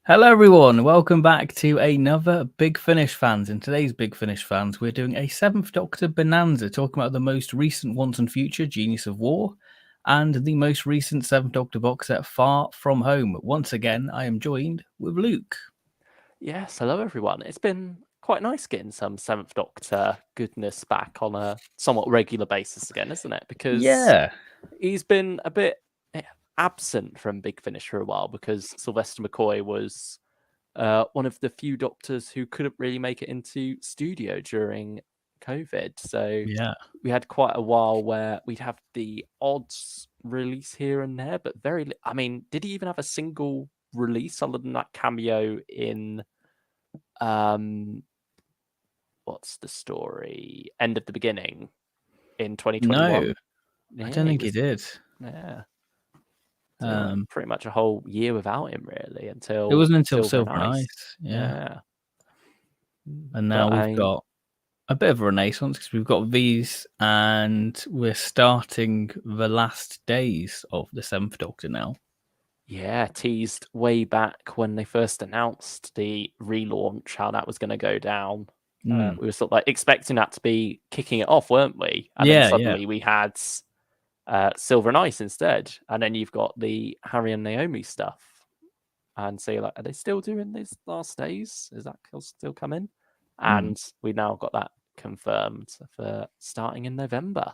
Hello, everyone. Welcome back to another Big Finish fans. In today's Big Finish fans, we're doing a Seventh Doctor Bonanza, talking about the most recent Once and Future Genius of War and the most recent Seventh Doctor box set, Far From Home. Once again, I am joined with Luke. Yes, hello everyone. It's been quite nice getting some Seventh Doctor goodness back on a somewhat regular basis again, isn't it? Because Yeah, he's been a bit absent from Big Finish for a while because Sylvester McCoy was one of the few doctors who couldn't really make it into studio during COVID. So yeah. we had quite a while where we'd have the odds release here and there, but I mean, did he even have a single release other than that cameo in um what's the story? End of the Beginning in 2021. No, I Yeah, don't he think he was. did. Yeah, so we went Um, pretty much a whole year without him, really, it until wasn't until Silver and Silver and Ice. Ice. Yeah, Yeah, and now but we've got a bit of a renaissance because we've got these, and we're starting the last days of the Seventh Doctor now. yeah, teased way back when they first announced the relaunch, how that was going to go down. We were sort of like expecting that to be kicking it off, weren't we? And then Yeah. suddenly we had Silver and Ice instead, and then you've got the Harry and Naomi stuff. And so you're like, are they still doing these last days? Is that still coming? And we now got that confirmed for starting in November.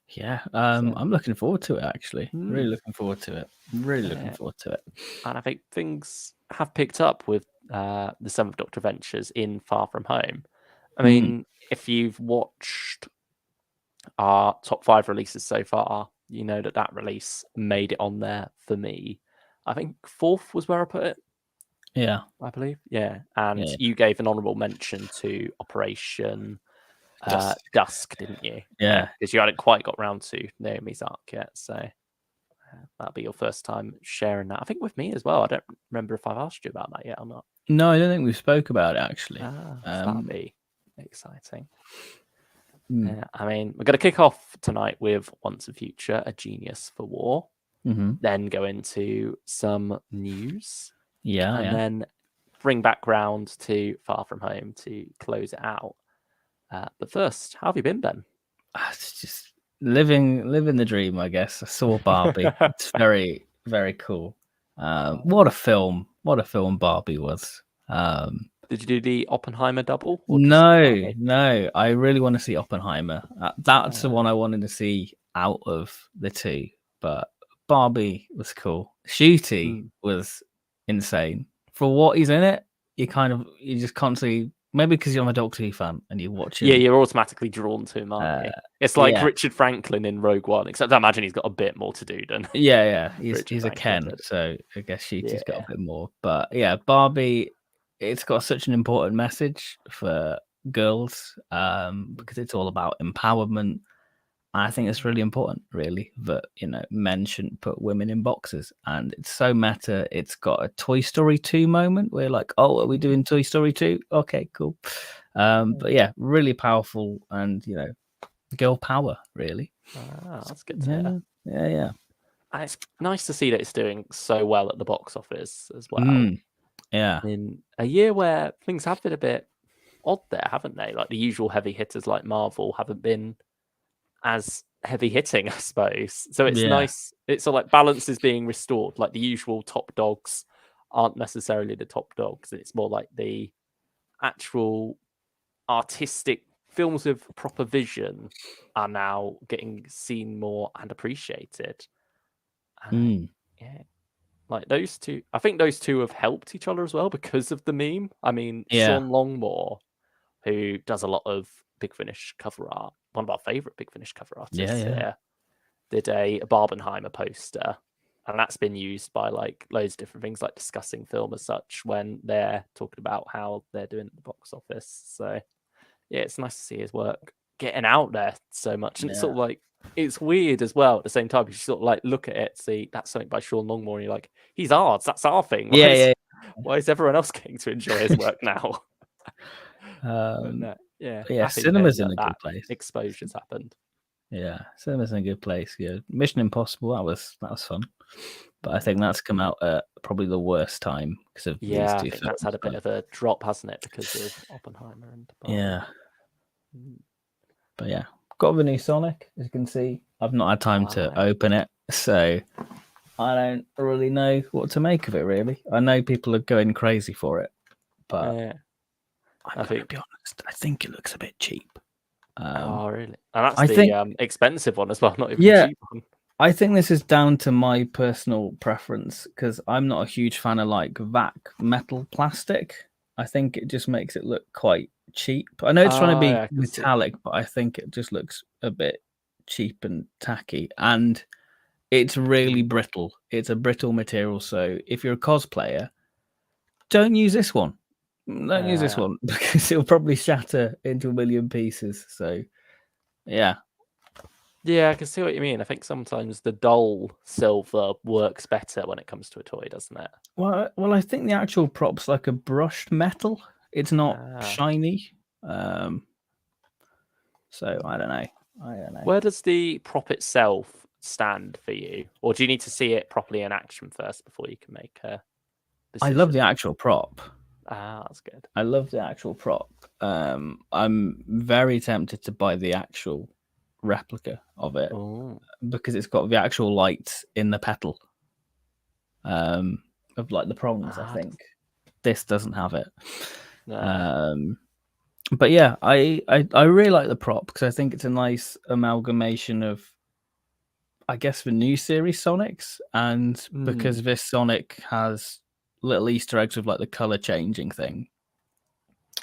Yeah, So, I'm looking forward to it, actually. Really hmm, looking forward to it. Really looking yeah. forward to it. And I think things have picked up with the Seventh Doctor Ventures in Far From Home. I mean, if you've watched our top 5 releases so far, you know that release made it on there for me. I think 4th was where I put it. Yeah, I believe. Yeah. And yeah. you gave an honourable mention to Operation Just Dusk, didn't you? yeah. Because you hadn't quite got round to Naomi's arc yet. So that'll be your first time sharing that. I think with me as well. I don't remember if I've asked you about that yet or not. No, I don't think we spoke about it, actually. So that'll be exciting. Mm, I mean, we're going to kick off tonight with Once and Future, A Genius for War. mhm. Then go into some news. Yeah, And yeah. then bring back round to Far From Home to close it out. But first, how have you been, Ben? It's just living the dream, I guess. I saw Barbie. It's very, very cool. What a film! What a film Barbie was. Did you do the Oppenheimer double or just No, Barbie? no. I really want to see Oppenheimer. That's the one I wanted to see out of the two. But Barbie was cool. Shooty was insane. For what he's in it, you just constantly, maybe because you're a Doctor Who fan and you watch Yeah, him. you're automatically drawn to him, aren't you? It's like Yeah, Richard Franklin in Rogue One, except I imagine he's got a bit more to do than yeah. Richard He's a Franklin Ken, did. so I guess Shooty's got a Yeah. bit more. But yeah, Barbie, it's got such an important message for girls, because it's all about empowerment. I think it's really important, really, that men shouldn't put women in boxes, and it's so meta. It's got a Toy Story 2 moment where, like, oh, are we doing Toy Story 2? Okay, cool. But yeah, really powerful, and girl power, really. That's good to hear. Yeah. And it's nice to see that it's doing so well at the box office as well. Yeah, In a year where things have been a bit odd there, haven't they? Like the usual heavy hitters like Marvel haven't been as heavy hitting, I suppose. So it's yeah. nice. It's sort of like balance is being restored. Like the usual top dogs aren't necessarily the top dogs. It's more like the actual artistic films with proper vision are now getting seen more and appreciated. Yeah, like those two. I think those two have helped each other as well because of the meme. I mean, Yeah, Sean Longmore, who does a lot of Big Finish cover art, one of our favorite Big Finish cover artists yeah. here, did a Barbenheimer poster, and that's been used by like loads of different things, like discussing film as such when they're talking about how they're doing at the box office. So yeah, it's nice to see his work getting out there so much, and it's Yeah. sort of like it's weird as well at the same time. You sort of like look at it, see that's something by Sean Longmore, and you're like, he's ours, that's our thing. Yeah. Why is everyone else getting to enjoy his work now? But Um, no, yeah, but yeah, happy for him cinema's in that a good that place. exposure's happened. Yeah, cinema's in a good place. Yeah, Mission Impossible, that was fun. but I think that's come out at probably the worst time because of these Yeah, I two think films. that's had a bit of a drop, hasn't it, because of Oppenheimer and Barbie. Yeah. But yeah, got the new Sonic, as you can see. I've not had time to open it, so I don't really know what to make of it, really. I know people are going crazy for it, but I'm going to be honest, I think it looks a bit cheap. Oh, really? And that's I the think, expensive one as well, not even yeah, cheap one. I think this is down to my personal preference because I'm not a huge fan of like vac metal plastic. I think it just makes it look quite cheap. I know it's trying to be metallic, but I think it just looks a bit cheap and tacky. And it's really brittle. It's a brittle material. So if you're a cosplayer, don't use this one. Don't use this one because it'll probably shatter into a million pieces. So, yeah. Yeah, I can see what you mean. I think sometimes the dull silver works better when it comes to a toy, doesn't it? Well, I think the actual prop's like a brushed metal. It's not shiny. So I don't know. Where does the prop itself stand for you, or do you need to see it properly in action first before you can make a decision? I love the actual prop. That's good. I love the actual prop. I'm very tempted to buy the actual replica of it because it's got the actual lights in the petal of like the prongs. I think this doesn't have it. But yeah, I really like the prop because I think it's a nice amalgamation of, I guess, the new series Sonics, and because this Sonic has little Easter eggs with like the color changing thing,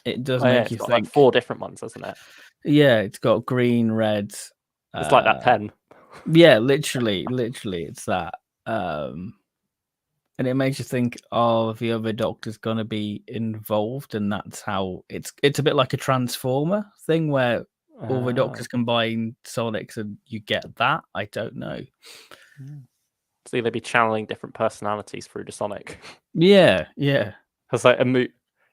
it does make you got think. Like 4 different ones, hasn't it? Yeah, it's got green, red. It's like that pen. Yeah, literally, it's that. And it makes you think, oh, the other Doctor's gonna be involved, and that's how it's a bit like a Transformer thing where all the Doctors combine Sonics and you get that. I don't know. So they'd be channeling different personalities through the Sonic. Yeah. It's like a mood,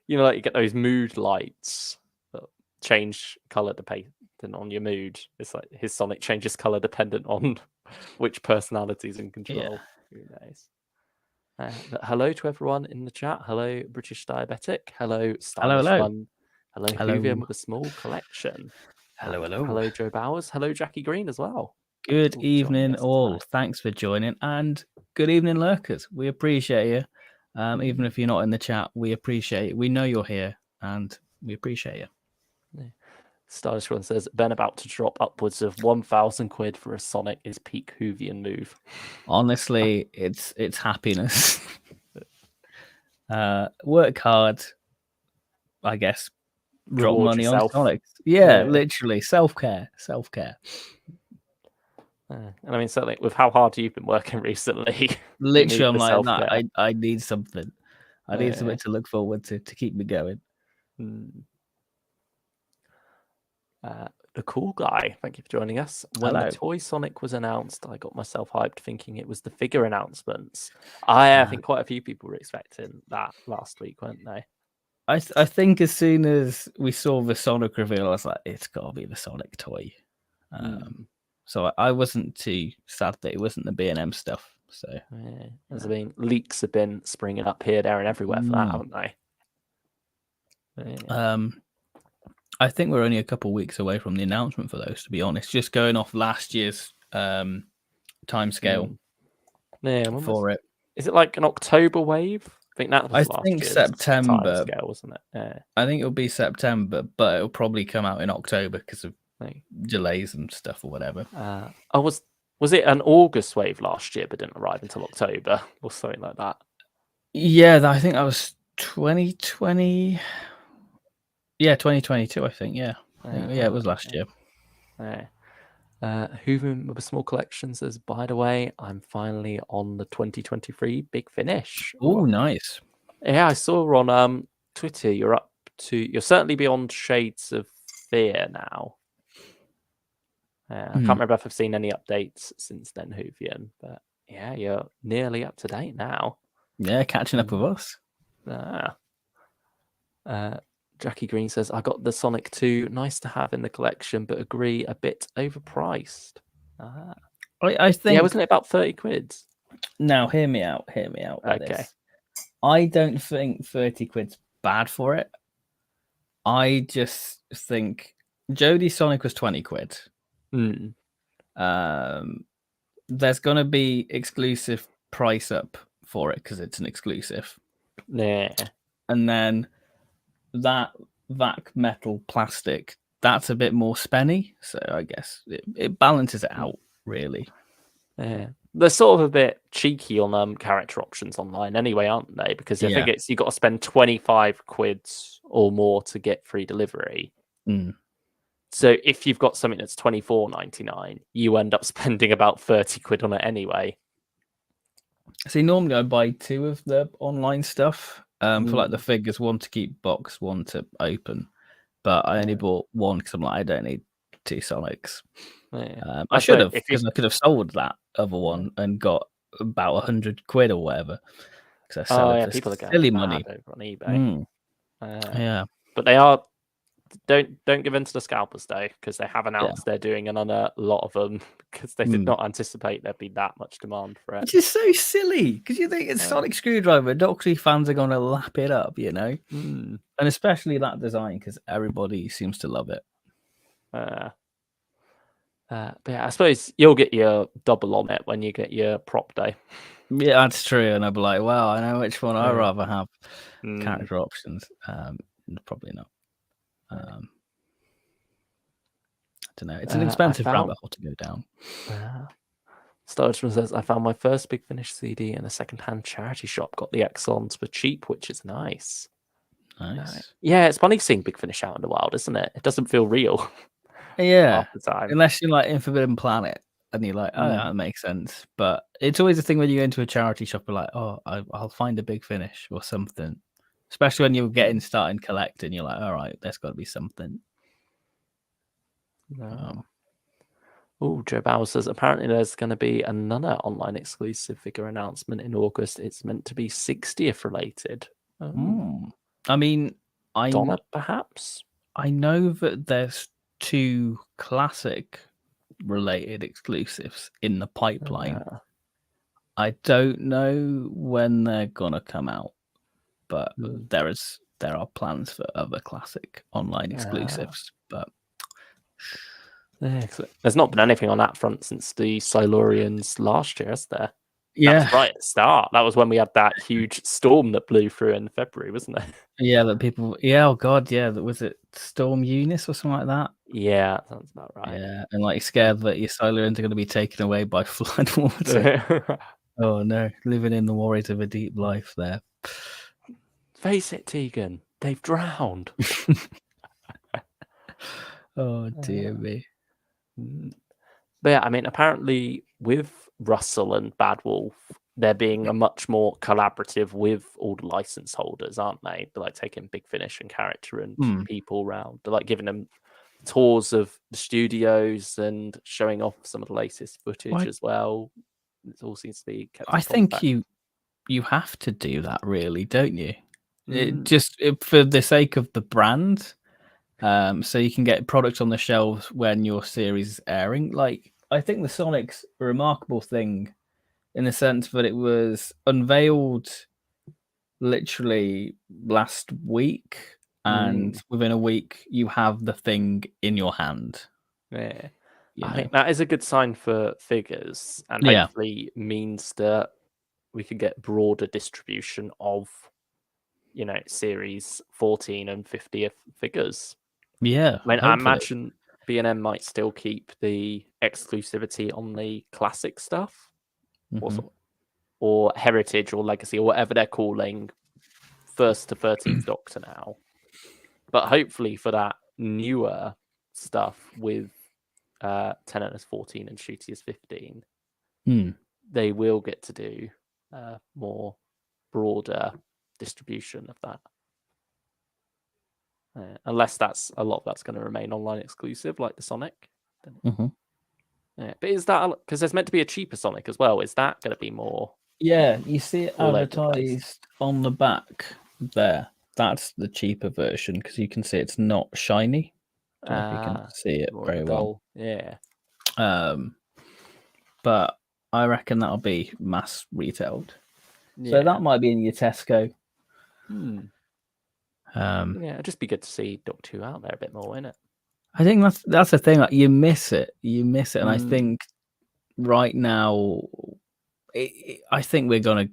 like you get those mood lights that change color depending on your mood. It's like his Sonic changes color dependent on which personality's in control. Who knows? Hello to everyone in the chat. Hello, British Diabetic. Hello, Stylish One. Hello, Hoovian with a small collection. Hello, Joe Bowers. Hello, Jackie Green as well. Good evening, all. Thanks for joining, and good evening, lurkers. We appreciate you. Even if you're not in the chat, we appreciate it. We know you're here, and we appreciate you. Stylish One says, Ben about to drop upwards of 1,000 quid for a Sonic is peak Hoovian move. Honestly, it's happiness. Work hard, I guess. Drop money on Sonic. Yeah, literally self-care. And I mean, certainly with how hard you've been working recently, literally, I'm like that. I need something. I need something to look forward to keep me going. The cool guy, thank you for joining us. When the Toy Sonic was announced, I got myself hyped thinking it was the figure announcements. I think quite a few people were expecting that last week, weren't they? I think as soon as we saw the Sonic reveal, I was like, it's got to be the Sonic toy. So I wasn't too sad that it wasn't the B&M stuff. So I mean, leaks have been springing up here, there, and everywhere for that, haven't they? I think we're only a couple of weeks away from the announcement for those, to be honest. Just going off last year's timescale for it. Is it like an October wave? I think that was last year's September timescale, wasn't it? I think it'll be September, but it'll probably come out in October because of delays and stuff or whatever. Was it an August wave last year, but didn't arrive until October or something like that? Yeah, I think that was 2020. Yeah, 2022, I think. Yeah. It was last year. Hooven with a small collection says, by the way, I'm finally on the 2023 Big Finish. Oh, nice. Yeah, I saw on Twitter you're certainly beyond Shades of Fear now. I can't remember if I've seen any updates since then, Hoovian, but yeah, you're nearly up to date now. Yeah, catching up with us. Jackie Green says, I got the Sonic 2, nice to have in the collection, but agree a bit overpriced. I think... Yeah, wasn't it about 30 quid? Now, hear me out. Hear me out with Okay. this. I don't think 30 quid's bad for it. I just think Jodie Sonic was 20 quid. Mm. There's gonna be exclusive price up for it because it's an exclusive, Yeah. and then that vac metal plastic, that's a bit more spenny. So I guess it balances it out really. Yeah. They're sort of a bit cheeky on character options online anyway, aren't they? Because I think Yeah. it's you've got to spend 25 quids or more to get free delivery. Mm. So if you've got something that's 24.99, you end up spending about 30 quid on it anyway. See, normally I buy 2 of the online stuff for like the figures, 1 to keep box, 1 to open. But I only bought 1 because I'm like, I don't need 2 Sonics. Yeah. I should have, if because I could have sold that other one and got about 100 quid or whatever. Because I sell it for people are going silly mad money. over on eBay. Yeah. But they are don't give in to the scalpers though, because they have announced they're doing another lot of them because they did not anticipate there'd be that much demand for it. Which is so silly because you think it's Sonic Screwdriver. Doctor Who fans are going to lap it up, you know, and especially that design because everybody seems to love it. But yeah, I suppose you'll get your double on it when you get your prop day. Yeah, that's true. And I'll be like, well, I know which one I'd rather have. Character options. Probably not. I don't know. It's an expensive rabbit hole to go down. Starchman says, I found my first Big Finish CD in a second-hand charity shop. Got the Exons for cheap, which is nice. Nice. Yeah, it's funny seeing Big Finish out in the wild, isn't it? It doesn't feel real. Yeah. Half the time. Unless you're like in Forbidden Planet and you're like, oh, that makes sense. But it's always a thing when you go into a charity shop, you're like, oh, I'll find a Big Finish or something. Especially when you're getting started collecting, you're like, all right, there's got to be something. Oh, Joe Bauer says apparently there's going to be another online exclusive figure announcement in August. It's meant to be 60th related. I mean, Donna, perhaps? I know that there's 2 classic related exclusives in the pipeline. I don't know when they're gonna come out, but there are plans for other classic online exclusives. But there's not been anything on that front since the Silurians last year, is there? Yeah, that's right at the start. That was when we had that huge storm that blew through in February, wasn't it? Yeah, that people. Yeah, oh god, yeah. Was it Storm Eunice or something like that? Yeah, that sounds about right. Yeah, and like scared that your Silurians are going to be taken away by flood water. Oh no, living in the worries of a deep life there. Face it, Tegan, they've drowned. Oh dear me. But yeah, I mean, apparently with Russell and Bad Wolf, they're being a much more collaborative with all the license holders, aren't they? They're like taking Big Finish and character and people around. They're like giving them tours of the studios and showing off some of the latest footage as well. It all seems to be kept. I think you have to do that, really, don't you? For the sake of the brand, so you can get products on the shelves when your series is airing. Like, I think the Sonic's a remarkable thing in the sense that it was unveiled literally last week, and within a week you have the thing in your hand. Yeah. I think that is a good sign for figures, and hopefully means that we can get broader distribution of, series 14 and 50th figures. Yeah, I mean, I imagine B&M might still keep the exclusivity on the classic stuff, or Heritage or Legacy or whatever they're calling 1st to 13th Doctor now. But hopefully for that newer stuff with Tennant as 14 and Shooty as 15, they will get to do more broader distribution of that. Unless a lot of that's going to remain online exclusive, like the Sonic. Yeah, but is that because there's meant to be a cheaper Sonic as well? Is that going to be more? Yeah, you see it advertised on the back there. That's the cheaper version because you can see it's not shiny. I don't know if you can see it very well. Yeah. But I reckon that'll be mass retailed. Yeah. So that might be in your Tesco. Yeah, it'd just be good to see Doctor Who out there a bit more, wouldn't it? I think that's the thing. Like, you miss it, and I think right now, I think we're gonna,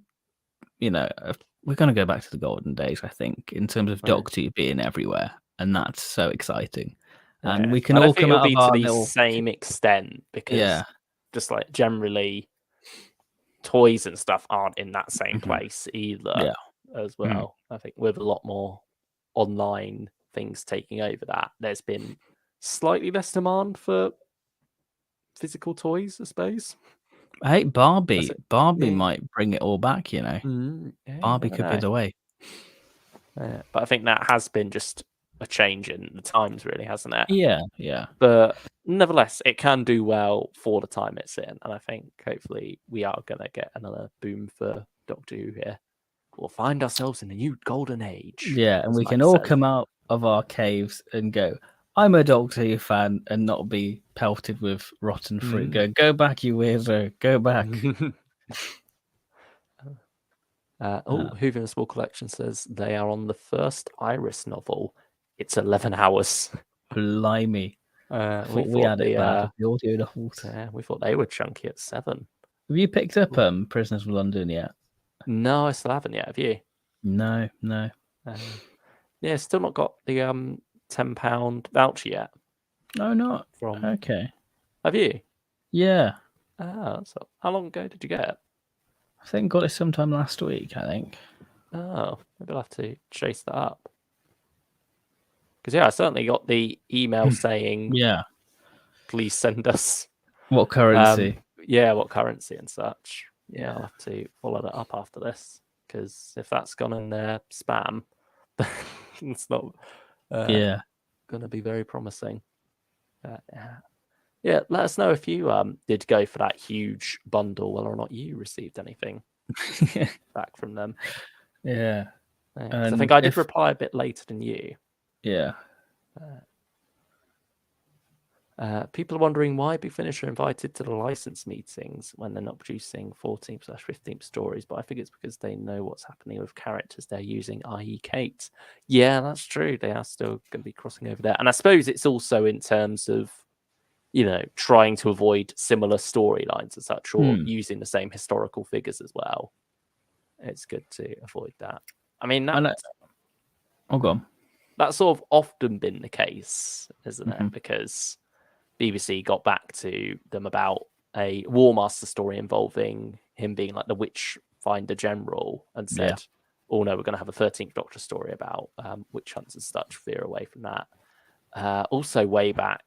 we're gonna go back to the golden days. I think in terms of Doctor Who being everywhere, and that's so exciting. And we can I don't all think come it'll out of be to our the little same extent because yeah. just like generally toys and stuff aren't in that same place either as well. I think with a lot more online things taking over that, there's been slightly less demand for physical toys, I suppose. Hey, Barbie Yeah. might bring it all back, Yeah, Barbie never could be know. the way. But I think that has been just a change in the times, really, hasn't it? Yeah. But nevertheless, it can do well for the time it's in, and I think hopefully we are going to get another boom for Doctor Who here. We'll find ourselves in a new golden age. Yeah, and as we Mike can all says. come out of our caves and go, I'm a Doctor Who fan, and not be pelted with rotten fruit. Go back, you weirdo. Go back. Hoover and Small Collection says they are on the first Iris novel. It's 11 hours. Blimey. We had it bad with the audio novels. Yeah, we thought they were chunky at 7. Have you picked up Prisoners of London yet? No, I still haven't yet. Have you? No. Yeah, still not got the £10 voucher yet. No, not. From Okay. Have you? Yeah. So how long ago did you get it? I think got it sometime last week, I think. Oh, maybe I'll have to chase that up. Because I certainly got the email saying, yeah, please send us what currency. What currency and such. Yeah. I'll have to follow that up after this. Because if that's gone in their spam, it's not going to be very promising. Yeah, let us know if you did go for that huge bundle, whether or not you received anything back from them. Yeah. I think I did reply a bit later than you. Yeah. People are wondering why Big Finish are invited to the license meetings when they're not producing 14/15 stories, but I think it's because they know what's happening with characters they're using, i.e. Kate. Yeah, that's true. They are still going to be crossing over there. And I suppose it's also in terms of, trying to avoid similar storylines and such, or using the same historical figures as well. It's good to avoid that. I mean, go on. That's sort of often been the case, isn't it? Because BBC got back to them about a War Master story involving him being like the witch finder general and said, oh no, we're going to have a 13th Doctor story about witch hunts and such, veer away from that. Also way back,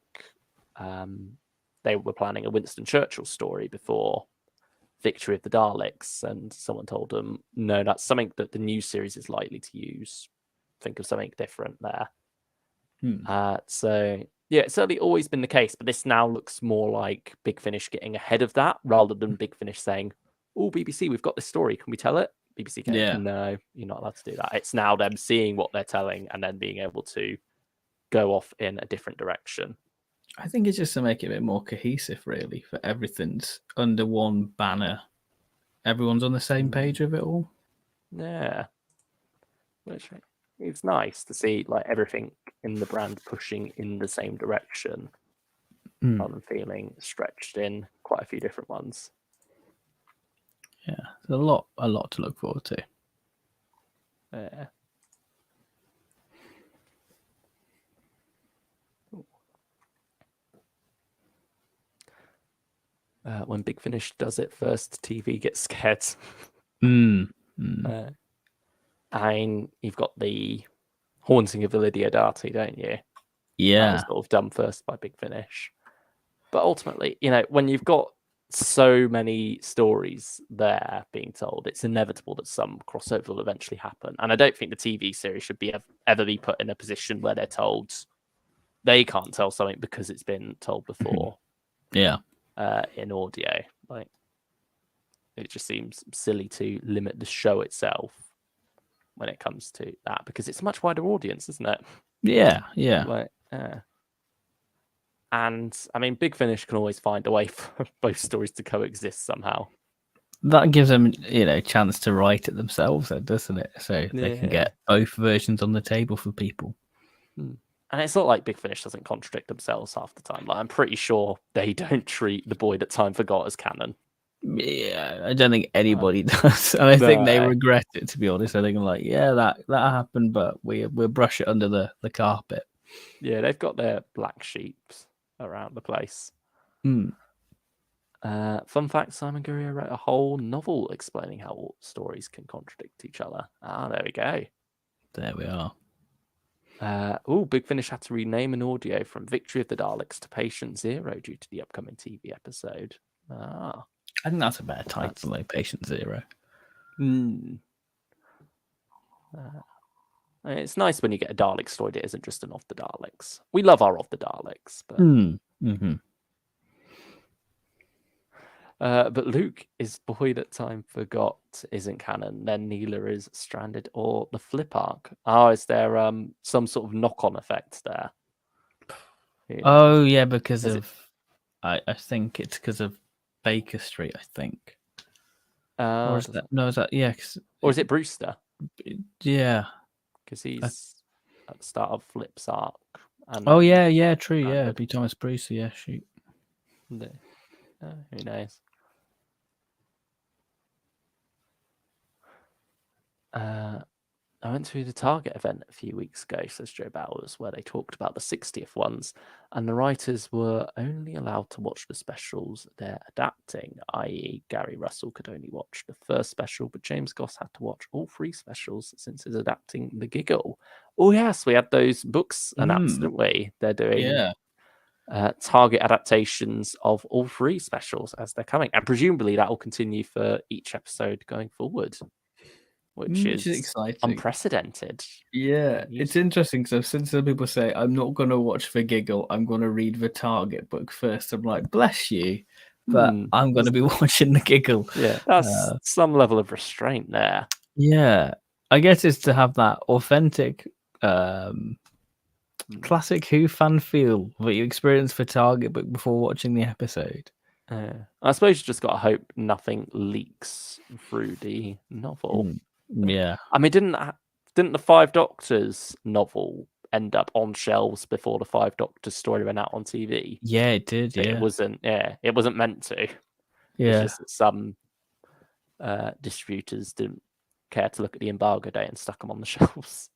they were planning a Winston Churchill story before Victory of the Daleks, and someone told them, no, that's something that the new series is likely to use. Think of something different there. So yeah, it's certainly always been the case, but this now looks more like Big Finish getting ahead of that rather than Big Finish saying, oh, BBC, we've got this story, can we tell it? BBC going, no, you're not allowed to do that. It's now them seeing what they're telling and then being able to go off in a different direction. I think it's just to make it a bit more cohesive, really, for everything's under one banner. Everyone's on the same page with it all. Yeah. Which it's nice to see like everything in the brand pushing in the same direction rather than feeling stretched in quite a few different ones. Yeah, there's a lot to look forward to. Yeah. When Big Finish does it first, TV gets scared. And you've got the Haunting of Lydia Darty, don't you? Yeah. That was sort of done first by Big Finish. But ultimately, when you've got so many stories there being told, it's inevitable that some crossover will eventually happen. And I don't think the TV series should be ever be put in a position where they're told they can't tell something because it's been told before. Yeah. In audio, like it just seems silly to limit the show itself when it comes to that because it's a much wider audience, isn't it? Yeah. Like, And I mean, Big Finish can always find a way for both stories to coexist somehow. That gives them, a chance to write it themselves, then, doesn't it? So they can Yeah. get both versions on the table for people. And it's not like Big Finish doesn't contradict themselves half the time. Like, I'm pretty sure they don't treat The Boy That Time Forgot as canon. Yeah, I don't think anybody does, and I think they No. regret it. To be honest, I think like, yeah, that happened, but we'll brush it under the carpet. Yeah, they've got their black sheeps around the place. Mm. Fun fact: Simon Guerrier wrote a whole novel explaining how all stories can contradict each other. There we go. There we are. Big Finish had to rename an audio from Victory of the Daleks to Patient Zero due to the upcoming TV episode. I think that's a better title, like Patient Zero. It's nice when you get a Dalek story that isn't just an Of the Daleks. We love our Of the Daleks, but but Luke is Boy That Time Forgot isn't canon. Then Neela is stranded or the flip arc. Is there some sort of knock-on effect there? Oh yeah, because of I think it's because of Baker Street, I think. Or is that no? Is that yeah? Or is it Brewster? Yeah, because he's at the start of Flip's arc. And oh yeah, true. Yeah, it'd be Thomas Brewster. Yeah, shoot. Who knows? I went to the Target event a few weeks ago, says Joe Bowers, where they talked about the 60th ones, and the writers were only allowed to watch the specials they're adapting, i.e. Gary Russell could only watch the first special, but James Goss had to watch all 3 specials since he's adapting The Giggle. Oh yes, we had those books announced, didn't we? They're doing Target adaptations of all 3 specials as they're coming, and presumably that will continue for each episode going forward. Which is exciting, unprecedented. Yeah, it's interesting because I've seen some people say, I'm not going to watch The Giggle, I'm going to read the Target book first. I'm like, bless you, but I'm going to be watching The Giggle. Yeah, that's some level of restraint there. Yeah, I guess it's to have that authentic, classic Who fan feel that you experience for Target book before watching the episode. I suppose you just got to hope nothing leaks through the novel. Yeah, I mean, didn't the 5 Doctors novel end up on shelves before the 5 Doctors story went out on TV? Yeah, it did. But yeah, it wasn't meant to. Yeah, it's just that some distributors didn't care to look at the embargo date and stuck them on the shelves.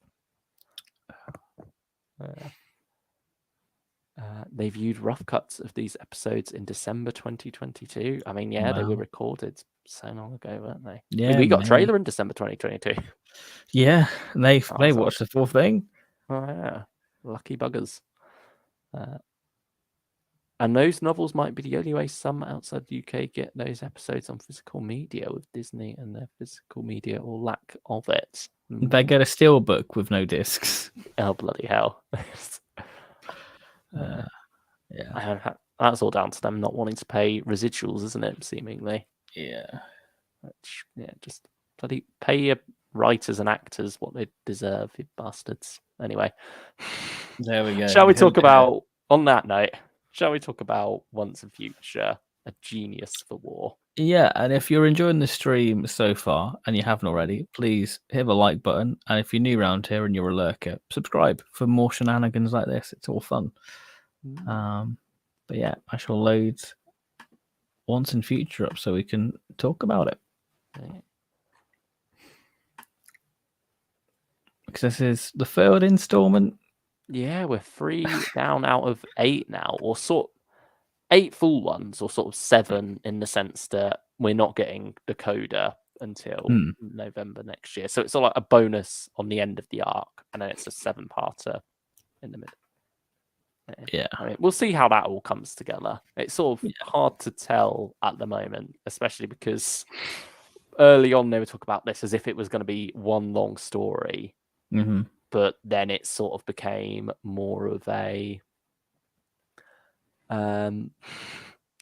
They viewed rough cuts of these episodes in December 2022. I mean, they were recorded so long ago, weren't they? Yeah, I mean, we got a trailer in December 2022. Yeah, they watched the full thing. Oh yeah, lucky buggers. And those novels might be the only way some outside the UK get those episodes on physical media with Disney and their physical media or lack of it. They get a steelbook with no discs. Oh bloody hell! That's all down to them not wanting to pay residuals, isn't it? Seemingly. Yeah. Which, just bloody pay your writers and actors what they deserve, you bastards. Anyway, there we go. Shall we talk about on that note? Shall we talk about Once and Future, a genius for war? Yeah, and if you're enjoying the stream so far and you haven't already, please hit the like button. And if you're new around here and you're a lurker, subscribe for more shenanigans like this. It's all fun. But yeah, I shall load Once and Future up so we can talk about it. Because this is the 3rd installment. Yeah, we're 3 down out of 8 now, or 8 full ones, or sort of 7 in the sense that we're not getting the coda until November next year. So it's all like a bonus on the end of the arc, and then it's a 7-parter in the middle. Yeah, I mean, we'll see how that all comes together. It's sort of hard to tell at the moment, especially because early on they were talking about this as if it was going to be one long story. But then it sort of became more of a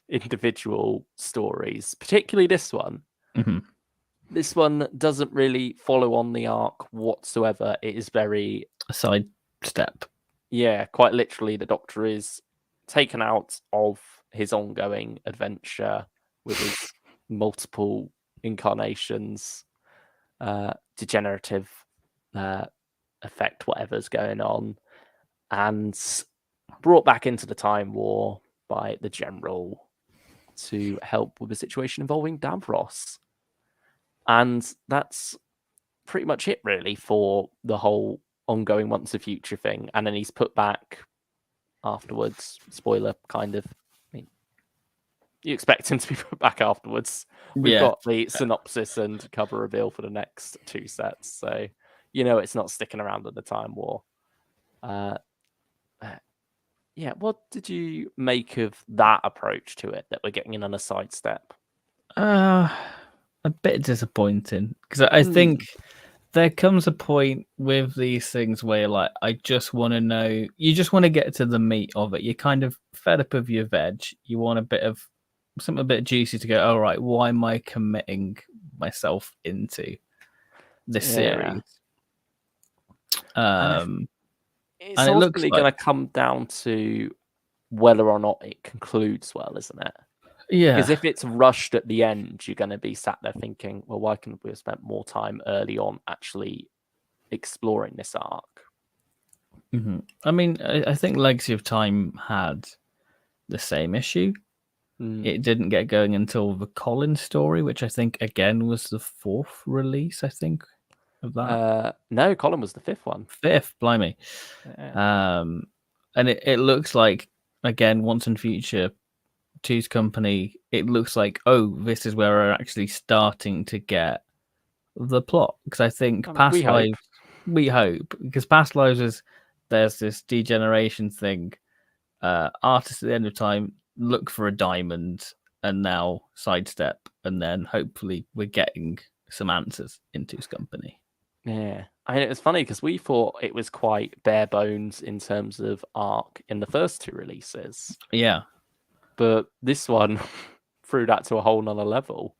individual stories, particularly this one. This one doesn't really follow on the arc whatsoever. It is very a side step. Yeah, quite literally, the Doctor is taken out of his ongoing adventure with his multiple incarnations, degenerative effect, whatever's going on, and brought back into the Time War by the General to help with a situation involving Davros. And that's pretty much it, really, for the whole ongoing Once a Future thing. And then he's put back afterwards. Spoiler, kind of. I mean, you expect him to be put back afterwards. We've got the synopsis and cover reveal for the next 2 sets, so it's not sticking around at the Time War. Yeah, what did you make of that approach to it, that we're getting in on a sidestep? A bit disappointing, because I think there comes a point with these things where you're like, I just want to know, you just want to get to the meat of it. You're kind of fed up of your veg. You want a bit of something a bit juicy to go, all right, why am I committing myself into this series? It's and it looks ultimately like going to come down to whether or not it concludes well, isn't it? Yeah. Because if it's rushed at the end, you're going to be sat there thinking, well, why couldn't we have spent more time early on actually exploring this arc? I mean, I think Legacy of Time had the same issue. It didn't get going until the Colin story, which I think, again, was the 4th release, I think, of that. No, Colin was the 5th one. 5th, blimey. Yeah. And it looks like, again, Once and Future 2's company, it looks like, oh, this is where we're actually starting to get the plot. Because I think Past Lives, we hope, because Past Lives there's this degeneration thing. Artists at the end of time look for a diamond and now sidestep, and then hopefully we're getting some answers into his company. Yeah. I mean, it was funny because we thought it was quite bare bones in terms of arc in the first 2 releases. Yeah. But this one threw that to a whole nother level.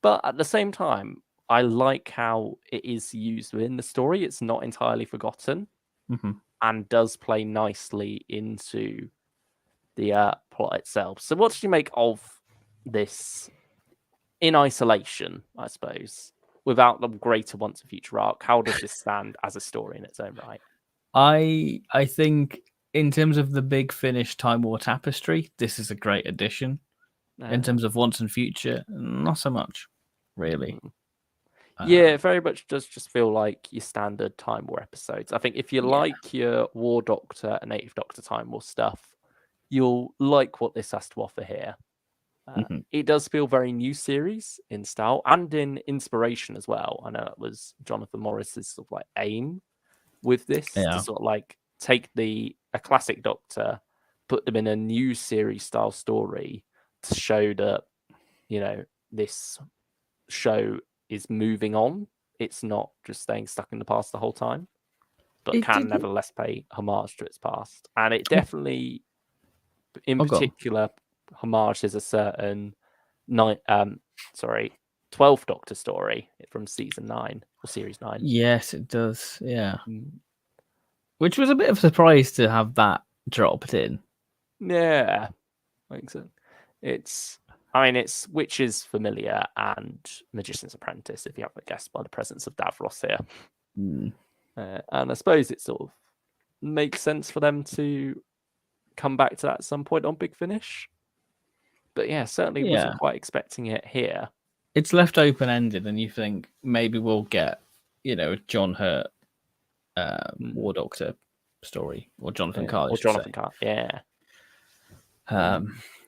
But at the same time, I like how it is used within the story. It's not entirely forgotten and does play nicely into the plot itself. So what did you make of this in isolation, I suppose, without the greater Once a Future arc? How does this stand as a story in its own right? I think in terms of the big Finish Time War tapestry, this is a great addition. In terms of Once and Future, not so much, really. Yeah, it very much does just feel like your standard Time War episodes. I think if you like your War Doctor and Native Doctor Time War stuff, you'll like what this has to offer here. It does feel very new series in style and in inspiration as well. I know it was Jonathan Morris's sort of like aim with this to sort of like take a classic Doctor, put them in a new series style story to show that, this show is moving on. It's not just staying stuck in the past the whole time, but can nevertheless pay homage to its past. And it definitely, in particular, homages a certain 12th Doctor story from season 9 or series 9. Yes, it does. Yeah. Which was a bit of a surprise to have that dropped in. Yeah. I think so. It's Witch's Familiar and Magician's Apprentice, if you haven't guessed by the presence of Davros here. And I suppose it sort of makes sense for them to come back to that at some point on Big Finish. But yeah, certainly wasn't quite expecting it here. It's left open-ended, and you think maybe we'll get, John Hurt War Doctor story, or Jonathan Carr. Or Jonathan Carr, yeah.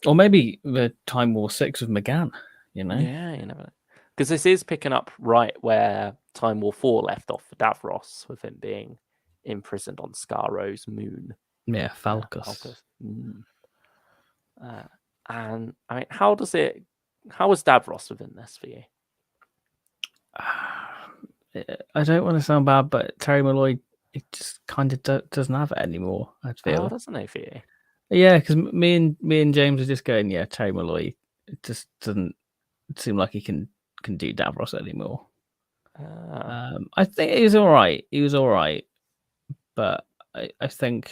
Or maybe the Time War 6 of McGann, Yeah, you never know. Because this is picking up right where Time War 4 left off for Davros, with him being imprisoned on Scarrow's moon. Yeah, Falcus. And I mean, how was Davros within this for you? I don't want to sound bad, but Terry Malloy, it just kind of doesn't have it anymore, I feel. Oh, doesn't it for you? Yeah, because me and James are just going, yeah, Terry Malloy, it just doesn't seem like he can do Davros anymore. I think he was all right. But I think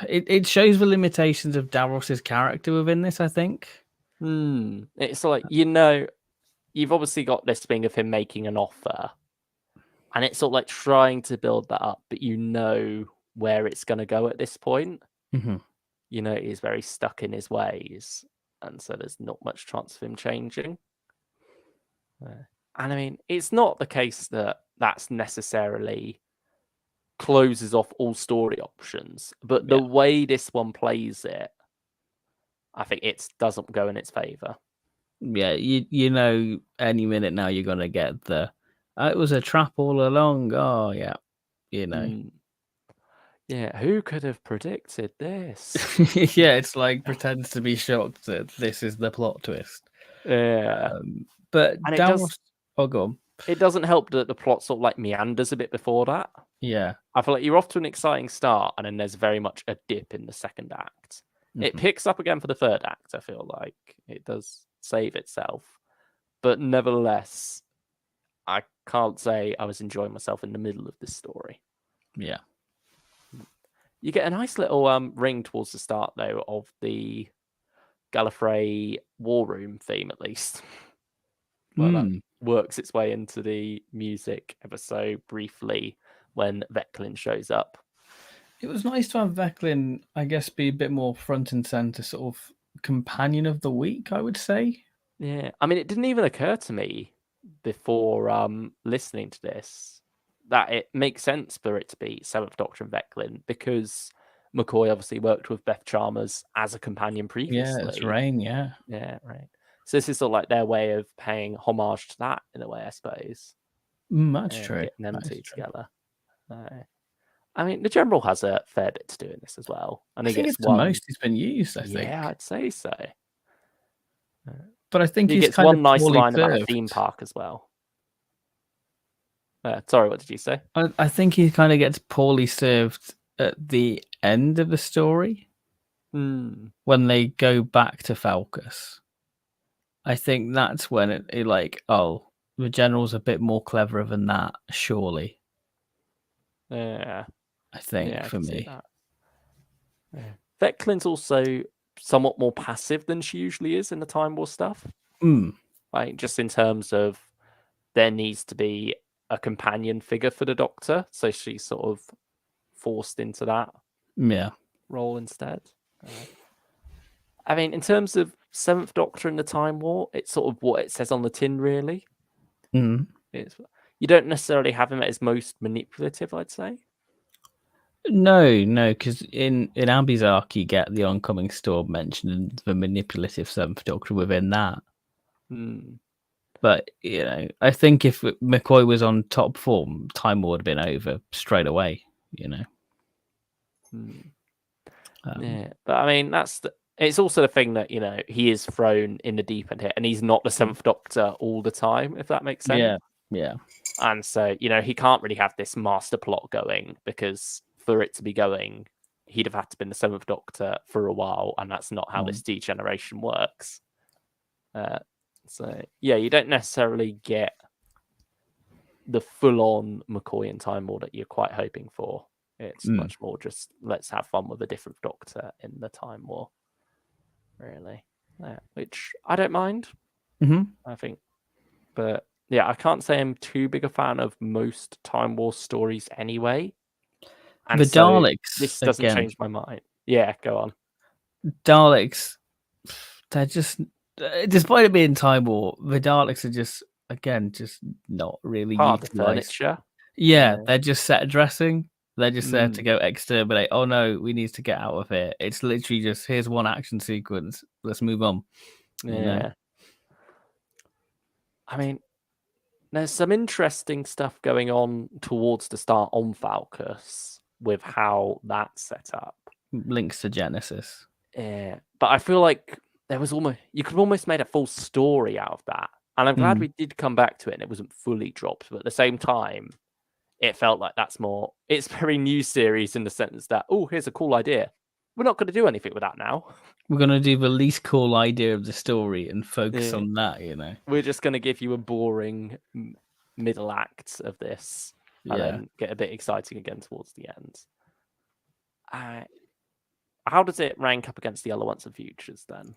it shows the limitations of Davros's character within this. I think. It's like, you've obviously got this thing of him making an offer, and it's sort of like trying to build that up, but where it's going to go at this point. Hmm. He's very stuck in his ways, and so there's not much chance of him changing. And I mean, it's not the case that that's necessarily closes off all story options, but the Yeah. way this one plays it, I think it doesn't go in its favor. Yeah, you know, any minute now you're gonna get it was a trap all along. Oh yeah, you know. Yeah, who could have predicted this? Yeah, it's like pretends to be shocked that this is the plot twist. Yeah, But and Davros, oh, go on. it doesn't help that the plot sort of like meanders a bit before that. Yeah. I feel like you're off to an exciting start, and then there's very much a dip in the second act. It picks up again for the third act. I feel like it does save itself, but nevertheless, I can't say I was enjoying myself in the middle of this story. Yeah. You get a nice little ring towards the start, though, of the Gallifrey War Room theme, at least. Well, that works its way into the music ever so briefly when Veclin shows up. It was nice to have Veclin, I guess, be a bit more front and center, sort of companion of the week, I would say. Yeah, I mean, it didn't even occur to me before listening to this that it makes sense for it to be Seventh Doctor and Veclin, because McCoy obviously worked with Beth Chalmers as a companion previously. Yeah, it's Rain, yeah. Yeah, right. So this is sort of like their way of paying homage to that in a way, I suppose. That's true. Getting them two together. I mean, the General has a fair bit to do in this as well. And I think gets it's the most he's been used, I think. Yeah, I'd say so. But I think he he's gets kind one of nice line served. about a theme park as well. Sorry, what did you say? I think he kind of gets poorly served at the end of the story when they go back to Falcus. I think that's when it like, oh, the General's a bit more cleverer than that, surely. Yeah. I think for me. Yeah. Veclin's also somewhat more passive than she usually is in the Time War stuff. Like, just in terms of there needs to be a companion figure for the Doctor, so she's sort of forced into that role instead. I mean, in terms of Seventh Doctor and the Time War, it's sort of what it says on the tin, really. You don't necessarily have him at his most manipulative, I'd say. No, because in Abby's arc, you get the oncoming storm mentioned and the manipulative Seventh Doctor within that. But, I think if McCoy was on top form, Time War would have been over straight away, Yeah, but I mean, it's also the thing that, he is thrown in the deep end here, and he's not the Seventh Doctor all the time, if that makes sense. Yeah. And so, he can't really have this master plot going, because for it to be going, he'd have had to been the Seventh Doctor for a while, and that's not how this degeneration works. So, yeah, you don't necessarily get the full-on McCoy and Time War that you're quite hoping for. It's much more just, let's have fun with a different Doctor in the Time War, really. Yeah, which I don't mind, I think. But, yeah, I can't say I'm too big a fan of most Time War stories anyway. And the so Daleks, this doesn't change my mind. Yeah, go on. Daleks, they're just, despite it being Time War, the Daleks are just not really part of the utilized. furniture. Yeah, they're just set dressing. They're just there to go exterminate. Oh no, we need to get out of here. It's literally just, here's one action sequence. Let's move on. Yeah. I mean, there's some interesting stuff going on towards the start on Falcus with how that's set up. Links to Genesis. Yeah, but I feel like you could almost made a full story out of that. And I'm glad we did come back to it and it wasn't fully dropped. But at the same time, it felt like it's very new series in the sense that, oh, here's a cool idea. We're not going to do anything with that now. We're going to do the least cool idea of the story and focus on that, We're just going to give you a boring middle act of this and then get a bit exciting again towards the end. how does it rank up against the other Once and Futures then?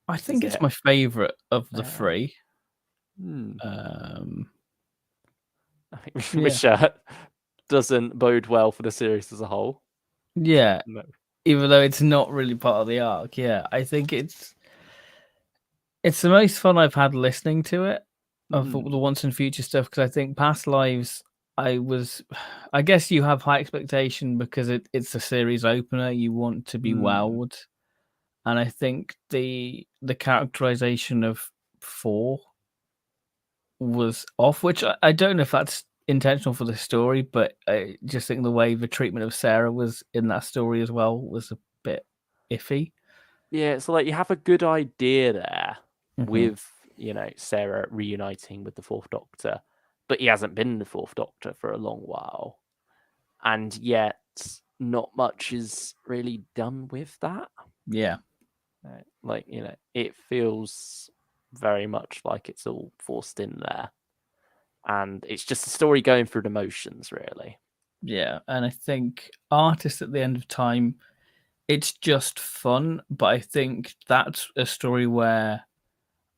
I think it's my favorite of the three. I think which doesn't bode well for the series as a whole. Yeah. No. Even though it's not really part of the arc. Yeah, I think it's the most fun I've had listening to it of the Once and Future stuff, because I think Past Lives, I guess you have high expectation because it's a series opener. You want to be wowed, and I think the characterization of 4 was off, which I don't know if that's intentional for the story, but I just think the way the treatment of Sarah was in that story as well was a bit iffy. Yeah, so like you have a good idea there with, Sarah reuniting with the Fourth Doctor, but he hasn't been the Fourth Doctor for a long while. And yet not much is really done with that. Yeah. Like, it feels very much like it's all forced in there. And it's just a story going through the motions, really. Yeah, and I think Artist at the End of Time, it's just fun, but I think that's a story where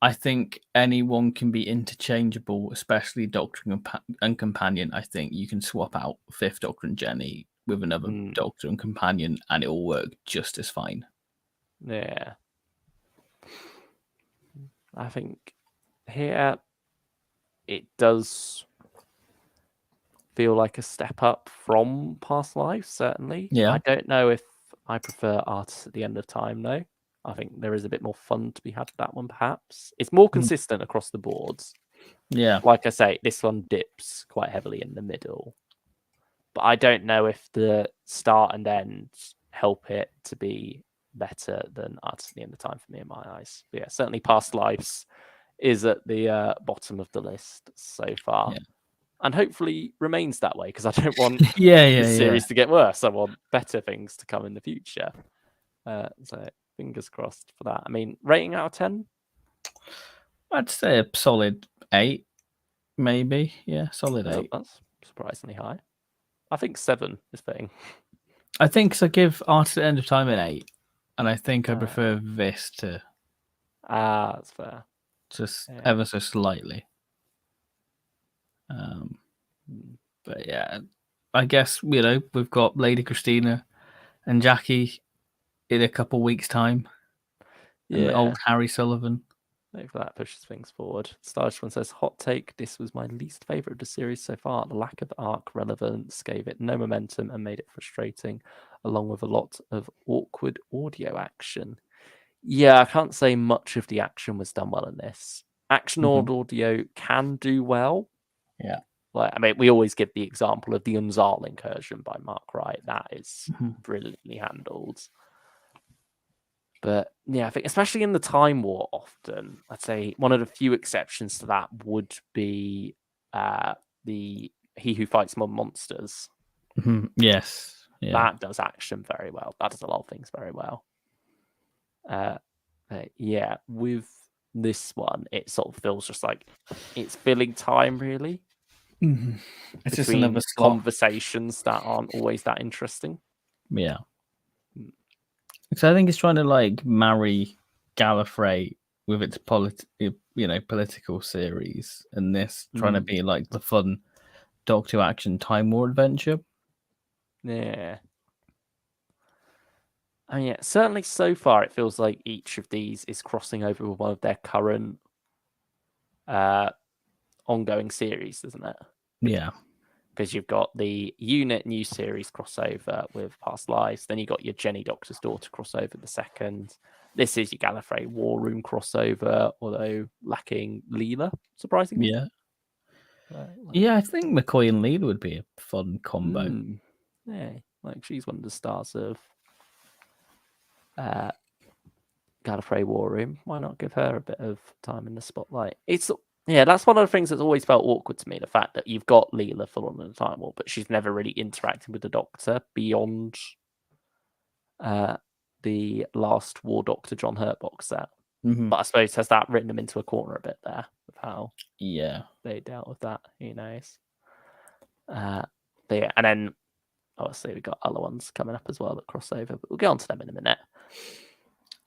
I think anyone can be interchangeable, especially Doctor and Companion. I think you can swap out Fifth Doctor and Jenny with another Doctor and Companion, and it will work just as fine. Yeah. I think here it does feel like a step up from Past Lives, certainly. Yeah. I don't know if I prefer Artists at the End of Time, though. I think there is a bit more fun to be had with that one, perhaps. It's more consistent across the boards. Yeah. Like I say, this one dips quite heavily in the middle. But I don't know if the start and end help it to be better than Artists at the End of Time for me in my eyes. But yeah, certainly Past Lives is at the bottom of the list so far. Yeah. And hopefully remains that way, because I don't want the series to get worse. I want better things to come in the future. So fingers crossed for that. I mean, rating out of 10? I'd say a solid 8, maybe. Yeah, solid 8. That's surprisingly high. I think 7 is fitting. I think so. Give Artist at the End of Time an 8, and I think I prefer this to. That's fair. Just ever so slightly. But yeah, I guess we've got Lady Christina and Jackie in a couple weeks' time, and the old Harry Sullivan. Hopefully that pushes things forward. Starch one says, hot take, this was my least favourite of the series so far. The lack of arc relevance gave it no momentum and made it frustrating, along with a lot of awkward audio action. Yeah, I can't say much of the action was done well in this. Action audio can do well. Yeah. Like, I mean, we always give the example of the Unzal incursion by Mark Wright. That is brilliantly handled. But yeah, I think especially in the Time War, often I'd say one of the few exceptions to that would be the He Who Fights More Monsters. Yes, that does action very well. That does a lot of things very well. Yeah, with this one, it sort of feels just like it's filling time, really. It's just another conversations that aren't always that interesting. Yeah. So I think it's trying to like marry Gallifrey with its political series, and this trying to be like the fun Doctor action Time War adventure. Yeah. I mean, yeah, certainly so far it feels like each of these is crossing over with one of their current ongoing series, isn't it? Yeah. Because you've got the Unit new series crossover with Past Lives, then you got your Jenny Doctor's Daughter crossover the second. This is your Gallifrey War Room crossover, although lacking Leela, surprisingly. Yeah. Yeah, I think McCoy and Leela would be a fun combo. Yeah, like she's one of the stars of Gallifrey War Room. Why not give her a bit of time in the spotlight? That's one of the things that's always felt awkward to me, the fact that you've got Leela full on in the Time War, but she's never really interacted with the Doctor beyond the last War Doctor John Hurt box set. But I suppose has that written them into a corner a bit there with how they dealt with that? Who knows? But yeah, and then obviously we've got other ones coming up as well that cross over, but we'll get on to them in a minute.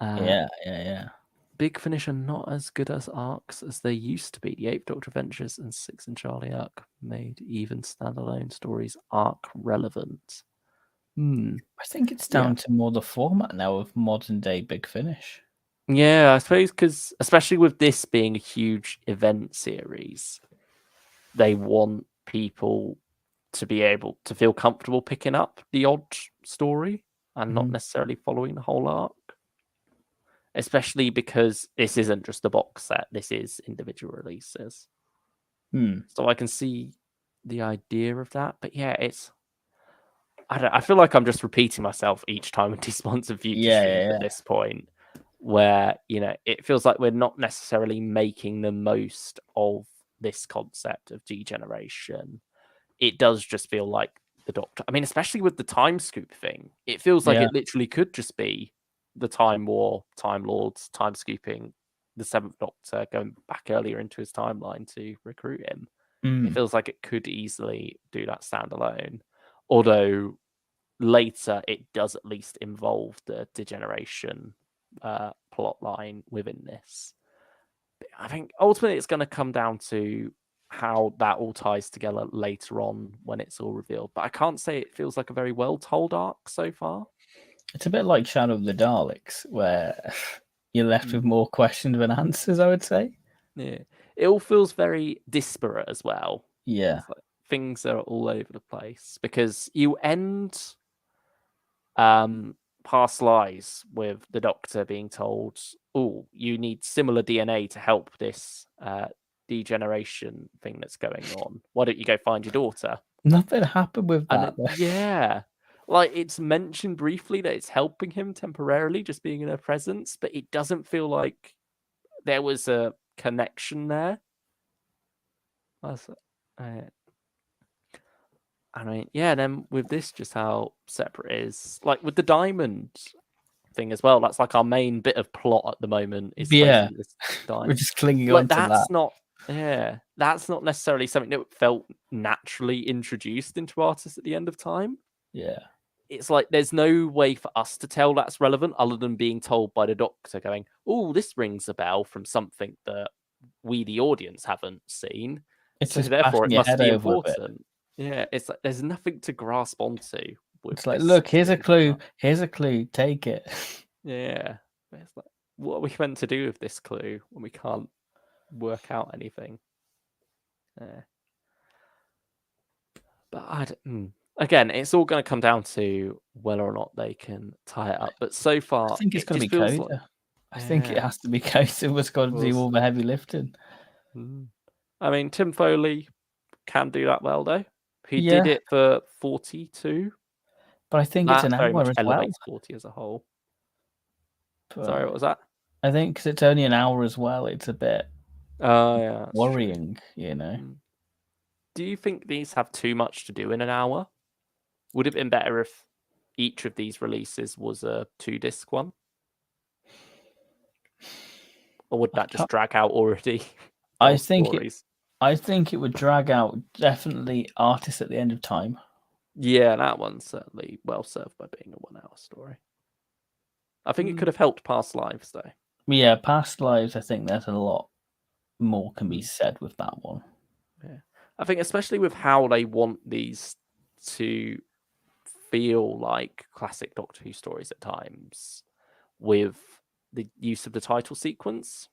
Yeah. Big Finish are not as good as arcs as they used to be. The Eighth Doctor Adventures and Six and Charlie arc made even standalone stories arc relevant. I think it's Yeah. down to more the format now of modern day Big Finish. Yeah, I suppose because especially with this being a huge event series, they want people to be able to feel comfortable picking up the odd story and not necessarily following the whole arc. Especially because this isn't just a box set, this is individual releases. So I can see the idea of that. But yeah, I feel like I'm just repeating myself each time with these sponsored future streams at this point, where it feels like we're not necessarily making the most of this concept of degeneration. It does just feel like the Doctor. I mean, especially with the time scoop thing, it feels like Yeah. it literally could just be the Time War, Time Lords, time scooping the Seventh Doctor, going back earlier into his timeline to recruit him. It feels like it could easily do that standalone. Although later it does at least involve the degeneration plot line within this. But I think ultimately it's going to come down to how that all ties together later on when it's all revealed. But I can't say it feels like a very well told arc so far. It's a bit like Shadow of the Daleks, where you're left with more questions than answers, I would say. Yeah. It all feels very disparate as well. Yeah. It's like things are all over the place because you end Past Lives with the Doctor being told, oh, you need similar DNA to help this degeneration thing that's going on. Why don't you go find your daughter? Nothing happened with And that. yeah, like it's mentioned briefly that it's helping him temporarily just being in her presence, but it doesn't feel like there was a connection there. I mean, yeah, then with this, just how separate it is. Like with the diamond thing as well, that's like our main bit of plot at the moment is supposed to Yeah. be this We're diamond. just clinging Like on to that. that's not necessarily something that felt naturally introduced into artists at the end of time. Yeah. It's like there's no way for us to tell that's relevant other than being told by the Doctor going, oh, this rings a bell from something that we, the audience, haven't seen. It's So just therefore bashing it your must head be over with it. important. Yeah, it's like there's nothing to grasp onto with It's like, this look, here's a series. clue. Here's a clue. Take it. Yeah. It's like, what are we meant to do with this clue when we can't work out anything? Yeah. But again, it's all going to come down to whether or not they can tie it up. But so far, I think it's it going to just be feels Coda. like I think it has to be Coda what's got to do all the heavy lifting. I mean, Tim Foley can do that well, though. He Yeah. did it for 42. But I think That it's an very hour much as well. elevates 40 as a whole. But Sorry, what was that? I think because it's only an hour as well, it's a bit Yeah, worrying, Do you think these have too much to do in an hour? Would it have been better if each of these releases was a 2-disc one? Or would that just drag out already? I think it would drag out definitely Artists at the End of Time. Yeah, that one's certainly well served by being a 1-hour story. I think it could have helped Past Lives, though. Yeah, Past Lives, I think there's a lot more can be said with that one. Yeah. I think especially with how they want these to feel like classic Doctor Who stories at times, with the use of the title sequence.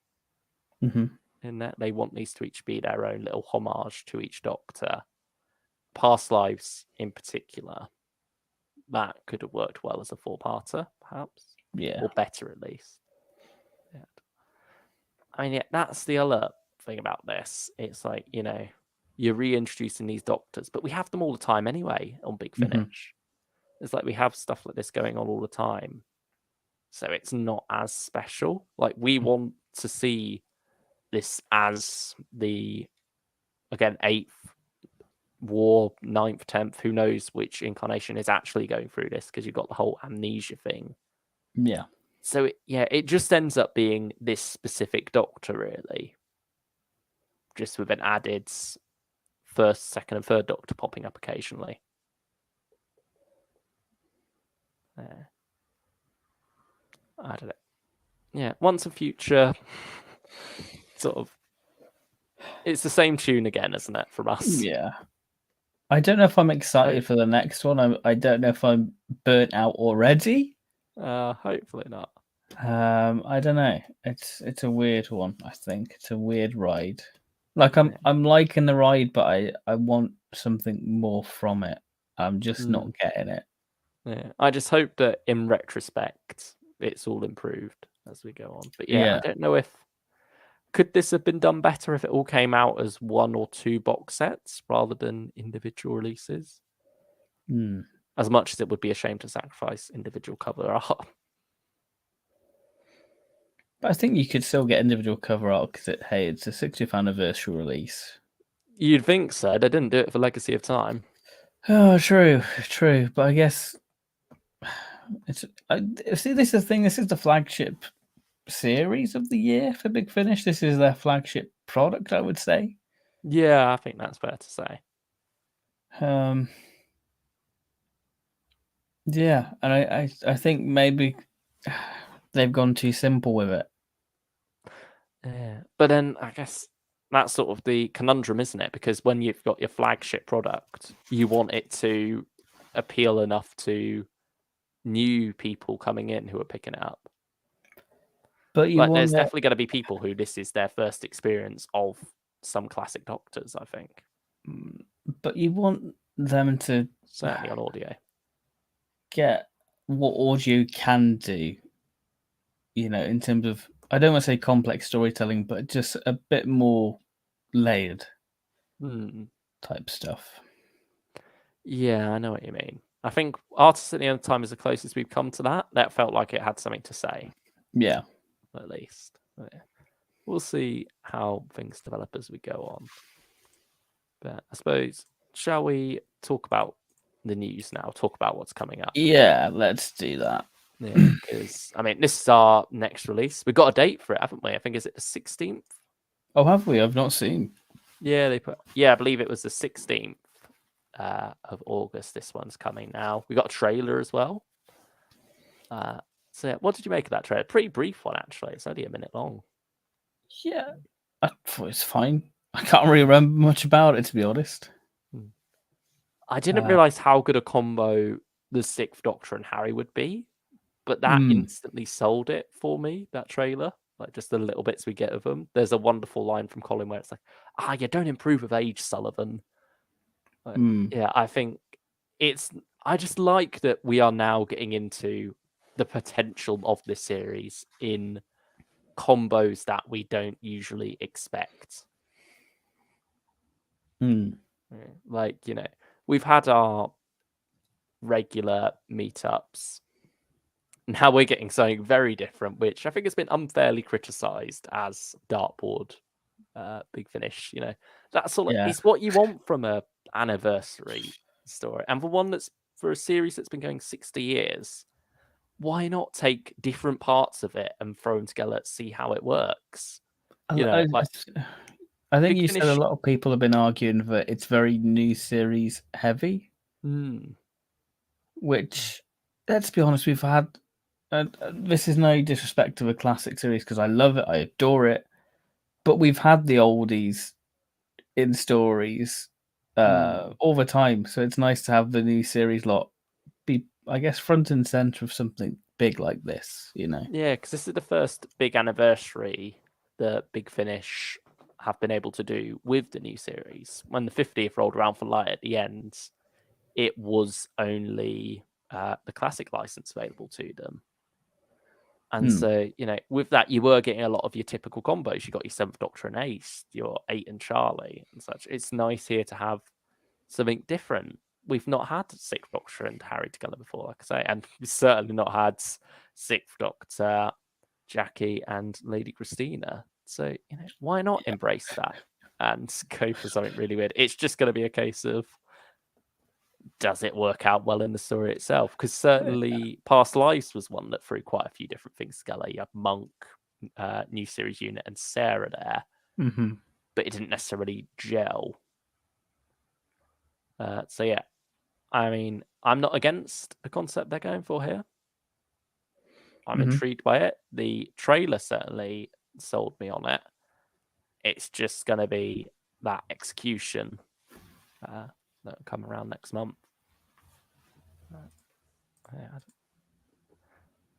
In that they want these to each be their own little homage to each Doctor. Past Lives in particular, that could have worked well as a 4-parter, perhaps. Yeah. Or better at least. Yeah. I mean, yeah, that's the other thing about this. It's like, you're reintroducing these Doctors, but we have them all the time anyway on Big Finish. It's like we have stuff like this going on all the time. So it's not as special. Like we want to see this as the, again, 8th war, 9th, 10th, who knows which incarnation is actually going through this, because you've got the whole amnesia thing. Yeah. So it just ends up being this specific Doctor, really. Just with an added first, second, and third Doctor popping up occasionally. I don't know. Yeah, Once a Future, sort of. It's the same tune again, isn't it, from us? Yeah. I don't know if I'm excited for the next one. I don't know if I'm burnt out already. Hopefully not. I don't know. It's a weird one. I think it's a weird ride. Like I'm liking the ride, but I want something more from it. I'm just not getting it. Yeah, I just hope that in retrospect, it's all improved as we go on. But yeah, I don't know if could this have been done better if it all came out as 1 or 2 box sets rather than individual releases. As much as it would be a shame to sacrifice individual cover art. But I think you could still get individual cover art because it's a 60th anniversary release. You'd think so. They didn't do it for Legacy of Time. Oh, true. But I guess see. This is the thing. This is the flagship series of the year for Big Finish. This is their flagship product, I would say. Yeah, I think that's fair to say. Yeah, and I think maybe they've gone too simple with it. Yeah, but then I guess that's sort of the conundrum, isn't it? Because when you've got your flagship product, you want it to appeal enough to new people coming in who are picking it up. But there's definitely going to be people who this is their first experience of some classic Doctors, I think. But you want them to certainly on audio get what audio can do. In terms of, I don't want to say complex storytelling, but just a bit more layered type stuff. Yeah, I know what you mean. I think Artists at the End of Time is the closest we've come to that. That felt like it had something to say. Yeah. At least. Yeah. We'll see how things develop as we go on. But I suppose, shall we talk about the news now? Talk about what's coming up. Yeah, let's do that. Yeah, because, this is our next release. We've got a date for it, haven't we? I think, is it the 16th? Oh, have we? I've not seen. Yeah, I believe it was the 16th of August. This one's coming now. We got a trailer as well. So yeah, what did you make of that trailer? Pretty brief one, actually. It's only a minute long. Yeah, I thought it's fine. I can't really remember much about it, to be honest. I didn't realize how good a combo the Sixth Doctor and Harry would be, but that instantly sold it for me, that trailer. Like, just the little bits we get of them. There's a wonderful line from Colin where it's like, you don't improve with age, Sullivan. Yeah, I think I just like that we are now getting into the potential of this series in combos that we don't usually expect. Like, we've had our regular meetups. Now we're getting something very different, which I think has been unfairly criticized as dartboard Big Finish. That's all. Yeah. It's what you want from a anniversary story, and for a series that's been going 60 years. Why not take different parts of it and throw them together, see how it works? I think you said a lot of people have been arguing that it's very new series heavy. Which, let's be honest, we've had. This is no disrespect to the classic series because I love it, I adore it, but we've had the oldies in stories all the time, so it's nice to have the new series lot be, I guess, front and center of something big like this. Yeah, because this is the first big anniversary that Big Finish have been able to do with the new series. When the 50th rolled around for Light at the end, it was only the classic license available to them. And so, with that, you were getting a lot of your typical combos. You got your 7th Doctor and Ace, your 8 and Charlie and such. It's nice here to have something different. We've not had 6th Doctor and Harry together before, like I say, and we've certainly not had 6th Doctor, Jackie, and Lady Christina. So, why not embrace that and go for something really weird? It's just going to be a case of, does it work out well in the story itself? Because certainly Past Lives was one that threw quite a few different things together. You have Monk, new series unit, and Sarah there, but it didn't necessarily gel. So yeah, I mean, I'm not against the concept they're going for here. I'm intrigued by it. The trailer certainly sold me on it. It's just going to be that execution that'll come around next month.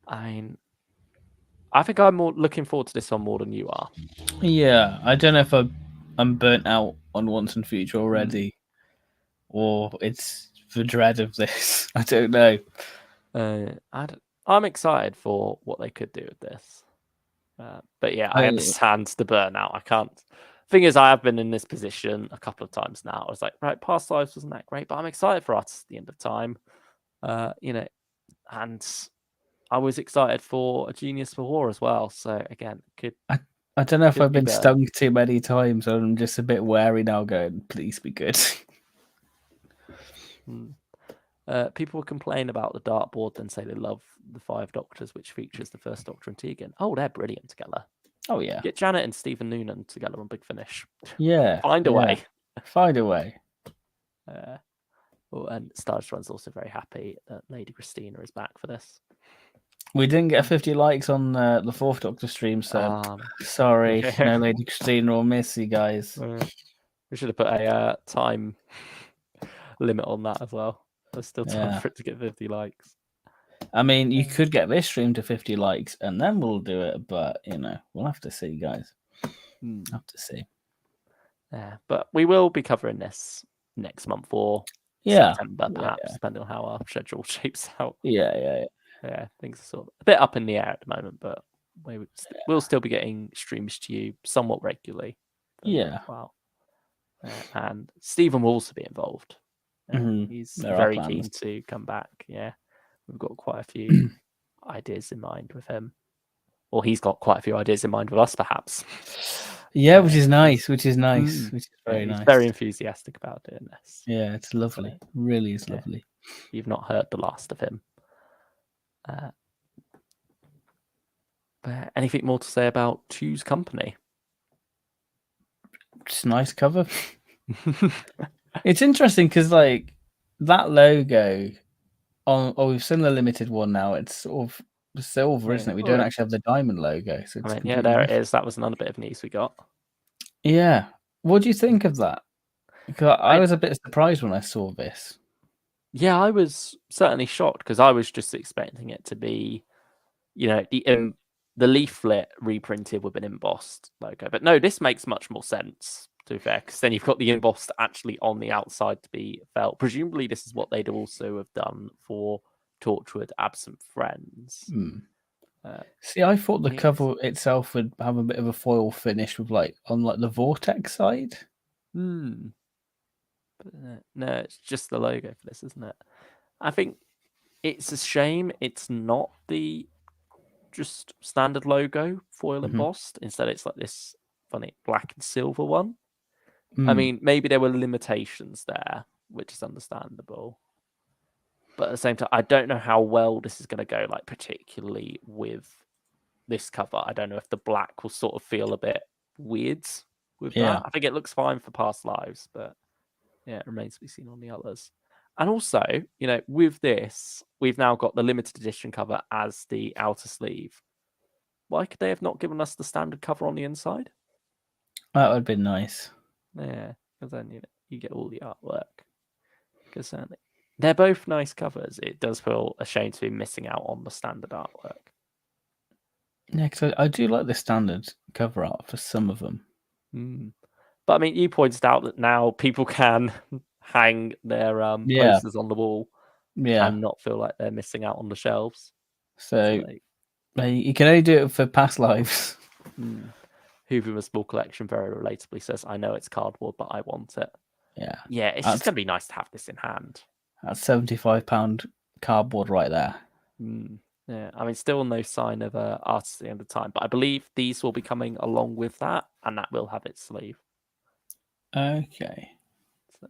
I mean, I think I'm more looking forward to this one more than you are. Yeah, I don't know if I'm burnt out on Once and Future already, or it's the dread of this. I don't know. I'm excited for what they could do with this. But yeah, I understand the burnout. I can't. Thing is, I have been in this position a couple of times now. I was like, right, Past Lives wasn't that great, but I'm excited for Artists at the End of Time. And I was excited for A Genius for War as well. So again, I don't know if I've been better. stung too many times. I'm just a bit wary now. Going, please be good. People will complain about the dartboard, then say they love the Five Doctors, which features the First Doctor and Tegan. Oh, they're brilliant together. Oh yeah, get Janet and Stephen Noonan together on Big Finish. Yeah, find a way. Find a way. And Stars Run's also very happy that Lady Christina is back for this. We didn't get 50 likes on the Fourth Doctor stream, so sorry, no Lady Christina or Missy, guys. We should have put a time limit on that as well. There's still time for it to get 50 likes. I mean, you could get this stream to 50 likes and then we'll do it, but we'll have to see, guys. Have to see. Yeah, but we will be covering this next month or September, perhaps, depending on how our schedule shapes out. Yeah, things are sort of a bit up in the air at the moment, but we'll still be getting streams to you somewhat regularly. Wow. And Stephen will also be involved. He's very keen to come back. Yeah, we've got quite a few ideas in mind with him. Or he's got quite a few ideas in mind with us, perhaps. Yeah, which is nice. Which is very nice. He's very enthusiastic about doing this. Yeah, it's lovely. It really is lovely. You've not heard the last of him. But anything more to say about Two's Company? Just nice cover. It's interesting because like that logo we've seen the limited one now. It's sort of silver, isn't it? We don't actually have the diamond logo. So it's there different. It is. That was another bit of news we got. Yeah. What do you think of that? Because I was a bit surprised when I saw this. Yeah, I was certainly shocked because I was just expecting it to be, the leaflet reprinted with an embossed logo. But no, this makes much more sense, to be fair, because then you've got the embossed actually on the outside to be felt. Presumably, this is what they'd also have done for Torchwood Absent Friends. See, I thought the cover itself would have a bit of a foil finish with on the vortex side. But no, it's just the logo for this, isn't it? I think it's a shame it's not the just standard logo foil embossed. Instead, it's like this funny black and silver one. I mean, maybe there were limitations there, which is understandable. But at the same time, I don't know how well this is going to go, particularly with this cover. I don't know if the black will sort of feel a bit weird with that. I think it looks fine for Past Lives, but yeah, it remains to be seen on the others. And also, with this, we've now got the limited edition cover as the outer sleeve. Why could they have not given us the standard cover on the inside? That would have been nice. Yeah, because then you get all the artwork. Because certainly they're both nice covers. It does feel a shame to be missing out on the standard artwork. Yeah, because I do like the standard cover art for some of them. But I mean, you pointed out that now people can hang their posters on the wall and not feel like they're missing out on the shelves. So you can only do it for Past Lives. Hoover with a Small Collection very relatably says, I know it's cardboard, but I want it. Yeah, it's just going to be nice to have this in hand. That's £75 cardboard right there. Yeah, I mean, still no sign of Artists at the End of Time, but I believe these will be coming along with that, and that will have its sleeve. Okay. So,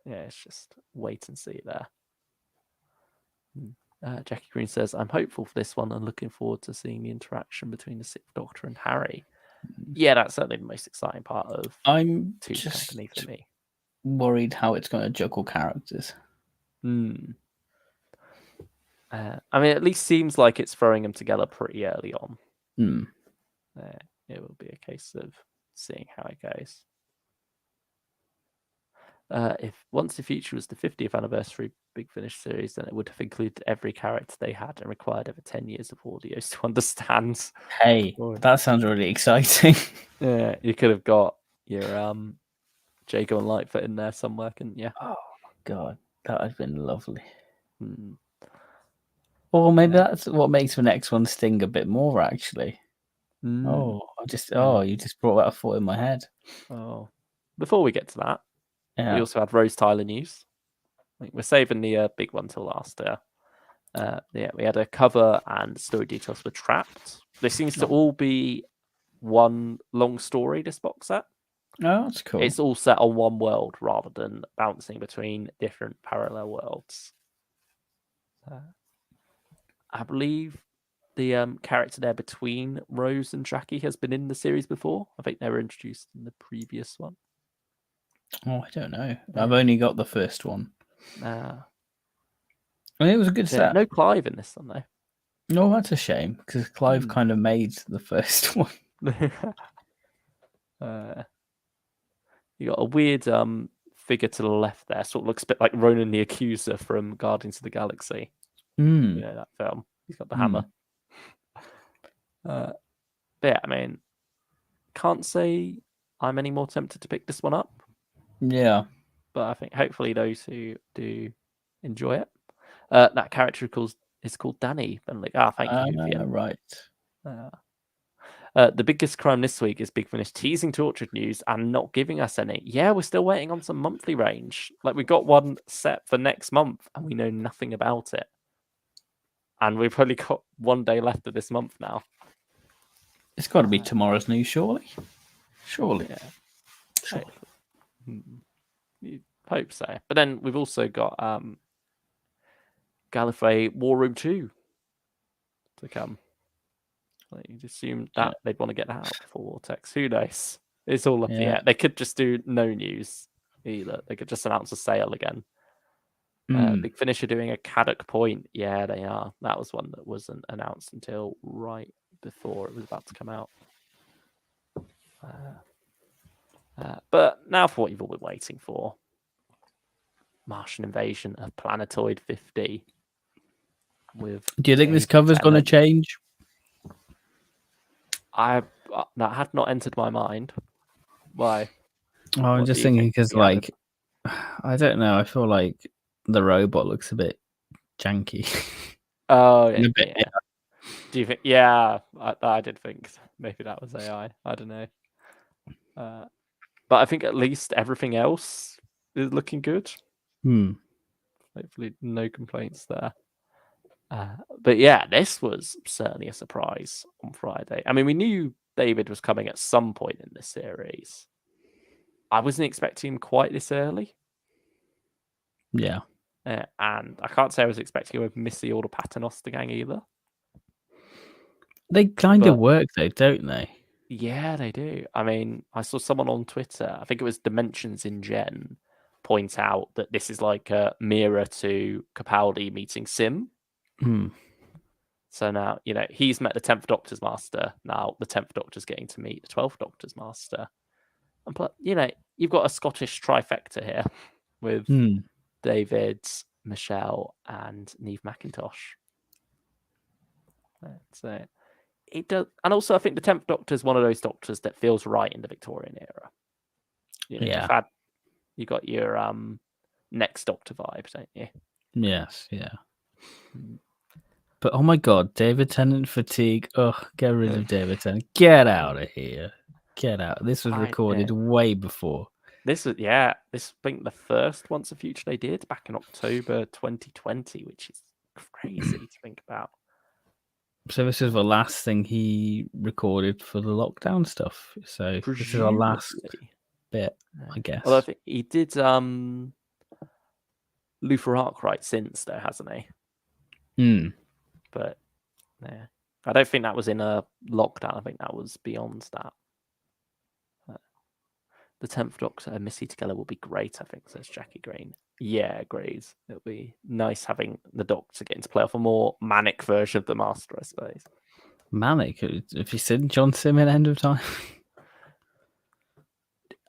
yeah, it's just wait and see there. Jackie Green says, I'm hopeful for this one and looking forward to seeing the interaction between the Sixth Doctor and Harry. Yeah, that's certainly the most exciting part of I'm Two's Company for me. Worried how it's going to juggle characters. I mean, it at least seems like it's throwing them together pretty early on. It will be a case of seeing how it goes. If Once the Future was the 50th anniversary Big Finish series, then it would have included every character they had and required over 10 years of audios to understand. Hey, that sounds really exciting. Yeah, you could have got your Jago and Lightfoot in there somewhere, couldn't you? Oh God, that would have been lovely. Or maybe that's what makes the next one sting a bit more, actually. Oh, you just brought that thought in my head. Oh, before we get to that, we also had Rose Tyler news. I think we're saving the big one till last. We had a cover and story details for Trapped. This seems to all be one long story, this box set. Oh, that's cool. It's all set on one world rather than bouncing between different parallel worlds. I believe the character there between Rose and Jackie has been in the series before. I think they were introduced in the previous one. Oh, I don't know. I've only got the first one. I mean, it was a good set. No Clive in this one, though. No, that's a shame, because Clive kind of made the first one. You got a weird figure to the left there. Sort of looks a bit like Ronan the Accuser from Guardians of the Galaxy. Yeah, that film. He's got the hammer. But yeah, I mean, can't say I'm any more tempted to pick this one up. Yeah. But I think hopefully those who do enjoy it. That character is called Danny. And like, thank you, Vivian. Right. The biggest crime this week is Big Finish teasing Tortured news and not giving us any. Yeah, we're still waiting on some monthly range. Like, we got one set for next month and we know nothing about it. And we've only got 1 day left of this month now. It's got to be tomorrow's news, surely. Surely. Yeah. Sure. You hope so. But then we've also got Gallifrey War Room 2 to come. Like, you'd assume that they'd want to get that out before Vortex. Who knows? It's all up in the air. They could just do no news either. They could just announce a sale again. Big Finish are doing a Caddock Point. Yeah, they are. That was one that wasn't announced until right before it was about to come out. But now for what you've all been waiting for. Martian Invasion of Planetoid 50. Do you think this cover's going to change? That had not entered my mind. Why? I'm just thinking because, like, I don't know. I feel like the robot looks a bit janky. Oh, yeah. Do you think? Yeah, I did think maybe that was AI. I don't know. But I think at least everything else is looking good. Hopefully, no complaints there. But yeah, this was certainly a surprise on Friday. I mean, we knew David was coming at some point in this series. I wasn't expecting him quite this early. Yeah. And I can't say I was expecting him with Missy or the Paternoster gang either. They kind of work, though, don't they? Yeah, they do. I mean, I saw someone on Twitter, I think it was Dimensions in Gen, point out that this is like a mirror to Capaldi meeting Sim. So now, he's met the 10th Doctor's Master. Now the 10th Doctor's getting to meet the 12th Doctor's Master. And, you've got a Scottish trifecta here with David, Michelle, and Neve McIntosh. So it does. And also, I think the 10th Doctor is one of those Doctors that feels right in the Victorian era. You got your Next Doctor vibe, don't you? Yes, yeah. But oh my God, David Tennant fatigue. Ugh, get rid of David Tennant. Get out of here. Get out. This was recorded way before. This was, I think the first Once a Future they did back in October 2020, which is crazy to think about. So this is the last thing he recorded for the lockdown stuff. So this is our last bit, I guess. Well, I think he did Luther Arkwright since, though, hasn't he? But yeah, I don't think that was in a lockdown. I think that was beyond that. The 10th Doctor and Missy together will be great, I think, says Jackie Green. Yeah, agreed. It'll be nice having the Doctor get into play off a more manic version of the Master, I suppose. Manic. Have you seen John Sim in End of Time?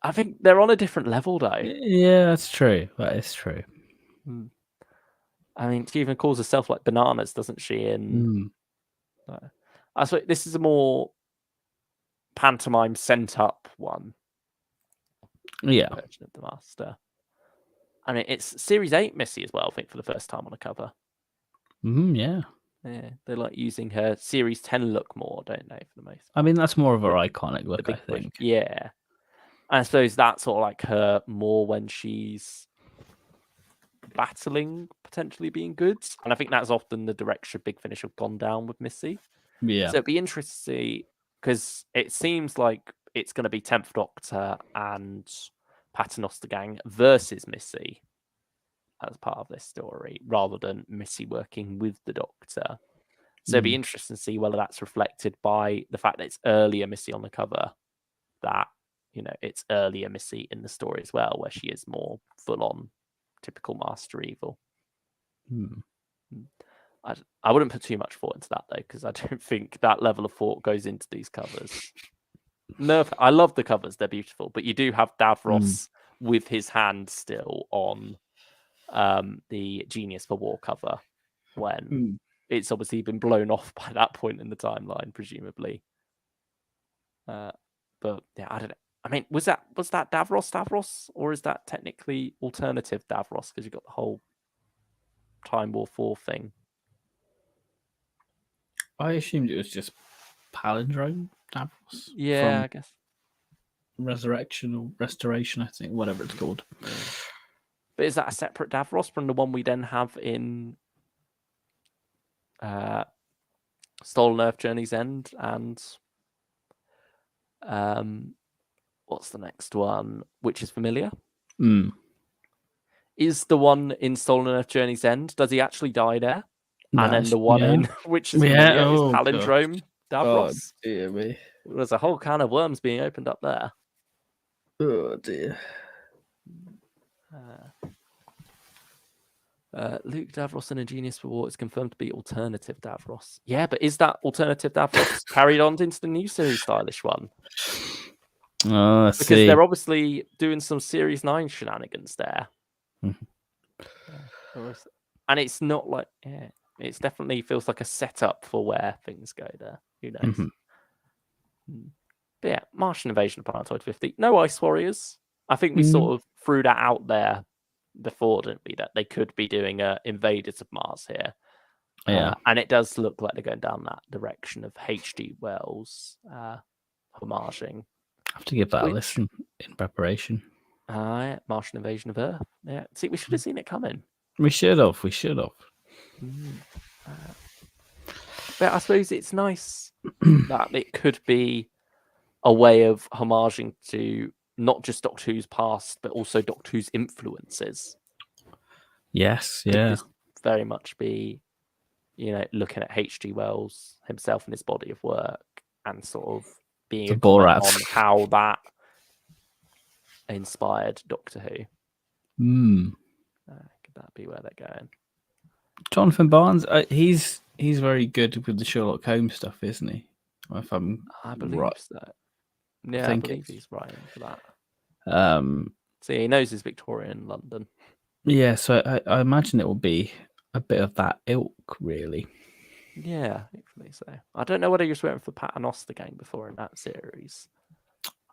I think they're on a different level, though. Yeah, that's true. That is true. I mean, she even calls herself like Bananas, doesn't she? In I suppose this is a more pantomime sent up one. Yeah. Version of the Master. I mean, it's Series 8 Missy as well, I think, for the first time on a cover. Yeah. Yeah, they like using her Series 10 look more, don't they, for the most part? I mean, that's more of her iconic look, I push. think. Yeah. I suppose that's sort of like her more when she's battling potentially being good. And I think that's often the direction Big Finish have gone down with Missy. Yeah. So it'd be interesting to see, because it seems like it's going to be 10th Doctor and Paternoster Gang versus Missy as part of this story, rather than Missy working with the Doctor. So it'd be interesting to see whether that's reflected by the fact that it's earlier Missy on the cover, that, you know, it's earlier Missy in the story as well, where she is more full on typical Master Evil. I wouldn't put too much thought into that, though, because I don't think that level of thought goes into these covers. I love the covers, they're beautiful, but you do have Davros with his hand still on the Genius for War cover when it's obviously been blown off by that point in the timeline, presumably. But yeah, I don't know. I mean, was that Davros, or is that technically alternative Davros? Because you've got the whole Time War 4 thing. I assumed it was just palindrome Davros. Yeah, from I guess. Resurrection or Restoration, I think, whatever it's called. Yeah. But is that a separate Davros from the one we then have in Stolen Earth Journey's End and what's the next one? Which is Familiar? Is the one in Stolen Earth Journey's End, does he actually die there? And then the one in Which is Familiar is Palindrome Davros? Oh, dear me. There's a whole can of worms being opened up there. Oh, dear. Luke Davros and a Genius for War is confirmed to be alternative Davros. Yeah, but is that alternative Davros carried on into the new series stylish one? Oh, because they're obviously doing some Series 9 shenanigans there. And it's not like, it definitely feels like a setup for where things go there. Who knows? But yeah, Martian Invasion of Planetoid 50. No Ice Warriors. I think we sort of threw that out there before, didn't we? That they could be doing Invaders of Mars here. Yeah. And it does look like they're going down that direction of H.G. Wells homaging. I have to give that a listen in preparation. Martian Invasion of Earth. Yeah. See, we should have seen it coming. We should have. But I suppose it's nice that it could be a way of homaging to not just Doctor Who's past, but also Doctor Who's influences. Yes, yeah. Could this very much be, looking at H.G. Wells himself and his body of work and sort of being a comment on how that inspired Doctor Who. Could that be where they're going? Jonathan Barnes, he's very good with the Sherlock Holmes stuff, isn't he? I believe right. so. Yeah, I believe he's writing for that. So he knows his Victorian London. Yeah, so I imagine it will be a bit of that ilk, really. Yeah, hopefully so. I don't know whether you're swearing for Paternoster Gang before in that series.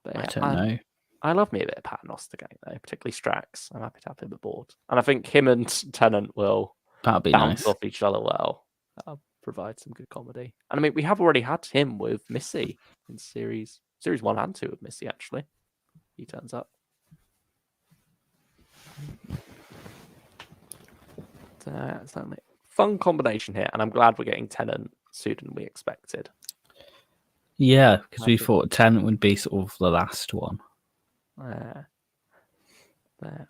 But I don't know. I love me a bit of Paternoster Gang, though, particularly Strax. I'm happy to have him aboard. And I think him and Tennant will bounce nice off each other well. That'll provide some good comedy. And I mean, we have already had him with Missy in series 1 and 2 with Missy, actually. He turns up. Certainly fun combination here, and I'm glad we're getting Tennant sooner than we expected. Yeah, because we thought Tennant would be sort of the last one. And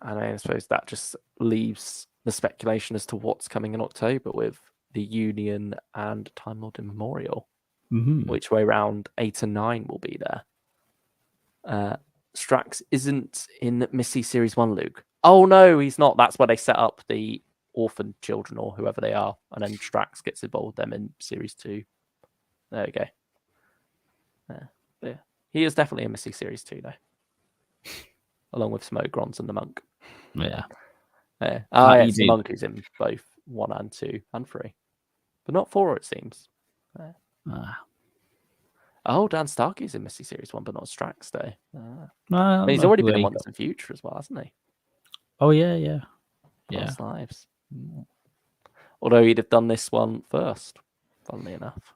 I suppose that just leaves the speculation as to what's coming in October with the Union and Time Lord Immemorial. Which way round 8 and 9 will be there. Strax isn't in Missy Series 1, Luke. Oh no, he's not. That's where they set up the orphan children or whoever they are, and then Strax gets involved with them in series 2. There we go. Yeah. He is definitely in Missy series 2 though, along with Smogrons and the monk. Yeah. Yes, the monk who's in both 1 and 2 and 3, but not 4, it seems. Oh, Dan Starkey's in Missy series 1, but not Strax though. I mean, he's already been in Once and Future as well, hasn't he? Oh yeah. Past Lives. Although he'd have done this one first, funnily enough.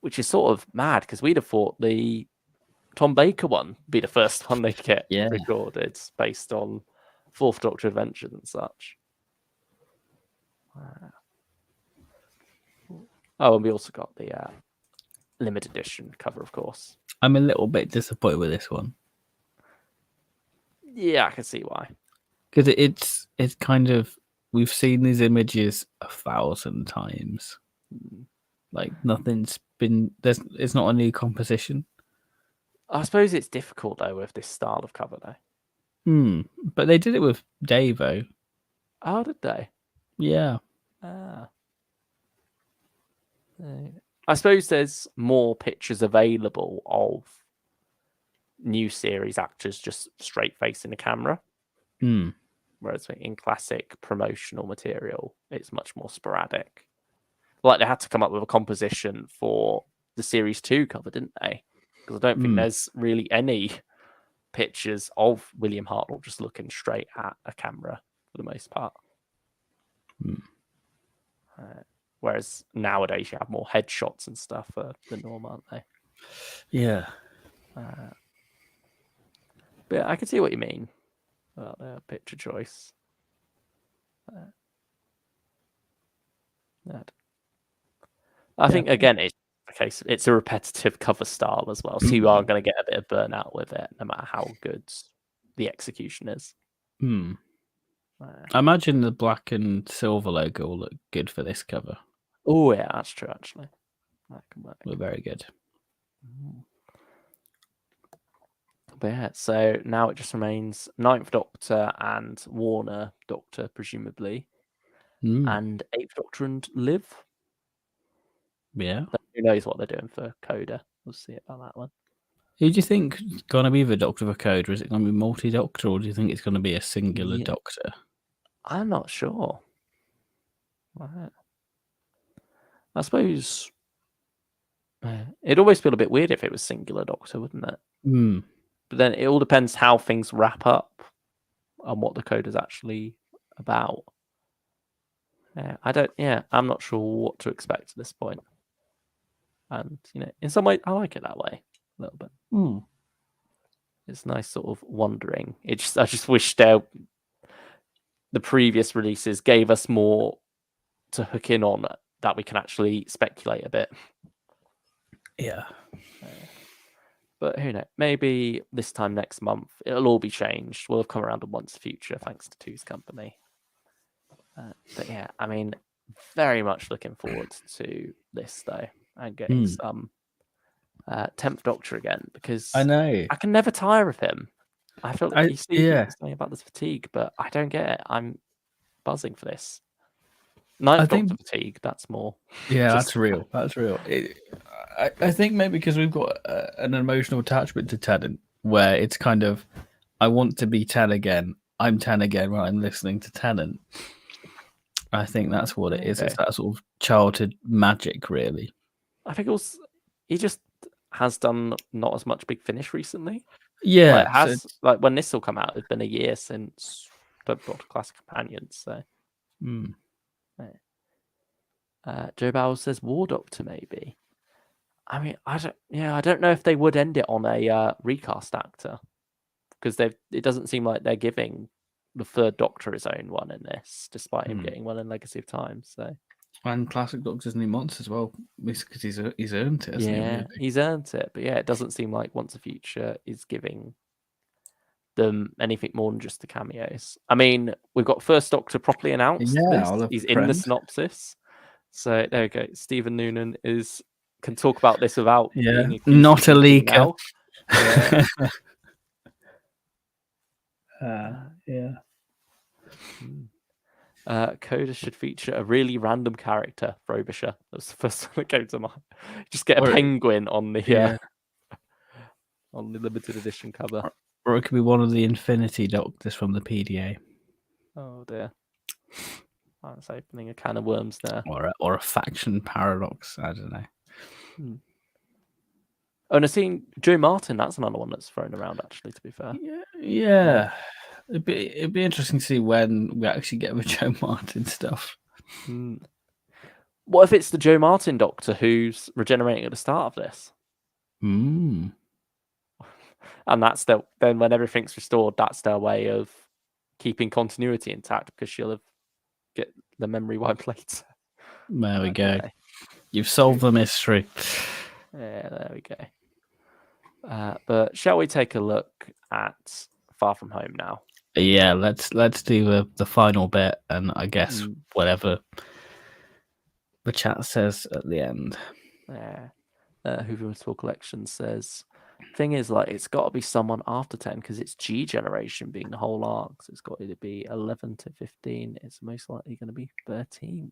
Which is sort of mad, because we'd have thought the Tom Baker one be the first one they'd get recorded based on Fourth Doctor Adventures and such. Oh, and we also got the limited edition cover, of course. I'm a little bit disappointed with this one. Yeah, I can see why. Because it's kind of, we've seen these images 1,000 times. Like nothing's been, it's not a new composition. I suppose it's difficult though with this style of cover though. But they did it with Davo. Oh, did they? Yeah. I suppose there's more pictures available of new series actors just straight facing the camera. Whereas in classic promotional material, it's much more sporadic. Like they had to come up with a composition for the series 2 cover, didn't they? Because I don't think there's really any pictures of William Hartnell just looking straight at a camera for the most part. Whereas nowadays you have more headshots and stuff for the norm, aren't they? Yeah. But I can see what you mean about the picture choice. I think again it's a repetitive cover style as well, so you are going to get a bit of burnout with it, no matter how good the execution is. I imagine the black and silver logo will look good for this cover. Oh yeah, that's true. Actually, that can work. Look very good. But yeah, so now it just remains Ninth Doctor and Warner Doctor, presumably, and Eighth Doctor and Liv. Yeah. Who knows what they're doing for Coda? We'll see about that one. Who do you think is going to be the Doctor for Coda? Is it going to be multi-Doctor, or do you think it's going to be a singular Doctor? I'm not sure. I suppose it'd always feel a bit weird if it was singular Doctor, wouldn't it? But then it all depends how things wrap up and what the code is actually about. I'm not sure what to expect at this point. And in some way, I like it that way a little bit. It's nice, sort of wondering. I just wish the previous releases gave us more to hook in on, that we can actually speculate a bit. Yeah. But who knows? Maybe this time next month, it'll all be changed. We'll have come around to Once Future, thanks to Two's company. But yeah, I mean, very much looking forward to this, though, and getting some 10th Doctor again, because I know I can never tire of him. I feel like you see something about this fatigue, but I don't get it. I'm buzzing for this. Ninth Doctor fatigue, that's more. Yeah, that's real. That's real. I think maybe because we've got an emotional attachment to Tennant, where it's kind of, I want to be 10 again. I'm 10 again when I'm listening to Tennant. I think that's what it is. It's that sort of childhood magic, really. I think also he just has done not as much Big Finish recently. Yeah, like when this will come out, it's been a year since the Doctor Classic Companions. So, Joe Bowles says War Doctor maybe. I mean, I don't know if they would end it on a recast actor, because it doesn't seem like they're giving the third Doctor his own one in this, despite him getting one in Legacy of Time. So, and Classic Doctor's new months as well, because he's earned it, hasn't he? Really? He's earned it. But yeah, it doesn't seem like Once a Future is giving them anything more than just the cameos. I mean, we've got First Doctor properly announced. Yeah, he's in the synopsis. So there we go. Stephen Noonan can talk about this without being not a leaker. Yeah. Yeah. Coda should feature a really random character, Frobisher. That's the first thing that came to mind. Just get a Or- penguin on the Yeah. on the limited edition cover. Or it could be one of the Infinity Doctors from the PDA. Oh dear. That's opening a can of worms there. Or a faction paradox. I don't know. Oh, and I've seen Joe Martin. That's another one that's thrown around, actually, to be fair. Yeah. It'd be interesting to see when we actually get with Joe Martin stuff. What if it's the Joe Martin Doctor who's regenerating at the start of this? Mm. And that's then when everything's restored, that's their way of keeping continuity intact because she'll get the memory wiped later. There we go. You've solved the mystery. Yeah, there we go. But shall we take a look at Far From Home now? Yeah, let's do the final bit, and I guess whatever the chat says at the end. Yeah. Hoover Tour Collection says, thing is, like, it's got to be someone after 10 because it's G generation being the whole arc. So it's got to be 11 to 15. It's most likely going to be 13th.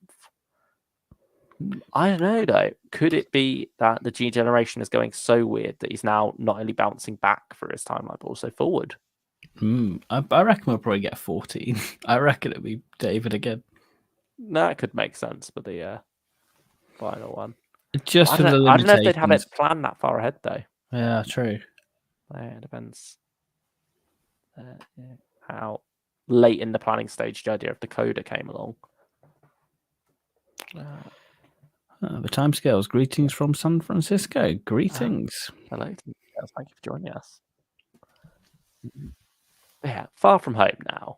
I don't know, though. Could it be that the G generation is going so weird that he's now not only bouncing back for his timeline, but also forward? I reckon we'll probably get 14. I reckon it'll be David again. That could make sense, but the final one. Just for the limitations. I don't know if they'd have it planned that far ahead, though. Yeah, true. It depends how late in the planning stage the idea of Dakota came along. The timescales. Greetings from San Francisco. Greetings. Hello. Thank you for joining us. Yeah, Far From Home now.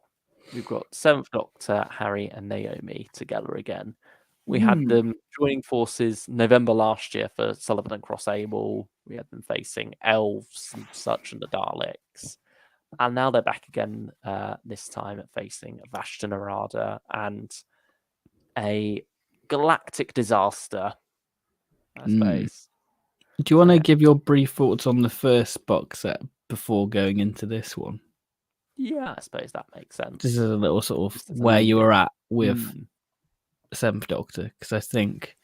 We've got 7th Doctor, Harry and Naomi together again. We had them joining forces November last year for Sullivan and Cross Able. We had them facing elves and such and the Daleks. And now they're back again this time facing Vashta Narada and a galactic disaster, I suppose. Do you want to give your brief thoughts on the first box set before going into this one? Yeah, I suppose that makes sense. This is a little sort of where you were at with 7th Doctor, because I think,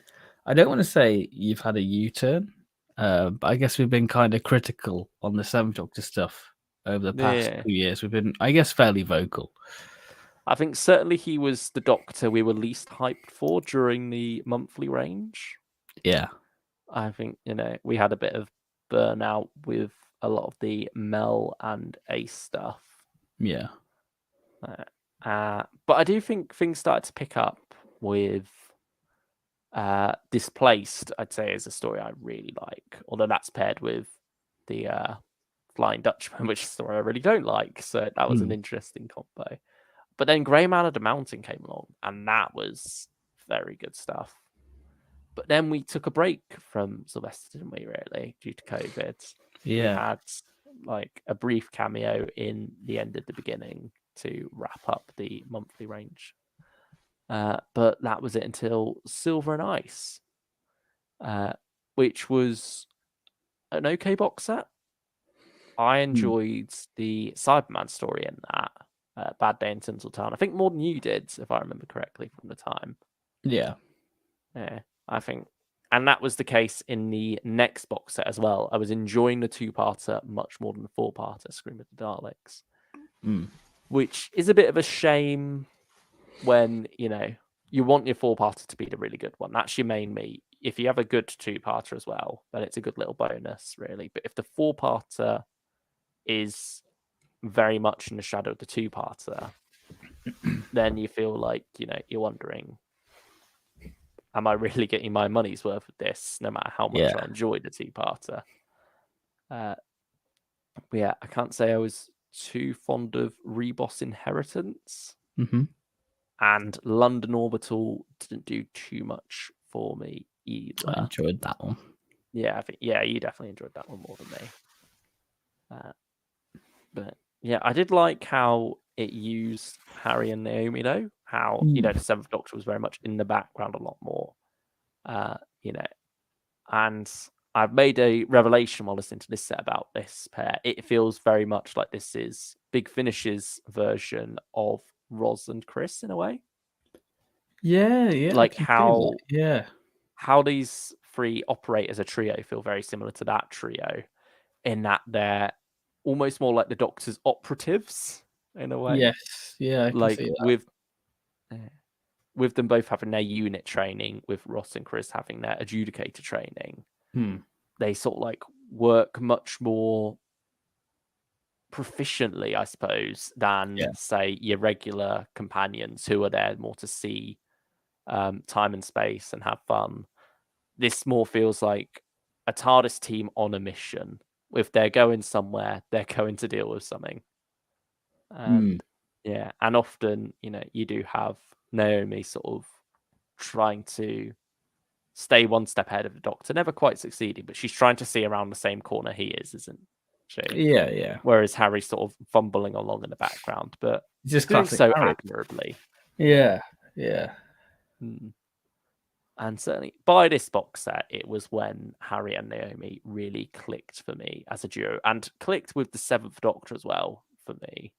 I don't want to say you've had a U-turn, but I guess we've been kind of critical on the 7th Doctor stuff over the past 2 years. We've been, I guess, fairly vocal. I think certainly he was the Doctor we were least hyped for during the monthly range. Yeah. I think, we had a bit of burnout with a lot of the Mel and Ace stuff. Yeah. But I do think things started to pick up with Displaced, I'd say, is a story I really like. Although that's paired with the Flying Dutchman, which is a story I really don't like. So that was an interesting combo. But then Grey Man of the Mountain came along, and that was very good stuff. But then we took a break from Sylvester, didn't we, really, due to COVID? Yeah. We had like a brief cameo in the end of the beginning to wrap up the monthly range. But that was it until Silver and Ice, which was an okay box set. I enjoyed the Cyberman story in that. Bad Day in Tinseltown. I think more than you did, if I remember correctly from the time. Yeah. Yeah, I think. And that was the case in the next box set as well. I was enjoying the 2-parter much more than the 4-parter, Scream of the Daleks. Which is a bit of a shame when, you want your 4-parter to be the really good one. That's your main meat. If you have a good 2-parter as well, then it's a good little bonus, really. But if the 4-parter is very much in the shadow of the 2-parter, then you feel like, you're wondering, am I really getting my money's worth of this, no matter how much I enjoy the 2-parter? But yeah, I can't say I was too fond of Reboss Inheritance. And London Orbital didn't do too much for me either. I enjoyed that one. Yeah, I think you definitely enjoyed that one more than me. But yeah, I did like how it used Harry and Naomi, though. How, the 7th Doctor was very much in the background a lot more. And I've made a revelation while listening to this set about this pair. It feels very much like this is Big Finish's version of Roz and Chris in a way. Yeah, I Like can see that. Yeah. how these three operate as a trio feel very similar to that trio, in that they're almost more like the Doctor's operatives in a way. Yes. Yeah, I can Like see that. with them both having their unit training, with Ross and Chris having their adjudicator training, they sort of like work much more proficiently, I suppose, than say your regular companions who are there more to see time and space and have fun. This more feels like a TARDIS team on a mission. If they're going somewhere, they're going to deal with something. And and often, you do have Naomi sort of trying to stay one step ahead of the Doctor, never quite succeeding, but she's trying to see around the same corner he is, isn't she? Yeah. Whereas Harry's sort of fumbling along in the background, but Just doing classic so Harry. admirably. Yeah. And certainly by this box set, it was when Harry and Naomi really clicked for me as a duo, and clicked with the Seventh Doctor as well for me.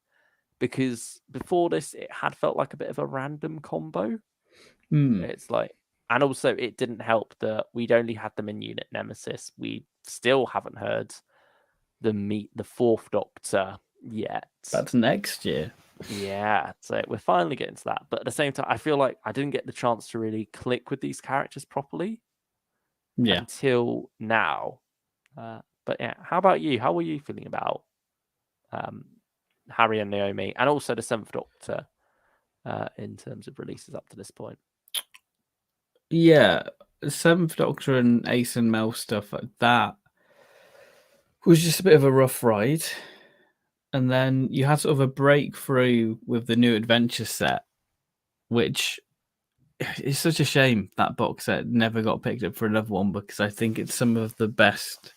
Because before this, it had felt like a bit of a random combo. It's like, and also it didn't help that we'd only had them in Unit Nemesis. We still haven't heard them meet the Fourth Doctor yet. That's next year. Yeah, so we're finally getting to that. But at the same time, I feel like I didn't get the chance to really click with these characters properly until now. But yeah, how about you? How were you feeling about Harry and Naomi, and also the Seventh Doctor in terms of releases up to this point? Yeah, Seventh Doctor and Ace and Mel stuff like that was just a bit of a rough ride. And then you had sort of a breakthrough with the New Adventure set, which is such a shame that box set never got picked up for another one, because I think it's some of the best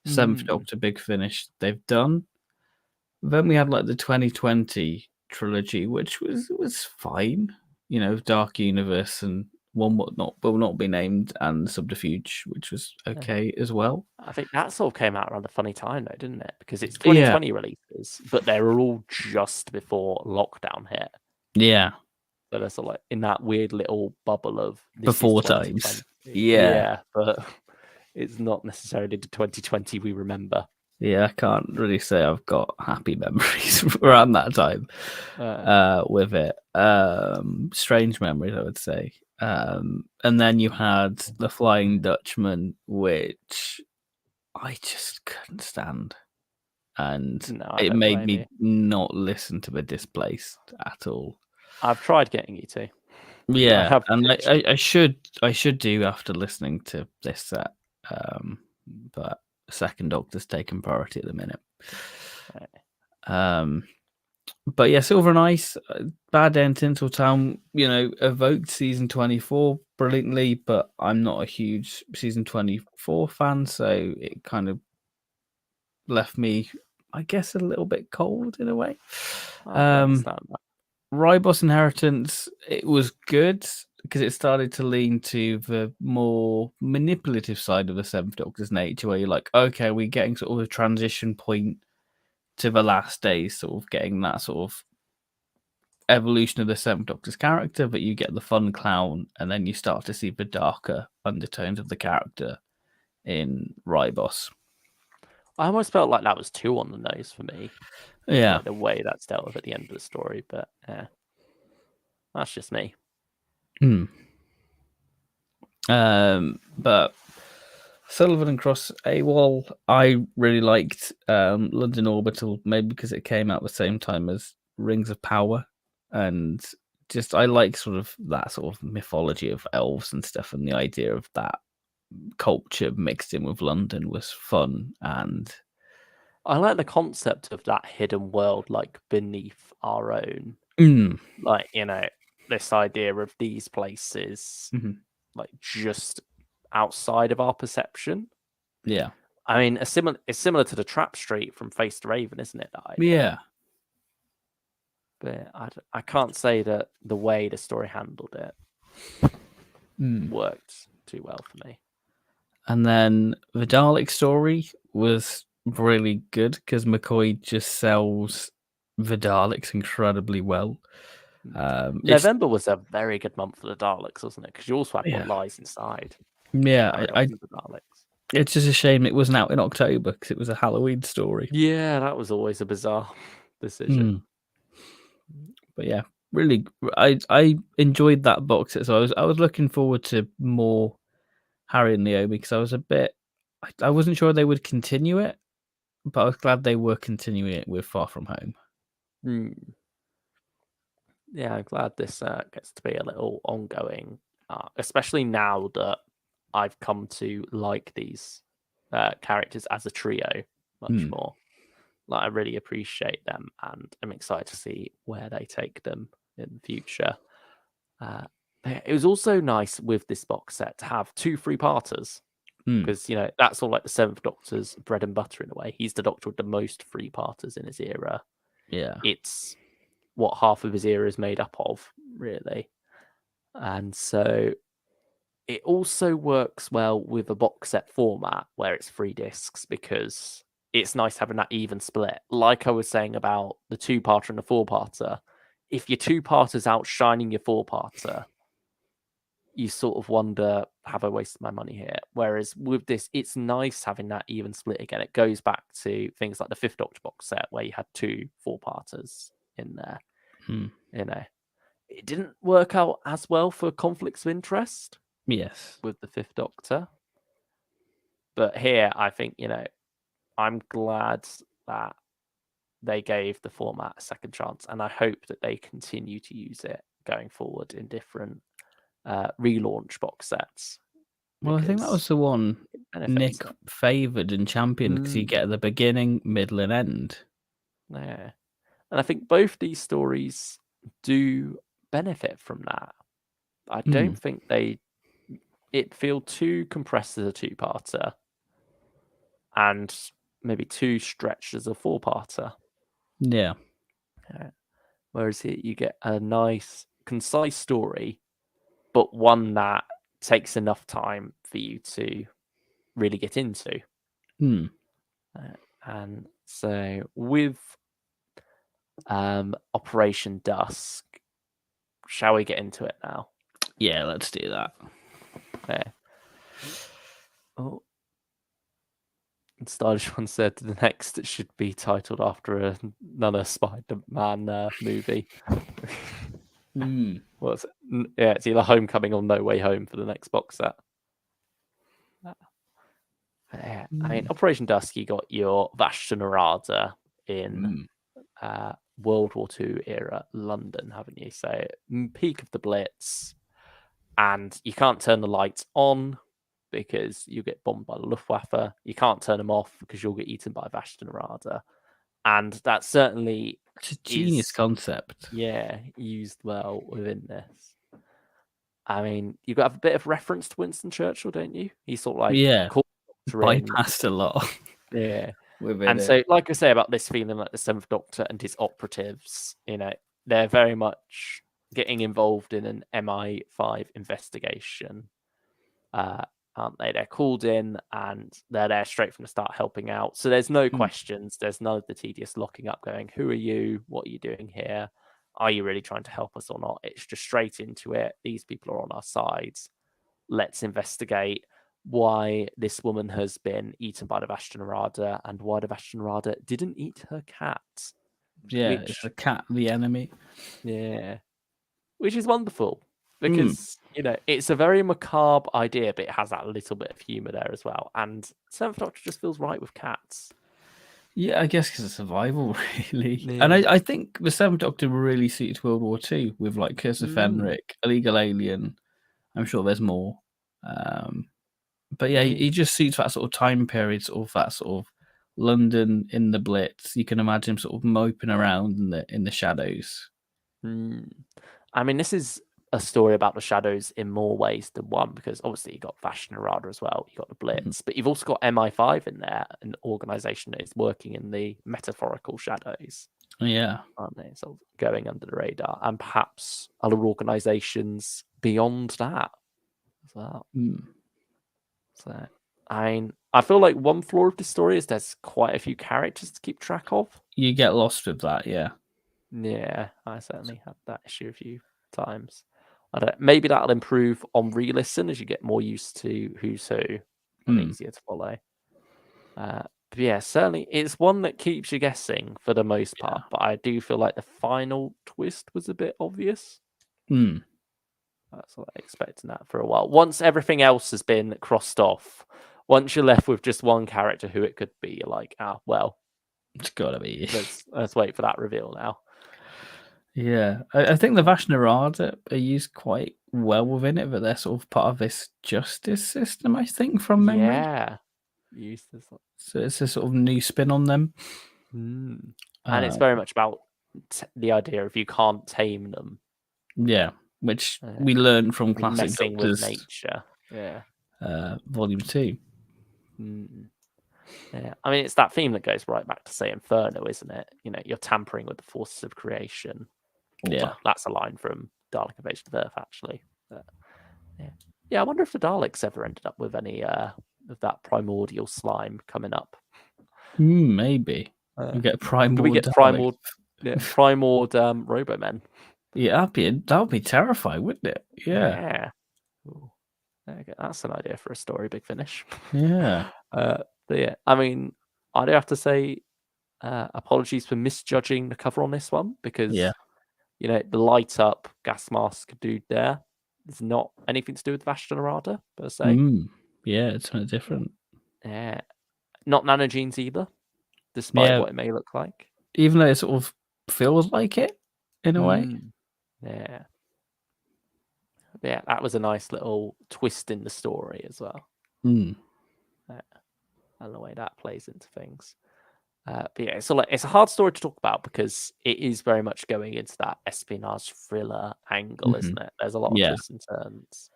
Seventh Doctor Big Finish they've done. Then we had like the 2020 trilogy, which was fine. Dark Universe and One Will Not Be Named and Subterfuge, which was okay as well. I think that sort of came out around a funny time though, didn't it? Because it's 2020 releases, but they were all just before lockdown hit. Yeah. So they're sort of like in that weird little bubble of this Before is times. Yeah, but it's not necessarily the 2020 we remember. Yeah, I can't really say I've got happy memories around that time with it. Strange memories, I would say. And then you had The Flying Dutchman, which I just couldn't stand. And it made me not listen to The Displaced at all. I've tried getting you to. Yeah, and I should do after listening to this set. But Second Doctor's taking priority at the minute. But yeah, Silver and Ice, Bad Day in Tinseltown, evoked season 24 brilliantly, but I'm not a huge season 24 fan, so it kind of left me, I guess, a little bit cold in a way. Ribos Inheritance, it was good because it started to lean to the more manipulative side of the Seventh Doctor's nature, where you're like, okay, we're getting sort of a transition point to the last days, sort of getting that sort of evolution of the Seventh Doctor's character, but you get the fun clown, and then you start to see the darker undertones of the character in Ribos. I almost felt like that was too on the nose for me. Yeah. Like the way that's dealt with at the end of the story, but yeah. That's just me. But Sullivan and Cross AWOL, I really liked London Orbital, maybe because it came out the same time as Rings of Power, and just I like sort of that sort of mythology of elves and stuff, and the idea of that culture mixed in with London was fun. And I like the concept of that hidden world, like beneath our own. Like, this idea of these places, like just outside of our perception. Yeah. I mean, it's similar to the Trap Street from Face to Raven, isn't it? That idea? Yeah. But I can't say that the way the story handled it worked too well for me. And then the Dalek story was really good because McCoy just sells the Daleks incredibly well. November was a very good month for the Daleks, wasn't it? Because you also had What Yeah. Lies Inside. Yeah, Paradox of the Daleks. it's just a shame it wasn't out in October because it was a Halloween story. Yeah, that was always a bizarre decision. But yeah, really, I enjoyed that box set. So I was looking forward to more Harry and Naomi because I was a bit, I wasn't sure they would continue it, but I was glad they were continuing it with Far From Home. Yeah, I'm glad this gets to be a little ongoing, especially now that I've come to like these characters as a trio much more. Like, I really appreciate them, and I'm excited to see where they take them in the future. It was also nice with this box set to have 2 3-parters because that's all like the Seventh Doctor's bread and butter in a way. He's the Doctor with the most 3-parters in his era. Yeah. It's what half of his era is made up of, really. And so it also works well with a box set format where it's 3 discs because it's nice having that even split. Like I was saying about the 2-parter and the 4-parter, if your 2-parter's outshining your 4-parter, you sort of wonder, have I wasted my money here? Whereas with this, it's nice having that even split again. It goes back to things like the Fifth Doctor box set where you had 2 4-parters in there. It didn't work out as well for conflicts of interest. Yes. With the Fifth Doctor. But here, I think, I'm glad that they gave the format a second chance, and I hope that they continue to use it going forward in different relaunch box sets. Well, I think that was the one Nick it. favoured and championed because you get the beginning, middle, and end. Yeah. And I think both these stories do benefit from that. I don't think it feel too compressed as a 2-parter and maybe too stretched as a 4-parter. Yeah. Whereas here you get a nice, concise story, but one that takes enough time for you to really get into. And so with Operation Dusk, shall we get into it now? Yeah, let's do that. Yeah. Oh. Stylish One said the next it should be titled after another Spider-Man movie. What's it? Yeah, it's either Homecoming or No Way Home for the next box set. Yeah. I mean, Operation Dusk, you got your Vashta Nerada in World War II era London, haven't you? So peak of the Blitz, and you can't turn the lights on because you get bombed by the Luftwaffe. You can't turn them off because you'll get eaten by Vashta Nerada. And that certainly it's a genius concept. Yeah, used well within this. I mean, you've got to have a bit of reference to Winston Churchill, don't you? He's sort of like bypassed a lot. Yeah. And so, like I say about this feeling like the Seventh Doctor and his operatives, they're very much getting involved in an MI5 investigation. Aren't they? They're called in and they're there straight from the start helping out. So there's no questions. There's none of the tedious locking up going, who are you? What are you doing here? Are you really trying to help us or not? It's just straight into it. These people are on our sides. Let's investigate why this woman has been eaten by the Vashta Nerada and why the Vashta Nerada didn't eat her cat. Yeah, it's the cat, the enemy. Yeah. Which is wonderful. Because, it's a very macabre idea, but it has that little bit of humour there as well. And Seventh Doctor just feels right with cats. Yeah, I guess because of survival, really. Yeah. And I think the Seventh Doctor really suits World War II with like Curse of Fenric, Illegal Alien. I'm sure there's more. But yeah, he just suits that sort of time period, sort of that sort of London in the Blitz. You can imagine him sort of moping around in the shadows. I mean, this is a story about the shadows in more ways than one, because obviously you got Vashta Nerada as well, you got the Blitz, but you've also got MI5 in there, an organization that is working in the metaphorical shadows. Yeah. Aren't they? So going under the radar, and perhaps other organizations beyond that as well. So I feel like one flaw of this story is there's quite a few characters to keep track of. You get lost with that, yeah. Yeah, I certainly had that issue a few times. I don't. Maybe that'll improve on re-listen as you get more used to who's who and easier to follow. But yeah, certainly it's one that keeps you guessing for the most part. Yeah. But I do feel like the final twist was a bit obvious. That's what I expecting that for a while. Once everything else has been crossed off, once you're left with just one character who it could be, you're like, well, It's gotta be. let's wait for that reveal now. Yeah, I think the Vashnarada are used quite well within it, but they're sort of part of this justice system, I think, from memory. Yeah, used as So it's a sort of new spin on them. and it's very much about the idea of you can't tame them. Yeah, which we learned from You're Classic messing Doctors, with nature. Yeah. Volume 2. Yeah, I mean, it's that theme that goes right back to, say, Inferno, isn't it? You know, you're tampering with the forces of creation. Yeah. Well, that's a line from Dalek Invasion of Earth, actually. But, yeah, I wonder if the Daleks ever ended up with any of that primordial slime coming up. Maybe. We get Primord. Do we get Primord Robomen? Yeah, that would be terrifying, wouldn't it? Yeah. Yeah. Ooh. There we go. That's an idea for a story, Big Finish. Yeah. But yeah, I mean, I do have to say, apologies for misjudging the cover on this one because, you know, the light up gas mask dude there is not anything to do with Vashtanarada per se. Yeah, it's something different. Yeah. Not nanogenes either, despite what it may look like. Even though it sort of feels like it in a way. Yeah. Yeah, that was a nice little twist in the story as well. And the way that plays into things. But yeah, so like it's a hard story to talk about because it is very much going into that espionage thriller angle, isn't it? There's a lot of twists and turns.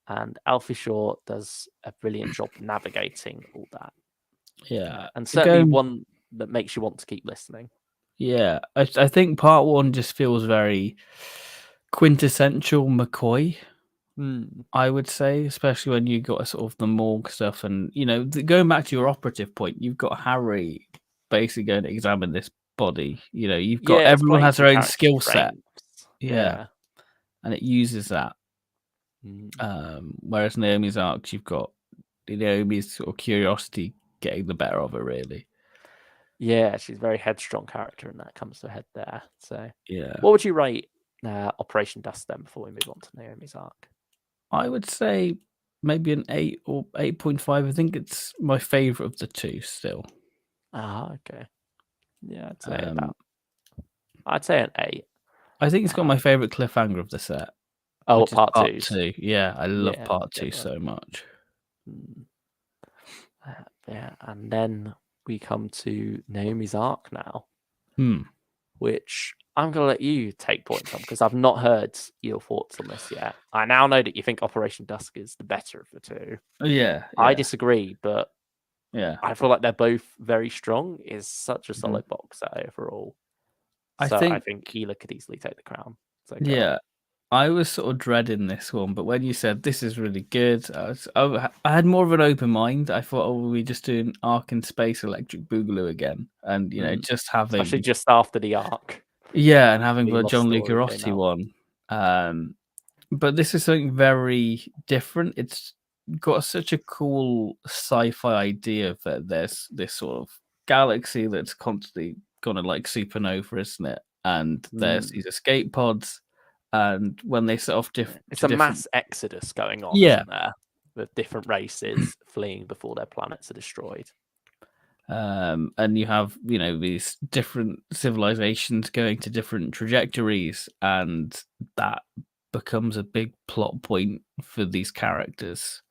And Alfie Shaw does a brilliant job navigating all that. Yeah. And certainly one that makes you want to keep listening. Yeah. I think part 1 just feels very quintessential McCoy. I would say, especially when you got sort of the morgue stuff, and you know, going back to your operative point, you've got Harry basically going to examine this body. You know, you've got everyone has their own skill set. Yeah, and it uses that. Whereas Naomi's arcs, you've got Naomi's sort of curiosity getting the better of her, really. Yeah, she's a very headstrong character, and that comes to a head there. So, yeah, what would you rate Operation Dust then before we move on to Naomi's arc? I would say maybe an 8 or 8.5. I think it's my favorite of the two still. Okay. Yeah, I'd say an 8. I think it's got my favorite cliffhanger of the set. Oh, part 2. Yeah, I love part 2 so much. Yeah, and then we come to Naomi's arc now, which I'm going to let you take points on because I've not heard your thoughts on this yet. I now know that you think Operation Dusk is the better of the two. Yeah. I disagree, but yeah, I feel like they're both very strong. It's such a solid box set overall. I think Hila could easily take the crown. So yeah. I was sort of dreading this one, but when you said this is really good, I had more of an open mind. I thought, oh, we just doing Arc in Space Electric Boogaloo again, and you know, just having especially just after the arc. Yeah, and having the John Lucarotti one. But this is something very different. It's got such a cool sci-fi idea that there's this sort of galaxy that's constantly gonna like supernova, isn't it? And there's these escape pods. And when they set off it's a mass exodus going on, Yeah. isn't there? With different races fleeing before their planets are destroyed. And you have, you know, these different civilizations going to different trajectories, and that becomes a big plot point for these characters.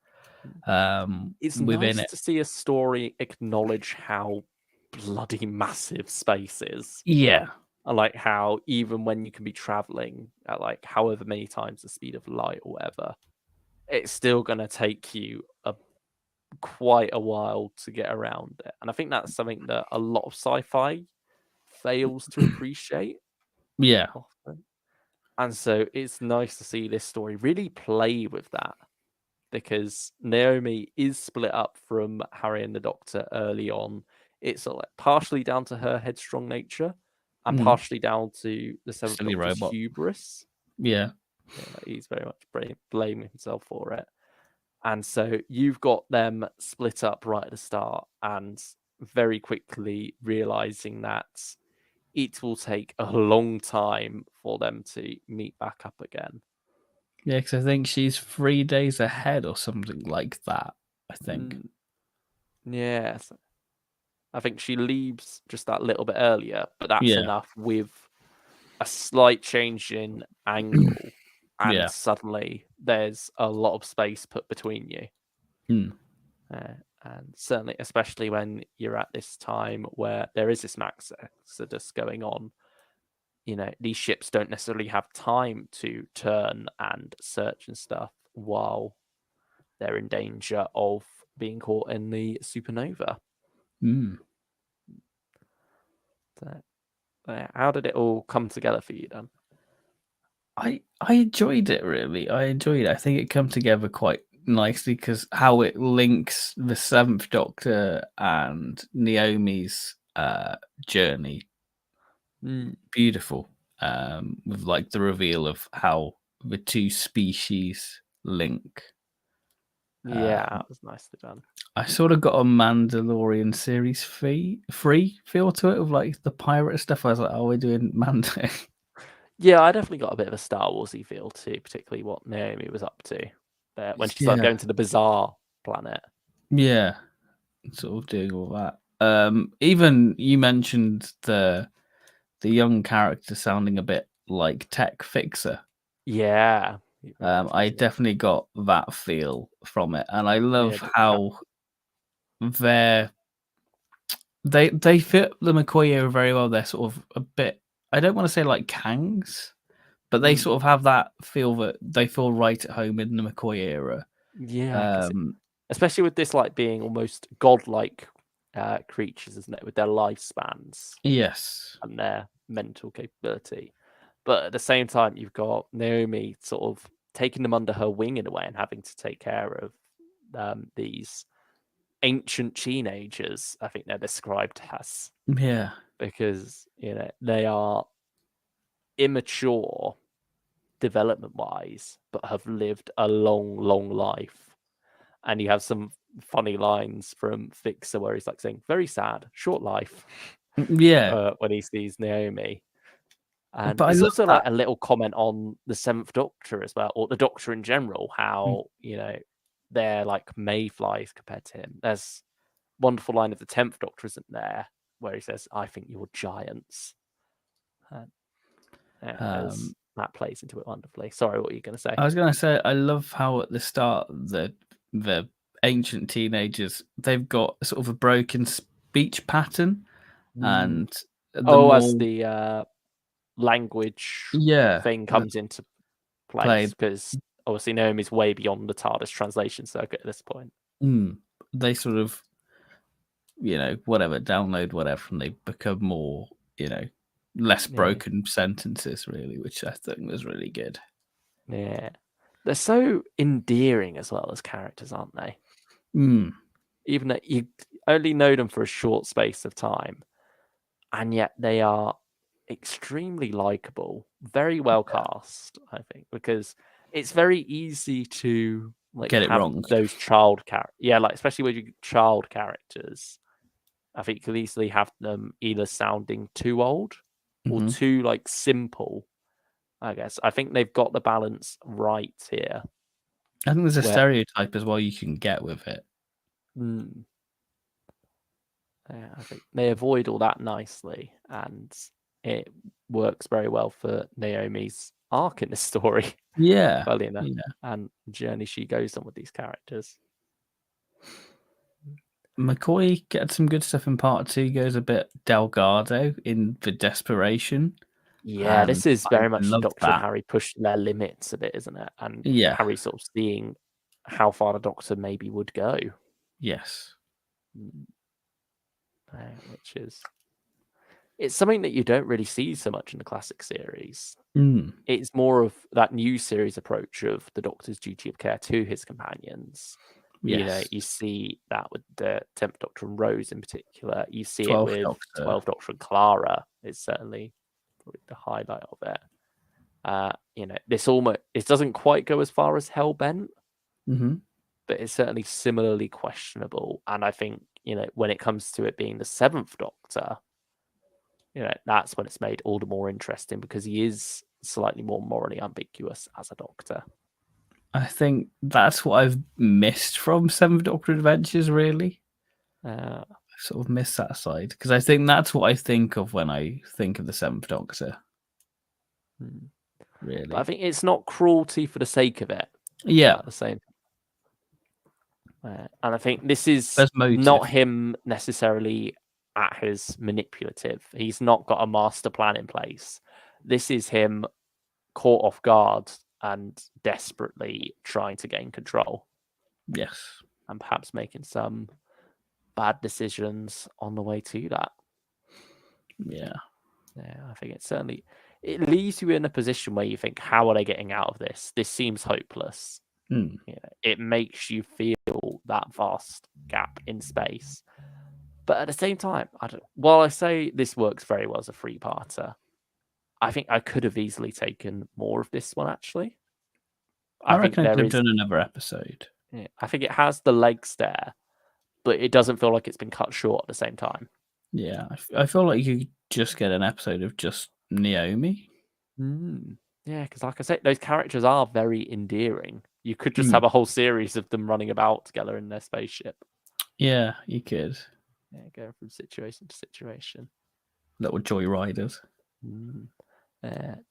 It's within nice it. to see a story acknowledge how bloody massive space is. Yeah. And like how even when you can be traveling at like however many times the speed of light or whatever, it's still going to take you quite a while to get around it. And I think that's something that a lot of sci-fi fails to appreciate. Yeah. Often. And so it's nice to see this story really play with that. because Naomi is split up from Harry and the Doctor early on. It's sort of like partially down to her headstrong nature and partially down to the Seventh Silly Doctor's robot. hubris. Yeah. Yeah, like he's very much blaming himself for it. And so you've got them split up right at the start and very quickly realizing that it will take a long time for them to meet back up again. Yeah, because I think she's 3 days ahead or something like that, I think. Yes. I think she leaves just that little bit earlier, but that's Yeah. enough with a slight change in angle. And Yeah. suddenly there's a lot of space put between you. Mm. And certainly, especially when you're at this time where there is this max exodus going on, these ships don't necessarily have time to turn and search and stuff while they're in danger of being caught in the supernova. Mm. So, how did it all come together for you then? I enjoyed it, really. I enjoyed it. I think it come together quite nicely because how it links the Seventh Doctor and Naomi's journey. Beautiful. With like the reveal of how the two species link. Yeah, that was nicely done. I sort of got a Mandalorian series free feel to it of like the pirate stuff. I was like, oh, we're doing Mando. Yeah, I definitely got a bit of a Star Warsy feel too, particularly what Naomi was up to there when she started going to the bizarre planet. Yeah, sort of doing all that. Even you mentioned the young character sounding a bit like Tech Fixer. Yeah. I definitely got that feel from it, and I love how they fit the McCoy era very well. They're sort of a bit, I don't want to say like Kangs, but they sort of have that feel that they feel right at home in the McCoy era. Yeah, especially with this like being almost godlike creatures, isn't it? With their lifespans Yes. and their mental capability. But at the same time, you've got Naomi sort of taking them under her wing in a way and having to take care of these ancient teenagers, I think they're described as. Yeah. Because, they are immature development wise, but have lived a long, long life. And you have some funny lines from Fixer where he's like saying, very sad, short life. Yeah. When he sees Naomi. And But I it's love also that. like a little comment on the Seventh Doctor as well, or the Doctor in general, how, they're like mayflies compared to him. There's a wonderful line of the 10th Doctor, isn't there, where he says, I think you're giants. As that plays into it wonderfully. Sorry, what were you going to say? I was going to say, I love how at the start, the ancient teenagers, they've got sort of a broken speech pattern. And as the language thing the comes into place, because obviously Naomi's way beyond the TARDIS translation circuit at this point. They sort of, whatever, download whatever, and they become more, less broken sentences, really, which I think was really good. Yeah. They're so endearing as well as characters, aren't they? Even that you only know them for a short space of time, and yet they are extremely likable, very well cast, I think, because it's very easy to Get it have wrong. those child characters. Yeah, especially with your child characters. I think you could easily have them either sounding too old or too simple. I guess I think they've got the balance right here. I think there's a stereotype as well you can get with it. I think they avoid all that nicely, and it works very well for Naomi's arc in the story. Yeah. Funny enough, and the journey she goes on with these characters. McCoy gets some good stuff in part 2. Goes a bit Delgado in the desperation. Yeah, this is very much the Doctor that. and Harry pushing their limits a bit, isn't it? And Yeah. Harry sort of seeing how far the Doctor maybe would go. Yes. Which is it's something that you don't really see so much in the classic series. Mm. It's more of that new series approach of the Doctor's duty of care to his companions. Yes. You see that with the 10th Doctor and Rose in particular. You see it 12th with Doctor. 12th Doctor and Clara. It's certainly probably the highlight of it. This doesn't quite go as far as Hellbent, Mm-hmm. but it's certainly similarly questionable. And I think, when it comes to it being the 7th Doctor, that's when it's made all the more interesting because he is slightly more morally ambiguous as a Doctor. I think that's what I've missed from Seventh Doctor Adventures, really. I sort of missed that side because I think that's what I think of when I think of the Seventh Doctor. Really. But I think it's not cruelty for the sake of it. Yeah. At the same and I think this is There's motive. not him necessarily at his manipulative. He's not got a master plan in place. This is him caught off guard and desperately trying to gain control. Yes. And perhaps making some bad decisions on the way to that. Yeah. Yeah, I think it leaves you in a position where you think, how are they getting out of this? This seems hopeless. Mm. It makes you feel that vast gap in space. But at the same time, while I say this works very well as a three-parter, I think I could have easily taken more of this one, actually. I reckon I could have done another episode. Yeah, I think it has the legs there, but it doesn't feel like it's been cut short at the same time. Yeah, I feel like you could just get an episode of just Naomi. Yeah, because like I said, those characters are very endearing. You could just have a whole series of them running about together in their spaceship. Yeah, you could. Yeah, going from situation to situation. Little joyriders.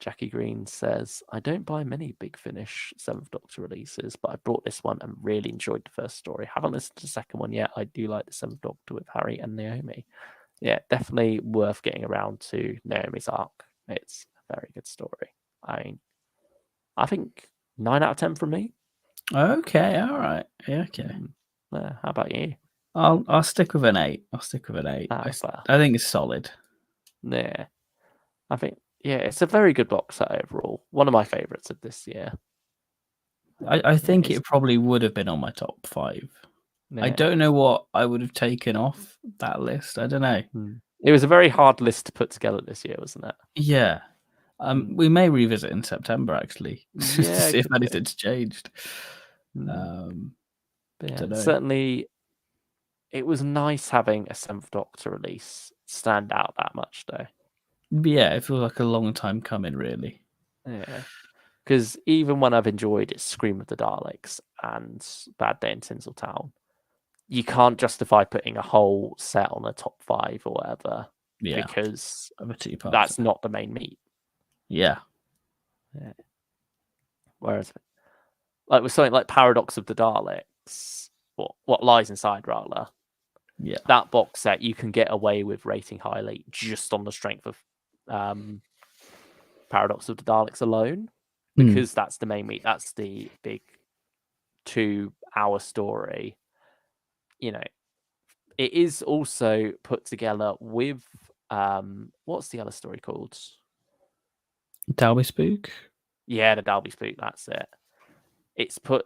Jackie Green says, I don't buy many Big Finish 7th Doctor releases, but I brought this one and really enjoyed the first story. Haven't listened to the second one yet. I do like the 7th Doctor with Harry and Naomi. Yeah, definitely worth getting around to Naomi's arc. It's a very good story. I think 9 out of 10 from me. Okay, all right. Yeah, okay. How about you? I'll stick with an 8. I think it's solid. Yeah. I think, it's a very good box set overall. One of my favourites of this year. I think it probably would have been on my top 5. Yeah. I don't know what I would have taken off that list. I don't know. It was a very hard list to put together this year, wasn't it? Yeah. We may revisit in September, actually, to see if anything's changed. Certainly, it was nice having a 7th Doctor release stand out that much, though. Yeah, it feels like a long time coming, really. Yeah. Because even when I've enjoyed Scream of the Daleks and Bad Day in Tinseltown, you can't justify putting a whole set on a top 5 or whatever. Yeah. Because that's not the main meat. Yeah. Whereas, like with something like Paradox of the Daleks, what lies inside, rather. Yeah. That box set you can get away with rating highly just on the strength of Paradox of the Daleks alone, because that's the main meat. That's the big 2-hour story. It is also put together with what's the other story called? Dalby Spook? Yeah, the Dalby Spook, that's it. It's put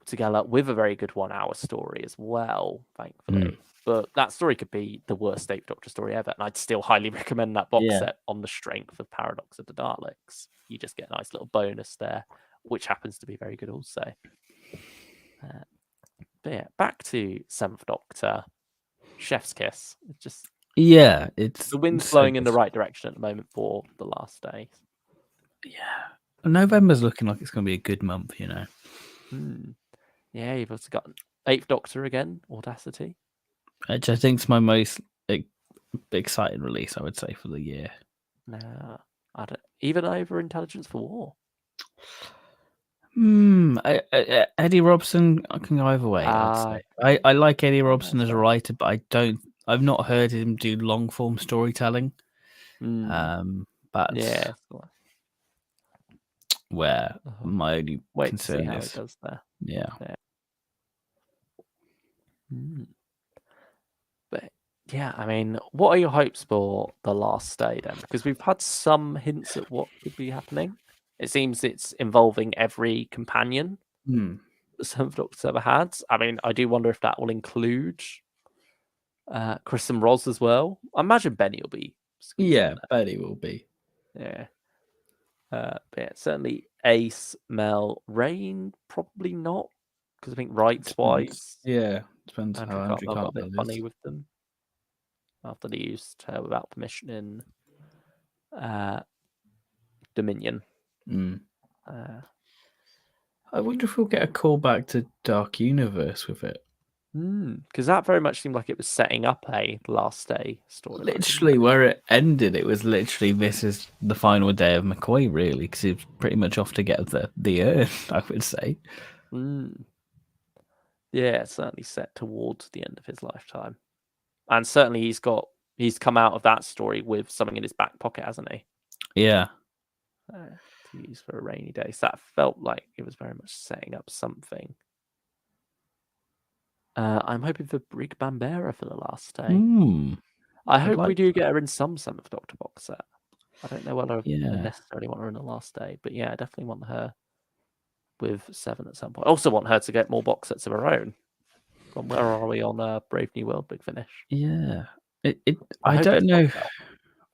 together with a very good 1-hour story as well, thankfully. But that story could be the worst 8th Doctor story ever, and I'd still highly recommend that box set on the strength of Paradox of the Daleks. You just get a nice little bonus there, which happens to be very good also. But yeah, back to 7th Doctor. Chef's kiss. It's just it's the wind's blowing in the right direction at the moment for the last days. Yeah, November's looking like it's going to be a good month. Yeah, you've also got 8th Doctor again, Audacity, which I think is my most exciting release, I would say, for the year. I don't even over Intelligence for War. Eddie Robson, I can go either way. I'd say. I like Eddie Robson as a writer, but I've not heard him do long form storytelling. That's where my only concern how is. it does there. Yeah. But Yeah, I mean, what are your hopes for The Last Day then? Because we've had some hints at what could be happening. It seems it's involving every companion Hmm. the Seventh Doctor's ever had. I mean, I do wonder if that will include Chris and Roz as well. I imagine Benny will be squeezed in Yeah, Betty will be. there. Yeah. But yeah, certainly Ace, Mel, Rain, probably not. Because I think rights Depends. wise, Yeah, depends how Andrew Andrew Cartmel got a bit Cartmel is. funny with them after they used her without permission in Dominion. Mm. Uh, I wonder if we'll get a call back to Dark Universe with it. Because that very much seemed like it was setting up a Last Day storyline, didn't Literally, where it ended, it was literally this is the final day of McCoy, really, because he was pretty much off to get the urn, I would say. it? Yeah, it's certainly set towards the end of his lifetime. And certainly he's come out of that story with something in his back pocket, hasn't he? Yeah. To use for a rainy day. So that felt like it was very much setting up something. I'm hoping for Brig Bambera for The Last Day. I I'd hope we like do get her in some Seventh Doctor box set. I don't know whether I Yeah. necessarily want her in The Last Day, but yeah, I definitely want her with Seven at some point. I also want her to get more box sets of her own. Where are we on Brave New World Big Finish? Yeah. I I hope don't it's know. Doctor.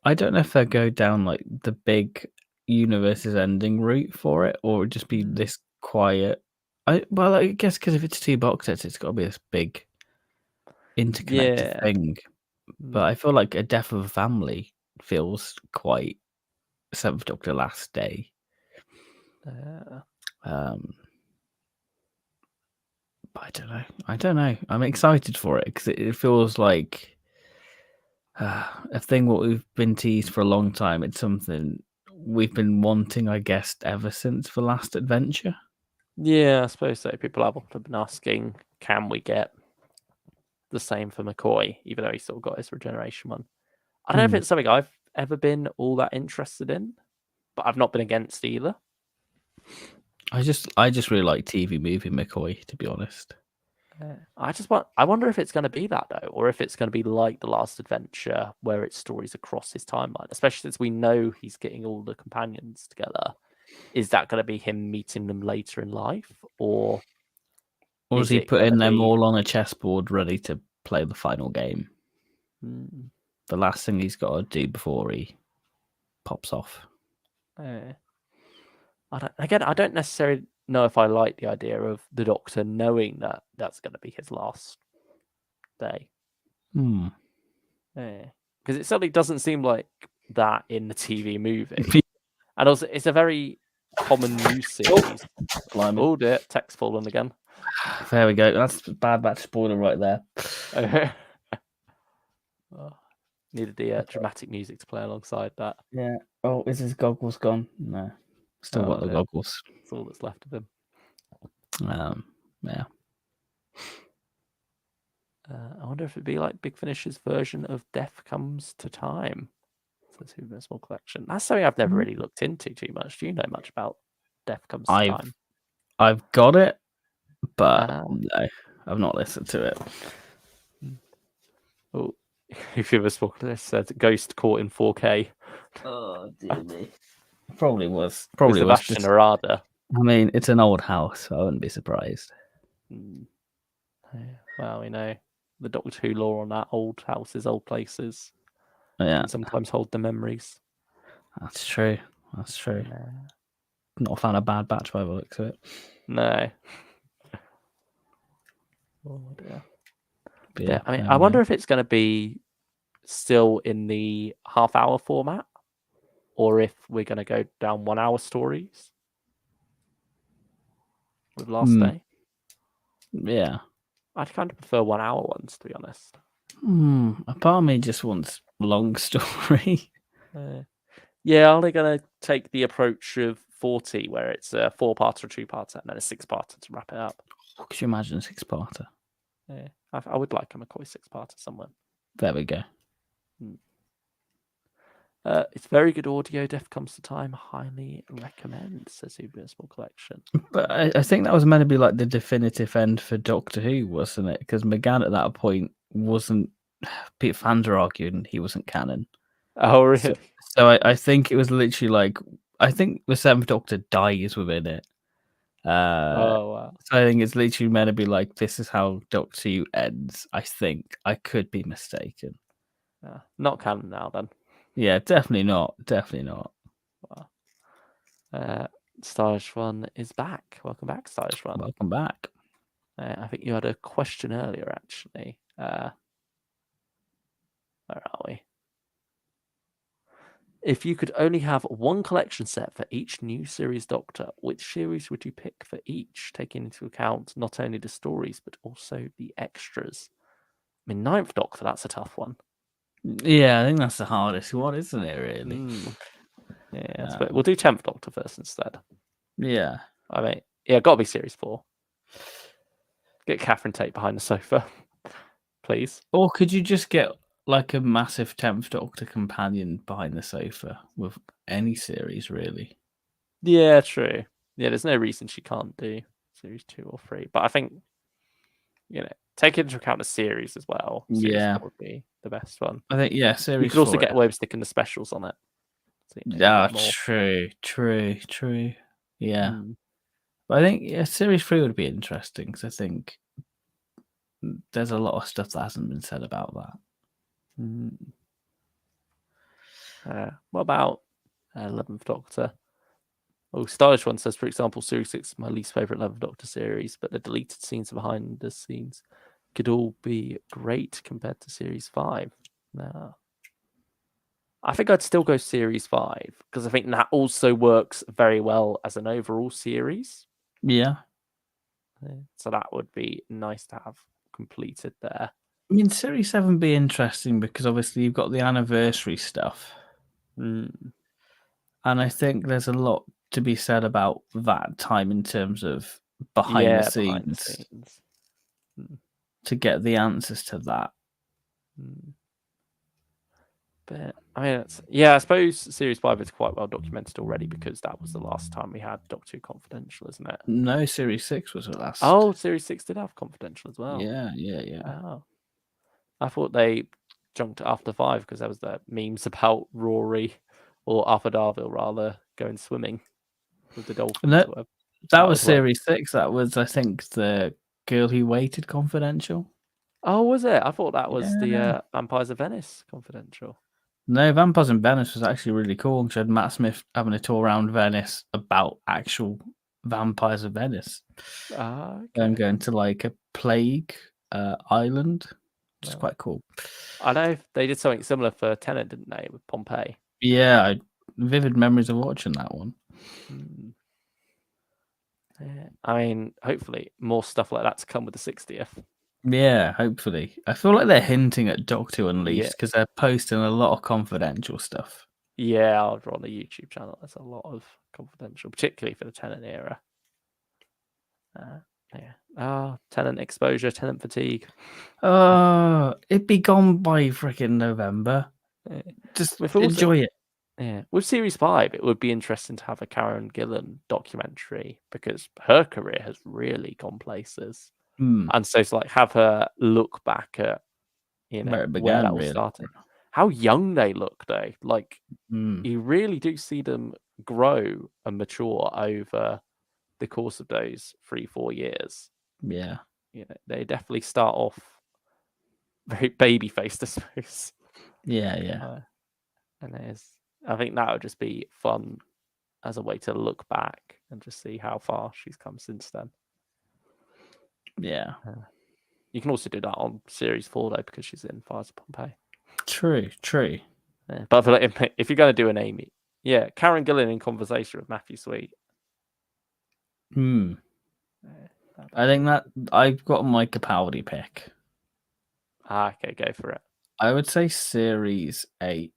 I don't know if they'll go down like the big universe's ending route for it, or just be this quiet. I guess because if it's 2 box sets, it's got to be this big interconnected Yeah. thing. But I feel like a death of a family feels quite Seventh Doctor Last Day. But I don't know. I don't know. I'm excited for it because it feels like a thing what we've been teased for a long time. It's something we've been wanting, I guess, ever since the last adventure. Yeah, I suppose so. People have often been asking, can we get the same for McCoy, even though he's sort of got his regeneration one? I don't know if it's something I've ever been all that interested in, but I've not been against either. I just really like TV movie McCoy, to be honest. I wonder if it's going to be that though, or if it's going to be like The Last Adventure, where it's stories across his timeline, especially since we know he's getting all the companions together. Is that going to be him meeting them later in life, or is he putting them all on a chessboard ready to play the final game? The last thing he's got to do before he pops off. I don't necessarily know if I like the idea of the Doctor knowing that that's going to be his last day. Because it certainly doesn't seem like that in the TV movie. And also, it's a very common news series. Oh dear, text fallen again. There we go. That's a bad batch spoiler right there. Needed the dramatic music to play alongside that. Yeah. Oh, is his goggles gone? No. Still got the goggles. That's all that's left of him. Yeah. I wonder if it'd be like Big Finish's version of Death Comes to Time. Says Who a Small Collection. That's something I've never really looked into too much. Do you know much about Death Comes to Time? I've got it, but no, I've not listened to it. Oh, if you ever spoke to this, said Ghost Caught in 4K. Oh dear me. Probably was. Sebastian Arada. I mean, it's an old house, so I wouldn't be surprised. Well, we know the Doctor Who lore on that: old houses, old places. Yeah. And sometimes hold the memories. That's true. Not a fan of Bad Batch by the looks of it. No. Oh dear. Yeah, I mean, I wonder if it's going to be still in the half-hour format, or if we're going to go down 1 hour stories with Last Day. Yeah. I'd kind of prefer 1 hour ones, to be honest. A part of me just wants long story. Yeah, are they going to take the approach of 40, where it's a 4-parter, a 2-parter, and then a 6-parter to wrap it up? Could you imagine a 6-parter? Yeah, I would like a McCoy 6-parter somewhere. There we go. It's very good audio. Death Comes to Time. Highly recommend, says Who a Small Collection. But I think that was meant to be like the definitive end for Doctor Who, wasn't it? Because McGann at that point wasn't fans are arguing he wasn't canon. Oh, So, really? I think it was literally like I think the Seventh Doctor dies within it. Oh, wow. So I think it's literally meant to be like this is how Doctor Who ends. I think I could be mistaken. Yeah. Not canon now, then. Yeah, definitely not. Definitely not. Wow. Stylish One is back. Welcome back, Stylish One. Welcome back. I think you had a question earlier, actually. Where are we? If you could only have one collection set for each new series Doctor, which series would you pick for each, taking into account not only the stories but also the extras? I mean, Ninth Doctor, that's a tough one. Yeah, I think that's the hardest one, isn't it? Really. Yeah, but we'll do 10th Doctor first instead. Yeah. I mean, yeah, got to be series 4. Get Catherine Tate behind the sofa, please. Or could you just get like a massive 10th Doctor companion behind the sofa with any series, really? Yeah, true. Yeah, there's no reason she can't do series 2 or 3. But I think, take into account the series as well. Series 4 would be the best one. I think, yeah, You series could also 4. get away with sticking the specials on it. So you Yeah, get more. true. Yeah. Mm. But I think, series 3 would be interesting because I think there's a lot of stuff that hasn't been said about that. What about 11th Doctor? Oh, Stylish One says, for example, Series 6 is my least favourite 11th Doctor series, but the deleted scenes behind the scenes could all be great compared to Series 5. No. I think I'd still go Series 5, because I think that also works very well as an overall series. Yeah. So that would be nice to have completed there. I mean, Series 7 would be interesting because obviously you've got the anniversary stuff. Mm. And I think there's a lot to be said about that time in terms of behind the scenes to get the answers to that. But I mean, I suppose Series 5 is quite well documented already because that was the last time we had Doctor Who Confidential, isn't it? No, Series 6 was the last. Oh, Series 6 did have Confidential as well. Yeah. Oh. I thought they jumped after 5 because there was the memes about Rory or Arthur Darville rather going swimming with the dolphins. No, Or whatever. that was Series 6. That was, I think, the Girl Who Waited Confidential. Oh, was it? I thought that was the Vampires of Venice Confidential. No, Vampires in Venice was actually really cool. Because you had Matt Smith having a tour around Venice about actual Vampires of Venice. Okay. And going to like a plague island, which is quite cool. I know they did something similar for Tennant, didn't they, with Pompeii? Yeah, vivid memories of watching that one. Yeah. I mean, hopefully more stuff like that to come with the 60th. Yeah, hopefully. I feel like they're hinting at Doctor Who Unleashed because they're posting a lot of confidential stuff. Yeah, I'll draw on the YouTube channel. There's a lot of confidential, particularly for the Tennant era. Tennant exposure, Tennant fatigue. It'd be gone by freaking November. Just enjoy it. Yeah, with Series 5, it would be interesting to have a Karen Gillan documentary because her career has really gone places. And so to have her look back at where it began, where that all started. How young they look though. You really do see them grow and mature over the course of those 3-4 years. Yeah. They definitely start off very baby faced, I suppose. Yeah. And I think that would just be fun as a way to look back and just see how far she's come since then. Yeah. You can also do that on Series 4 though, because she's in Fires of Pompeii. True. Yeah, but I feel like if you're going to do an Amy, Karen Gillan in conversation with Matthew Sweet. I think that I've got my Capaldi pick. Okay, go for it. I would say Series 8.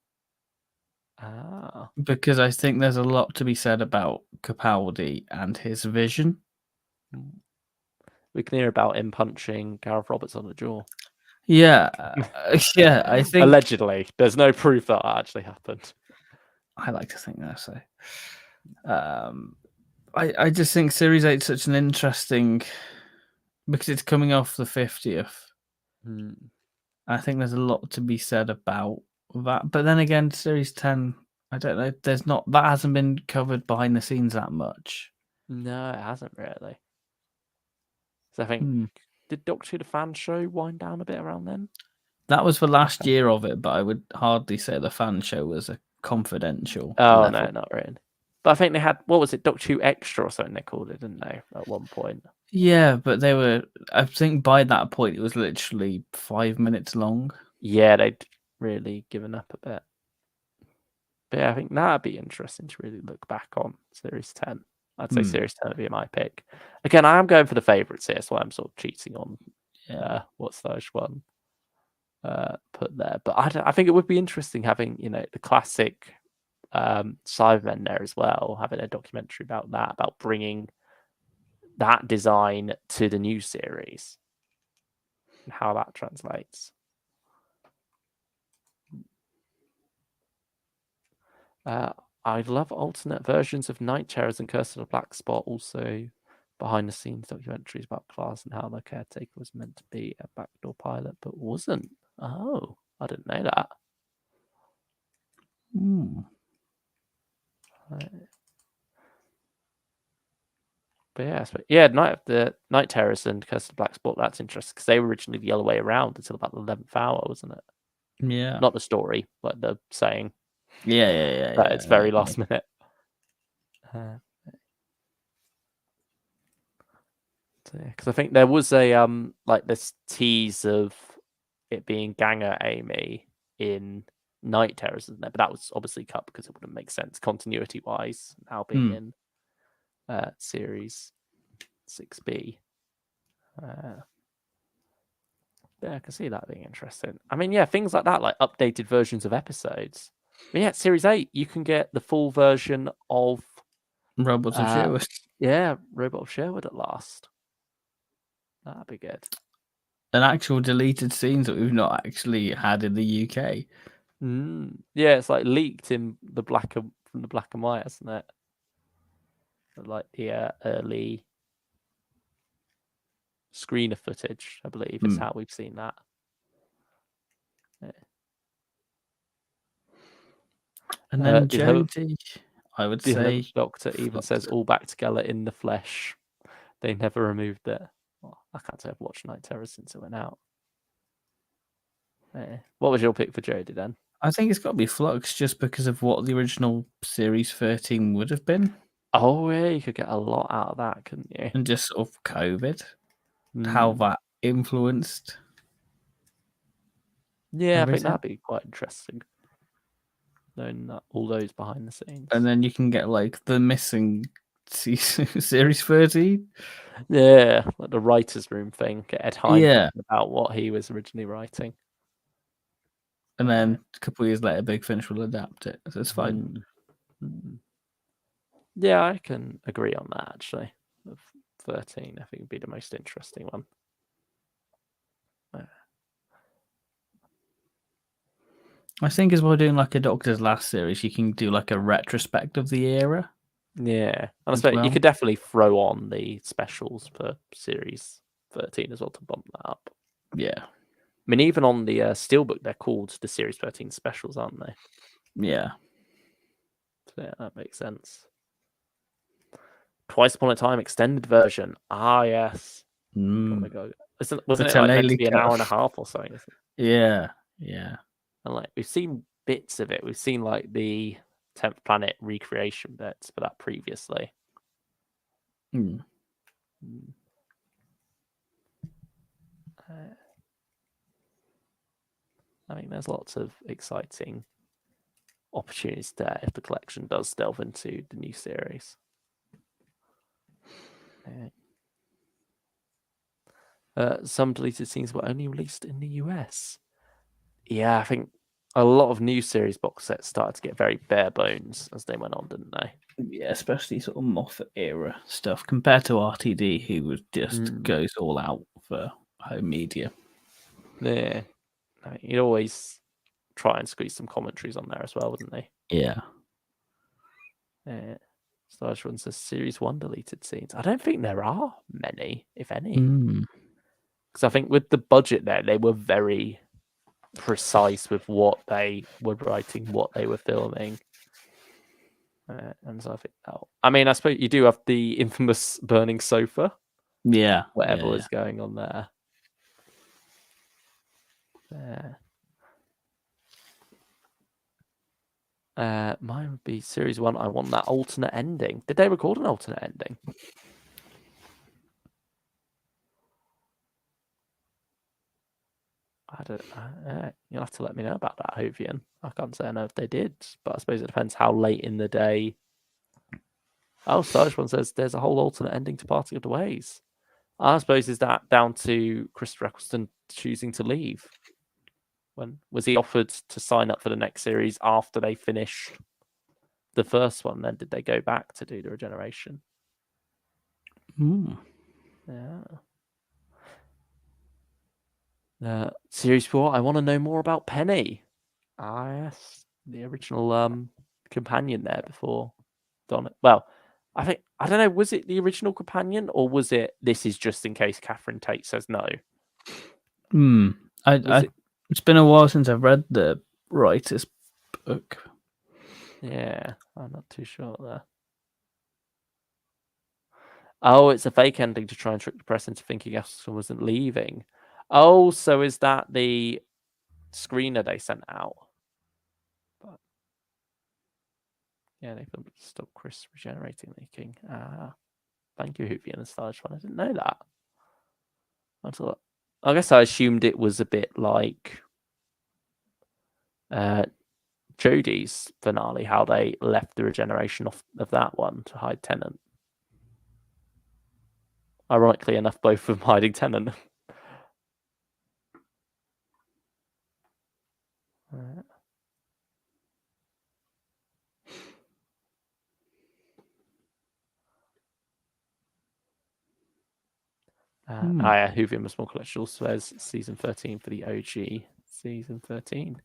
Because I think there's a lot to be said about Capaldi and his vision. We can hear about him punching Gareth Roberts on the jaw. Yeah, I think allegedly. There's no proof that actually happened. I like to think that. So, I just think Series 8 is such an interesting because it's coming off the 50th, I think there's a lot to be said about that. But then again, Series 10, I don't know. That hasn't been covered behind the scenes that much. No, it hasn't really. So I think Hmm. did Doctor Who the fan show wind down a bit around then? That was the last year of it, but I would hardly say the fan show was a confidential Oh level. no, not really. But I think they had what was it, Doctor Who Extra or something they called it, didn't they? At one point. Yeah, but they were. I think by that point it was literally 5 minutes long. Yeah, they'd really given up a bit. But yeah, I think that'd be interesting to really look back on Series 10. I'd say Series 10 would be my pick. Again, I am going for the favourites here, so I'm sort of cheating on what's the first one put there. But I think it would be interesting having, the classic Cybermen there as well, having a documentary about that, about bringing that design to the new series and how that translates. I love alternate versions of Night Terrors and Curse of the Black Spot. Also, behind the scenes documentaries about class and how the caretaker was meant to be a backdoor pilot, but wasn't. Oh, I didn't know that. But Night Terrors and Curse of the Black Spot. That's interesting because they were originally the other way around until about the 11th hour, wasn't it? Yeah. Not the story, but the saying. Yeah. But it's very last minute. Because I think there was a like this tease of it being Ganger Amy in Night Terrors, isn't there? But that was obviously cut because it wouldn't make sense continuity wise now being in series 6B. Yeah, I can see that being interesting. I mean, yeah, things like that, like updated versions of episodes. But yeah, Series 8, you can get the full version of Robots of Sherwood. Yeah, Robot of Sherwood at last. That'd be good. An actual deleted scenes that we've not actually had in the UK. Yeah, it's like leaked in the from the black and white, isn't it? Like the early screener footage, I believe, is how we've seen that. Yeah. And then Jodie, I would say. The Doctor even says all back together in the flesh. They never removed it. Well, I can't say I've watched Night Terrors since it went out. Yeah. What was your pick for Jodie then? I think it's got to be Flux just because of what the original Series 13 would have been. Oh, yeah, you could get a lot out of that, couldn't you? And just sort of COVID, how that influenced. Yeah, everything. I think that'd be quite interesting. Knowing all those behind the scenes. And then you can get like the missing Series 13. Yeah, like the writer's room thing. Get Ed Hine talking about what he was originally writing. And then a couple of years later, Big Finish will adapt it. So it's fine. Yeah, I can agree on that, actually. 13, I think, would be the most interesting one. I think as well doing like a Doctor's Last series, you can do like a retrospect of the era. Yeah, and I suppose you could definitely throw on the specials for Series 13 as well to bump that up. Yeah. I mean, even on the Steelbook, they're called the Series 13 specials, aren't they? Yeah. So, yeah, that makes sense. Twice Upon a Time extended version. Ah, yes. Oh my God. Wasn't it like meant to be an hour and a half or something? Yeah. And like we've seen bits of it. We've seen like the 10th Planet recreation bits for that previously. I mean, there's lots of exciting opportunities there if the collection does delve into the new series. Some deleted scenes were only released in the US. Yeah, I think a lot of new series box sets started to get very bare bones as they went on, didn't they? Yeah, especially sort of Moffat era stuff compared to RTD, who was just goes all out for home media. Yeah, I mean, you'd always try and squeeze some commentaries on there as well, wouldn't they? Yeah. Starch Run says Series 1 deleted scenes. I don't think there are many, if any. Because I think with the budget there, they were very precise with what they were writing, what they were filming. And so I think, I mean, I suppose you do have the infamous burning sofa. Yeah. Whatever yeah, was going on there. Mine would be series 1. I want that alternate ending. Did they record an alternate ending? I don't. You'll have to let me know about that, Hovian. I can't say I know if they did, but I suppose it depends how late in the day. Oh, Sarge one says there's a whole alternate ending to Parting of the Ways. I suppose is that down to Chris Eccleston choosing to leave? When was he offered to sign up for the next series after they finished the first one? Then did they go back to do the regeneration? Yeah. Series 4. I want to know more about Penny. Yes, the original companion there before Don. Well, I don't know. Was it the original companion or was it? This is just in case Catherine Tate says no. It's been a while since I've read the writer's book. Yeah, I'm not too sure there. Oh, it's a fake ending to try and trick the press into thinking Eccleston wasn't leaving. Oh, so is that the screener they sent out? But yeah, they filmed to stop Chris regenerating leaking. Thank you, Hoopy and the Stylish one. I didn't know that. I guess I assumed it was a bit like Jodie's finale, how they left the regeneration of that one to hide Tennant. Ironically enough, both of them hiding Tennant. Whovian was more collectible, so there's season 13 for the OG. Season 13.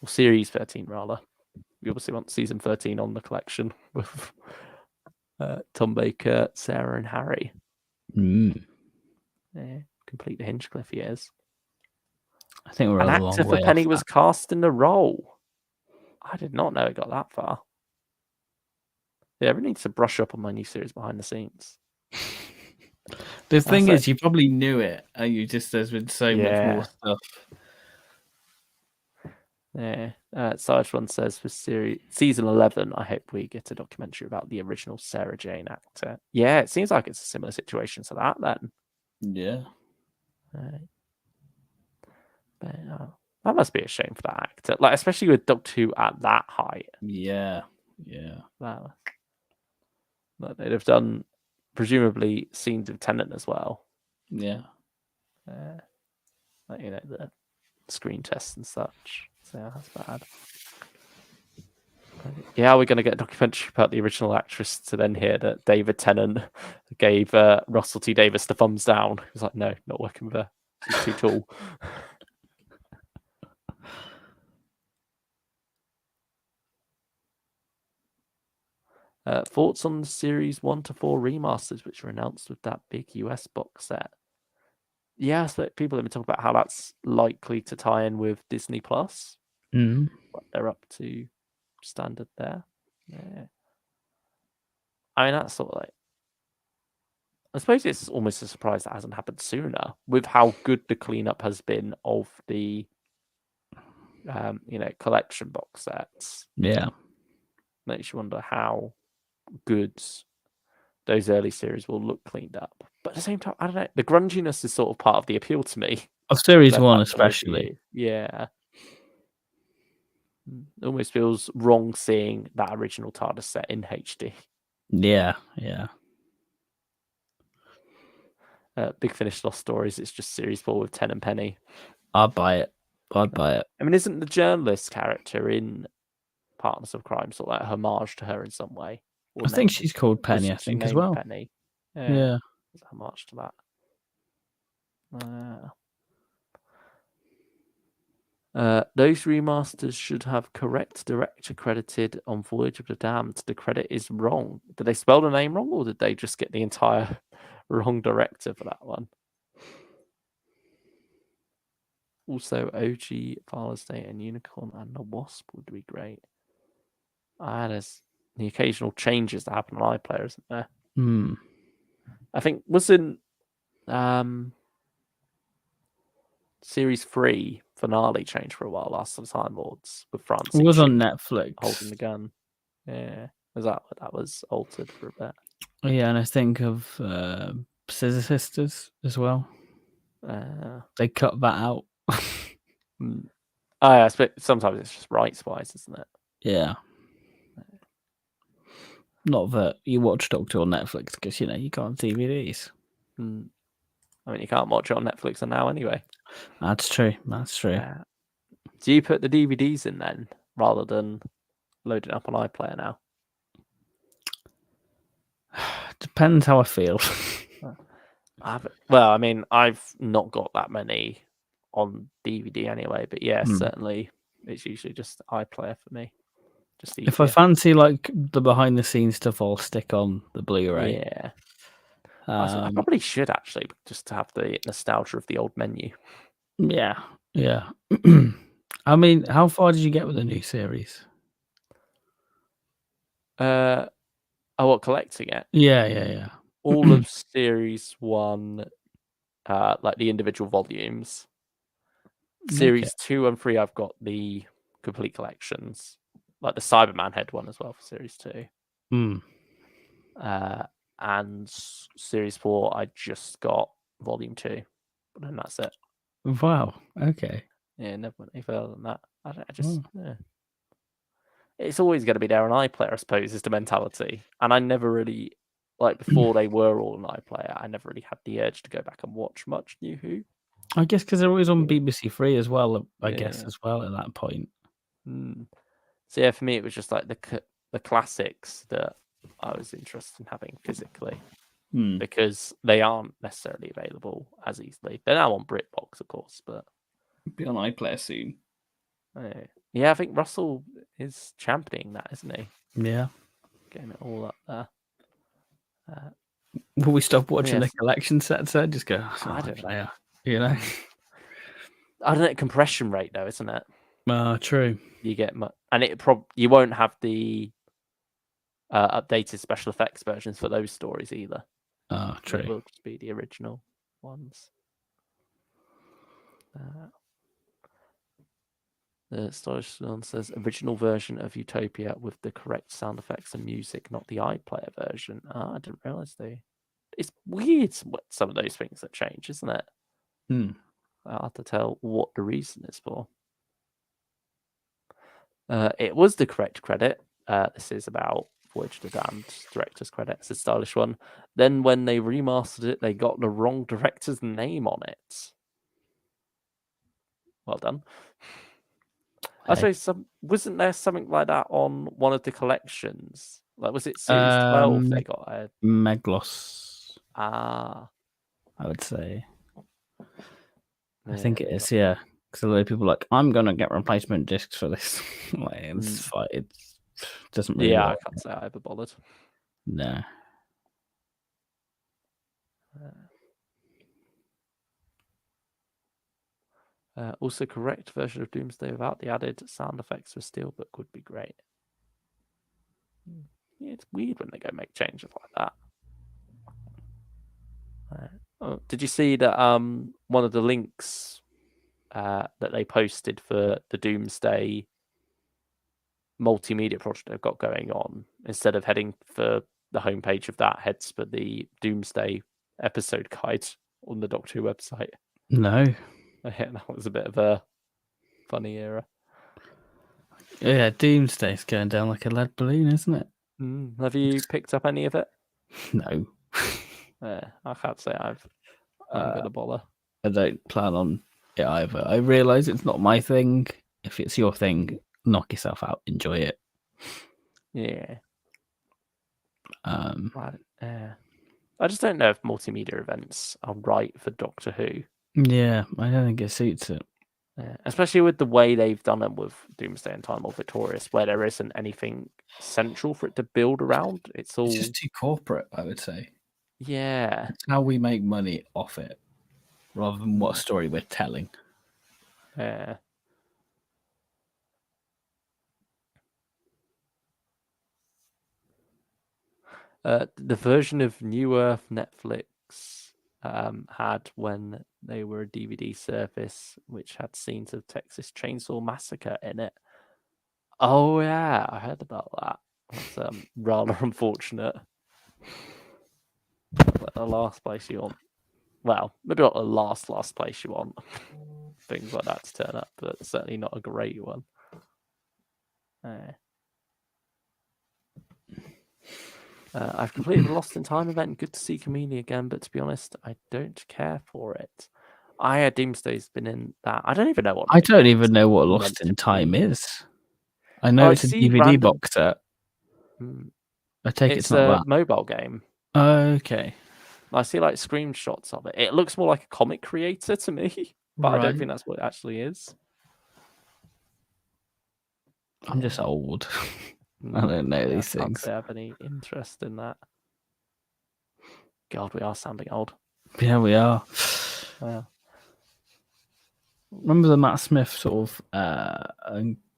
Or series 13, rather. We obviously want season 13 on the collection with Tom Baker, Sarah, and Harry. Yeah, complete the Hinchcliffe years. I think we're an a actor long for way Penny off was that. cast in the role. I did not know it got that far. Yeah, I really need to brush up on my new series behind the scenes. The thing is, you probably knew it, and there's been so much more stuff. Yeah. Sarge one says for season 11, I hope we get a documentary about the original Sarah Jane actor. Yeah, it seems like it's a similar situation to that then. Yeah. But, that must be a shame for that actor, like especially with Doctor Who at that height. Yeah. But they'd have done presumably scenes of Tennant as well. Yeah. Like, the screen tests and such. So yeah, that's bad. Yeah, we're going to get a documentary about the original actress to then hear that David Tennant gave Russell T Davies the thumbs down. He was like, no, not working with her. She's too tall. Thoughts on the series 1 to 4 remasters, which were announced with that big US box set? Yeah, so people have been talking about how that's likely to tie in with Disney Plus. What they're up to standard there. Yeah. I mean, that's sort of like, I suppose it's almost a surprise that hasn't happened sooner with how good the cleanup has been of the, collection box sets. Yeah. Makes you wonder how good those early series will look cleaned up. But at the same time, I don't know. The grunginess is sort of part of the appeal to me. Of series 1 especially. Yeah. It almost feels wrong seeing that original TARDIS set in HD. Yeah. Big Finish Lost Stories, it's just series 4 with Ten and Penny. I'd buy it. I mean, isn't the journalist character in Partners of Crime sort of like a homage to her in some way? I think she's called Penny, I think, as well. Penny. Yeah. It's a homage to that. Those remasters should have correct director credited on Voyage of the Damned. The credit is wrong. Did they spell the name wrong, or did they just get the entire wrong director for that one? Also, OG, Father's Day, and Unicorn and the Wasp would be great. There's the occasional changes that happen on iPlayer, isn't there? I think wasn't Series 3 finale changed for a while last Time Lords with Francie. It was on Netflix. Holding the gun. Yeah. That was altered for a bit. Yeah, and I think of Scissor Sisters as well. They cut that out. Yeah, sometimes it's just rights wise, isn't it? Yeah. Not that you watch Doctor on Netflix because you can't DVDs. I mean, you can't watch it on Netflix now anyway. That's true. Do you put the DVDs in then rather than loading up on iPlayer now? Depends how I feel. Well, I mean, I've not got that many on DVD anyway, but yeah, certainly it's usually just iPlayer for me. Just easier. If I fancy like the behind the scenes stuff, I'll stick on the Blu-ray. Yeah. I probably should actually, just to have the nostalgia of the old menu. Yeah. I mean, how far did you get with the new series? What, collecting it? Yeah. All of Series 1, like the individual volumes. Series 2 and 3, I've got the complete collections, like the Cyberman head one as well for Series 2. And Series 4, I just got Volume 2, but then that's it. Wow. Okay. Yeah, never went any further than that. Yeah. It's always going to be there on iPlayer, I suppose, is the mentality. And I never really, like before they were all on iPlayer, I never really had the urge to go back and watch much New Who. I guess because they're always on BBC Three as well. I guess as well at that point. So yeah, for me, it was just like the classics that I was interested in having physically, because they aren't necessarily available as easily. They're now on BritBox, of course, but be on iPlayer soon. Yeah, I think Russell is championing that, isn't he? Yeah, getting it all up there. Will we stop watching the collection sets? Just go. I don't know. I don't know. Compression rate though, isn't it? True. You get and you won't have the updated special effects versions for those stories either. True. It will just be the original ones. The storage one says original version of Utopia with the correct sound effects and music, not the iPlayer version. I didn't realize it's weird what some of those things that change, isn't it? I'll have to tell what the reason is for. It was the correct credit. This is about Voyage to the Damned director's credit. It's a stylish one. Then when they remastered it, they got the wrong director's name on it. Well done. I suppose wasn't there something like that on one of the collections? Like, was it Series 12 they got a Meglos? I would say. I think it is, yeah. Because a lot of people are like, I'm gonna get replacement discs for this. It doesn't really work. I can't say I ever bothered. No. Also, correct version of Doomsday without the added sound effects for Steelbook would be great. Yeah, it's weird when they go make changes like that. Did you see that one of the links that they posted for the Doomsday multimedia project they've got going on, instead of heading for the homepage of that, heads for the Doomsday episode guide on the Doctor Who website? No. Yeah, that was a bit of a funny era. Yeah, Doomsday's going down like a lead balloon, isn't it? Have you picked up any of it? No. I can't say I'm gonna bother. I don't plan on it either. I realise it's not my thing. If it's your thing, knock yourself out. Enjoy it. Yeah. I just don't know if multimedia events are right for Doctor Who. Yeah, I don't think it suits it. Especially with the way they've done it with Doomsday and Time Lord Victorious, where there isn't anything central for it to build around. It's just too corporate, I would say. Yeah. It's how we make money off it, rather than what story we're telling. Yeah. The version of New Earth Netflix had when they were a DVD service, which had scenes of Texas Chainsaw Massacre in it. Oh yeah, I heard about that. That's rather unfortunate. Like the last place you want. Well, maybe not the last place you want things like that to turn up, but certainly not a great one. I've completed the Lost in Time event. Good to see Chameleon again, but to be honest, I don't care for it. Doomsday's been in that. I don't even know what. I don't even know what meant Lost to in Time be. is. I know it's a see DVD random- box set. I take It's it's not a that. mobile game. Okay. I see like screenshots of it. It looks more like a comic creator to me, but I don't Right. think that's what it actually is. I'm just old. I don't know these I can't things. say I have any interest in that. God, we are sounding old. Yeah, we are. Wow. Remember the Matt Smith sort of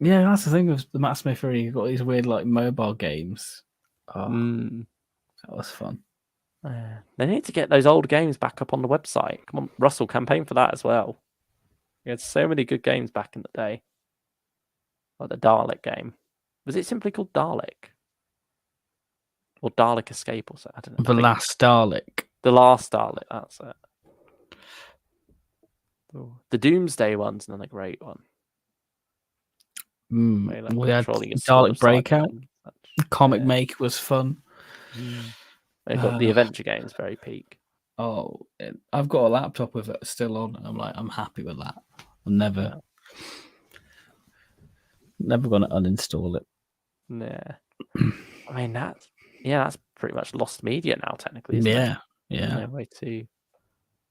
yeah, that's the thing with the Matt Smith era. You've got these weird like mobile games. Oh, that was fun. They need to get those old games back up on the website. Come on, Russell, campaign for that as well. We had so many good games back in the day. Like the Dalek game. Was it simply called Dalek? Or Dalek Escape or something? I don't know. The Last Dalek. The Last Dalek, that's it. The Doomsday one's another great one. Like we had Dalek Breakout. Comic yeah. Make was fun. They've got the adventure games very peak. Oh, I've got a laptop with it still on. I'm happy with that. I'm never gonna uninstall it. Yeah. I mean that's pretty much lost media now, technically, isn't it? Yeah. No way to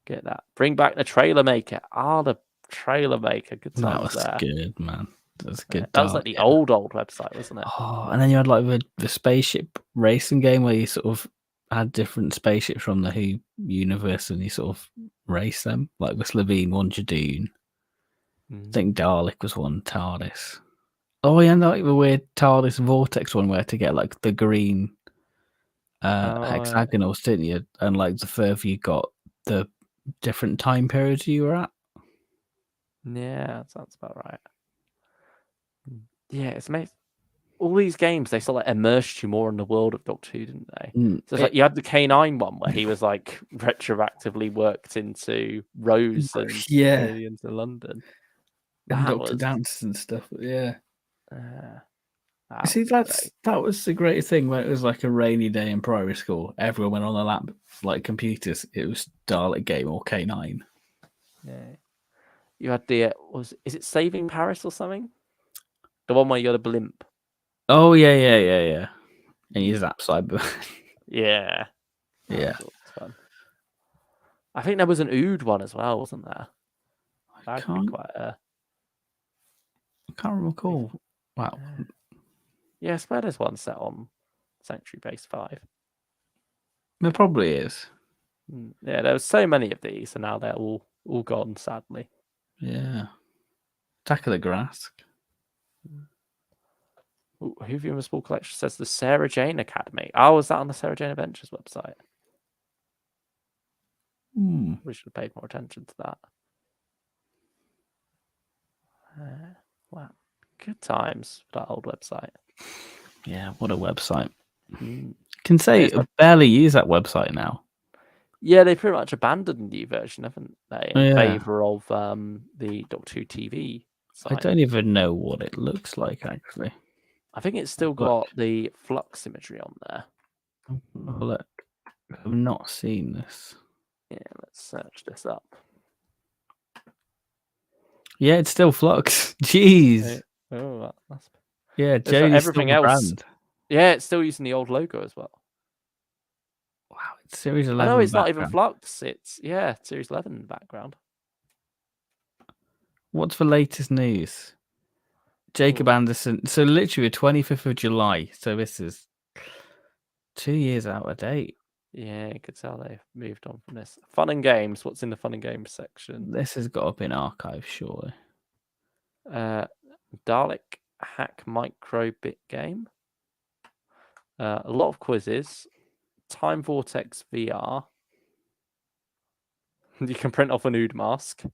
get that. Bring back the Trailer Maker. The Trailer Maker. Good times there. That was good, man. That was good. That was like the old website, wasn't it? Oh, and then you had like the spaceship racing game where you sort of had different spaceships from the Who universe and you sort of race them. Like with Slovene, one Jadoon. I think Dalek was one TARDIS. Oh, yeah, like the weird TARDIS Vortex one where to get like the green hexagonals, didn't you? And like the further you got, the different time periods you were at. Yeah, that sounds about right. Yeah, it's amazing. All these games, they sort of immersed you more in the world of Doctor Who, didn't they? So it's like you had the K9 one where he was like retroactively worked into Rose and Aliens in London. And Dr. Dance and stuff, yeah. See, that was the great thing when it was like a rainy day in primary school. Everyone went on the lap, like computers. It was Dalek Game or K9. Yeah. You had is it Saving Paris or something? The one where you got a blimp. Oh yeah. And you zap Cyber. Yeah. Yeah. Fun. I think there was an Ood one as well, wasn't there? I can't recall. Wow. Yeah, I swear there's one set on Sanctuary Base 5. There probably is. Yeah, there were so many of these, and now they're all gone, sadly. Yeah. Attack of the Grask. Whovian Invisible Collection says the Sarah Jane Academy. Oh, was that on the Sarah Jane Adventures website? We should have paid more attention to that. Wow. Good times for that old website. Yeah, what a website. Can say I barely use that website now. Yeah, they pretty much abandoned the new version, haven't they? In favour of the Doctor Who TV site. I don't even know what it looks like, actually. I think it's still got the flux imagery on there. Look, I've not seen this. Yeah, let's search this up. Yeah, it's still Flux. Jeez. That's... Yeah, Jodie's everything still the else. Brand. Yeah, it's still using the old logo as well. Wow, it's Series 11. No, it's not even Flux. It's Series 11 in the background. What's the latest news? Jacob Anderson. So literally the 25th of July. So this is 2 years out of date. Yeah, you could tell they've moved on from this. Fun and games. What's in the fun and games section? This has got to be an archive, surely. Dalek Hack Micro Bit Game. A lot of quizzes. Time Vortex VR. You can print off an Ood mask.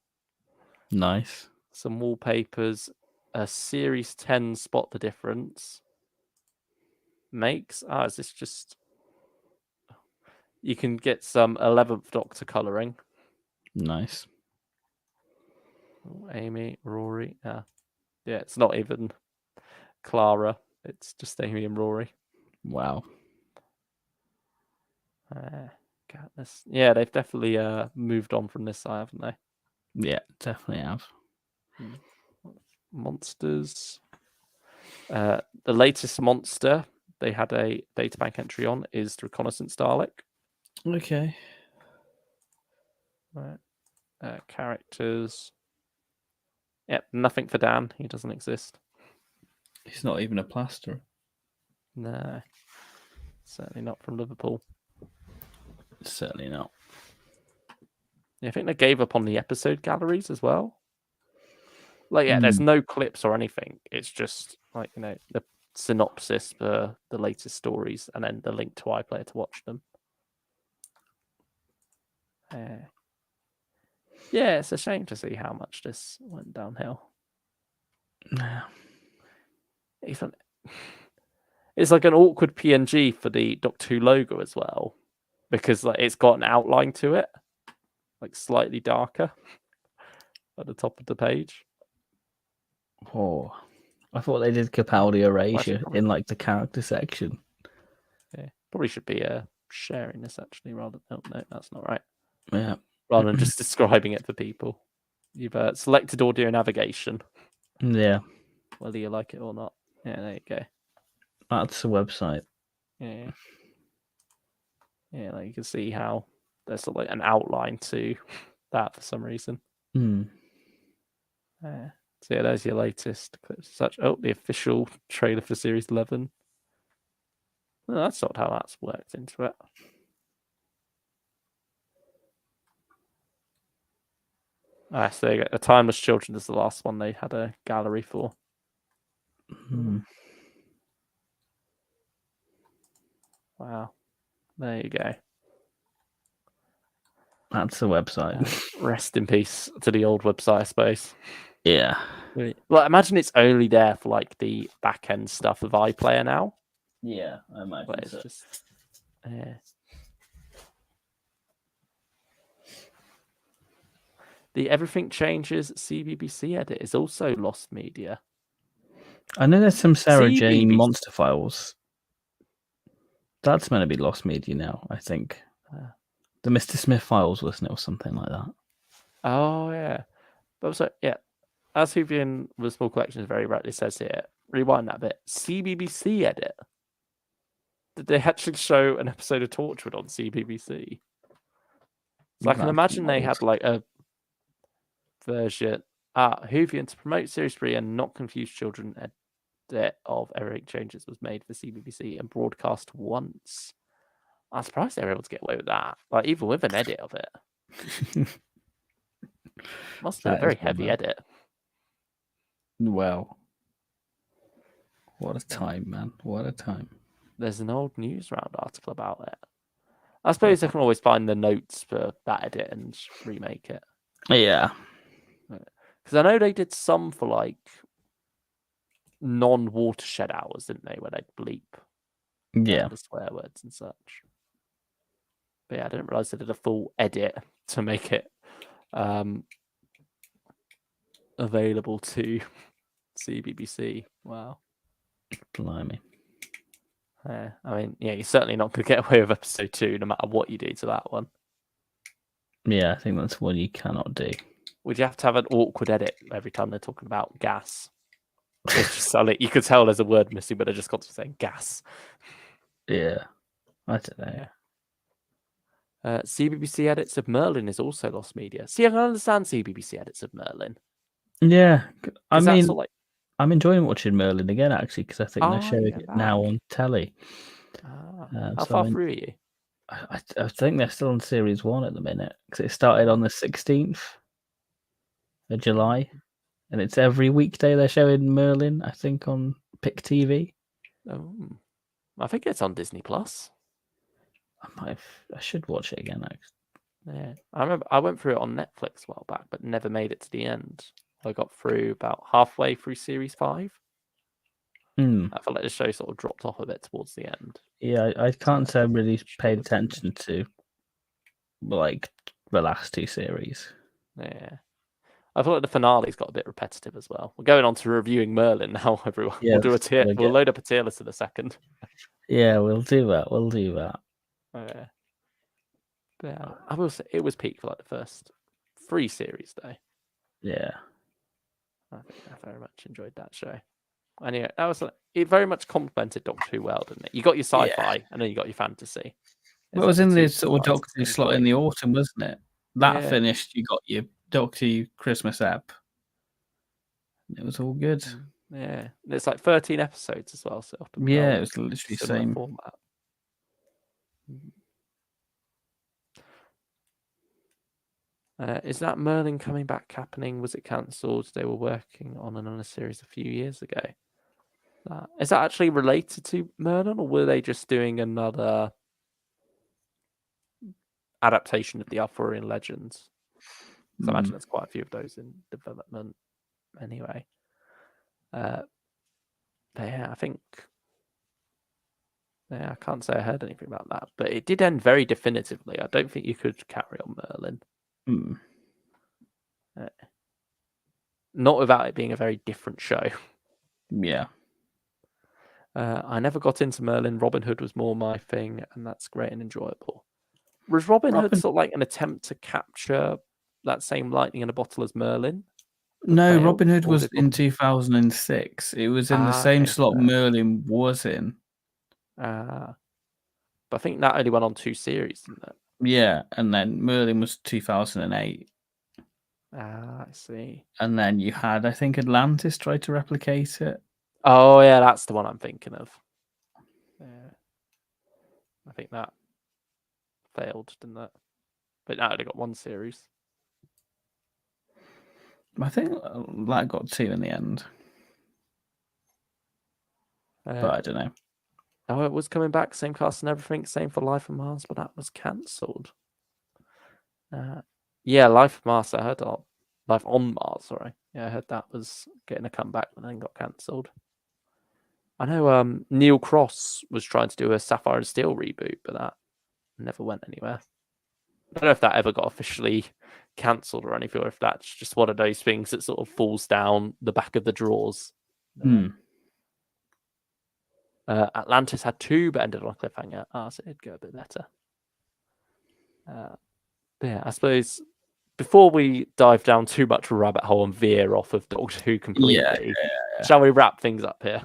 Nice. Some wallpapers. A Series 10 Spot the Difference. Makes. Is this just... You can get some 11th Doctor colouring. Nice. Amy, Rory. Yeah, it's not even Clara. It's just Amy and Rory. Wow. Yeah, they've definitely moved on from this side, haven't they? Yeah, definitely have. Monsters. The latest monster they had a databank entry on is the Reconnaissance Dalek. Okay. Right. Characters. Yep, nothing for Dan. He doesn't exist. He's not even a plasterer. No. Certainly not from Liverpool. Certainly not. Yeah, I think they gave up on the episode galleries as well. Like, there's no clips or anything. It's just like, the synopsis for the latest stories and then the link to iPlayer to watch them. Yeah, it's a shame to see how much this went downhill. Yeah. It's like an awkward PNG for the Doctor Who logo as well, because like it's got an outline to it, like slightly darker at the top of the page. Oh, I thought they did Capaldi erasure in like the character section. Yeah, probably should be sharing this actually rather than... No, that's not right. Yeah. Rather than just describing it for people. You've selected audio navigation. Yeah. Whether you like it or not. Yeah, there you go. That's the website. Yeah. Yeah, like you can see how there's sort of like an outline to that for some reason. So yeah, there's your latest clips. Such the official trailer for Series 11. Well, that's not how that's worked into it. So there you go. The Timeless Children is the last one they had a gallery for. Wow. There you go. That's the website. Rest in peace to the old website, I suppose. Yeah. Well, imagine it's only there for like the back end stuff of iPlayer now. Yeah, I imagine but it's so. just the Everything Changes CBBC edit is also lost media. I know there's some Sarah Jane Monster Files. That's meant to be lost media now, I think. The Mr. Smith files, wasn't it, or something like that? Oh, yeah. But also, yeah, as Whovian with Small Collections very rightly says here, rewind that bit. CBBC edit. Did they actually show an episode of Torchwood on CBBC? So I can imagine they had like a version. Whovian to promote Series 3 and not confuse children edit of Everything Changes was made for CBBC and broadcast once. I'm surprised they were able to get away with that. Like, even with an edit of it. Must have been a very heavy edit. Well, what a time, man. What a time. There's an old Newsround article about it. I suppose I can always find the notes for that edit and remake it. Yeah. Because I know they did some for, like, non-watershed hours, didn't they? Where they'd bleep the swear words and such. But yeah, I didn't realise they did a full edit to make it available to CBBC. Wow. Blimey. I mean, yeah, you're certainly not going to get away with episode 2 no matter what you do to that one. Yeah, I think that's one you cannot do. Would you have to have an awkward edit every time they're talking about gas? You could tell there's a word missing, but they're just constantly saying gas. Yeah. I don't know. Yeah. CBBC edits of Merlin is also lost media. See, I can understand CBBC edits of Merlin. Yeah. I mean, like... I'm enjoying watching Merlin again, actually, because I think they're showing it now on telly. How far through are you? I think they're still on Series 1 at the minute, because it started on the 16th of July. and it's every weekday they're showing Merlin, I think, on Pick TV. Oh, I think it's on Disney Plus. I should watch it again. Yeah, I remember I went through it on Netflix a while back, but never made it to the end. I got through about halfway through series 5. I felt like the show sort of dropped off a bit towards the end. Yeah, I can't say I really paid attention to like the last 2 series. Yeah. I feel like the finale's got a bit repetitive as well. We're going on to reviewing Merlin now, everyone. Yeah, we'll do a tier. We'll load up a tier list in a second. Yeah, we'll do that. Yeah. Yeah, I will say it was peak for like the first 3 series, though. Yeah. I think I very much enjoyed that show. And yeah, that was it. Very much complemented Doctor Who well, didn't it? You got your sci-fi, and then you got your fantasy. Well, it was in the sort of Doctor Who slot in the autumn, wasn't it? That finished, you got your Doctor Who Christmas app. It was all good. Yeah, it's like 13 episodes as well. So yeah, it was literally the same format. Is that Merlin coming back happening? Was it cancelled? They were working on another series a few years ago. Is that actually related to Merlin, or were they just doing another adaptation of the Arthurian legends? So I imagine there's quite a few of those in development anyway. But yeah, I think... Yeah, I can't say I heard anything about that. But it did end very definitively. I don't think you could carry on Merlin. Not without it being a very different show. Yeah. I never got into Merlin. Robin Hood was more my thing, and that's great and enjoyable. Was Robin Hood sort of like an attempt to capture that same lightning in a bottle as Merlin? No, Robin Hood was in 2006. It was in the same slot Merlin was in. But I think that only went on 2 series, didn't it? Yeah, and then Merlin was 2008. I see. And then you had, I think, Atlantis tried to replicate it. Oh, yeah, that's the one I'm thinking of. Yeah. I think that failed, didn't it? But that only got 1 series. I think that got 2 in the end. But I don't know. Oh, it was coming back, same cast and everything, same for Life on Mars, but that was cancelled. Yeah, Life on Mars, I heard. Life on Mars, sorry. Yeah, I heard that was getting a comeback, but then got cancelled. I know Neil Cross was trying to do a Sapphire and Steel reboot, but that never went anywhere. I don't know if that ever got officially cancelled or anything, or if that's just one of those things that sort of falls down the back of the drawers. Atlantis had 2, but ended on a cliffhanger. So it'd go a bit better. Yeah, I suppose before we dive down too much of a rabbit hole and veer off of Doctor Who completely, shall we wrap things up here?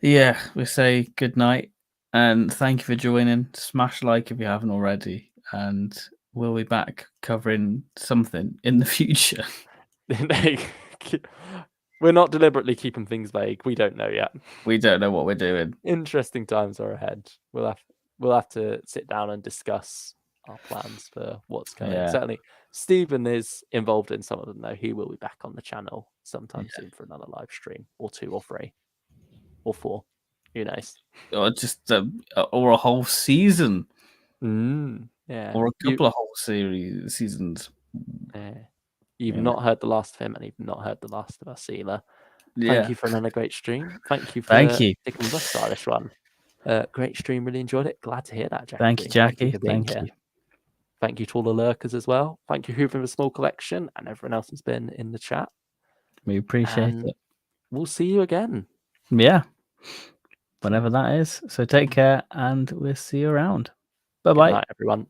Yeah, we say good night and thank you for joining. Smash like if you haven't already, and we'll be back covering something in the future. We're not deliberately keeping things vague. We don't know yet. We don't know what we're doing. Interesting times are ahead. We'll have to sit down and discuss our plans for what's coming. Yeah. Certainly, Stephen is involved in some of them, though. He will be back on the channel sometime soon for another live stream, or 2 or 3 or 4. Who knows? Or just or a whole season. Yeah. Or a couple of whole seasons. You've not heard the last of him, and you've not heard the last of us either. Thank you for another great stream. Thank you for sticking with us for this one. Great stream, really enjoyed it. Glad to hear that, Jackie. Thank you, Jackie. Thank you for being here. Thank you to all the lurkers as well. Thank you, Hoover, the Small Collection, and everyone else who's been in the chat. We appreciate it. We'll see you again. Yeah. Whenever that is. So take care, and we'll see you around. Bye-bye. Good night, everyone.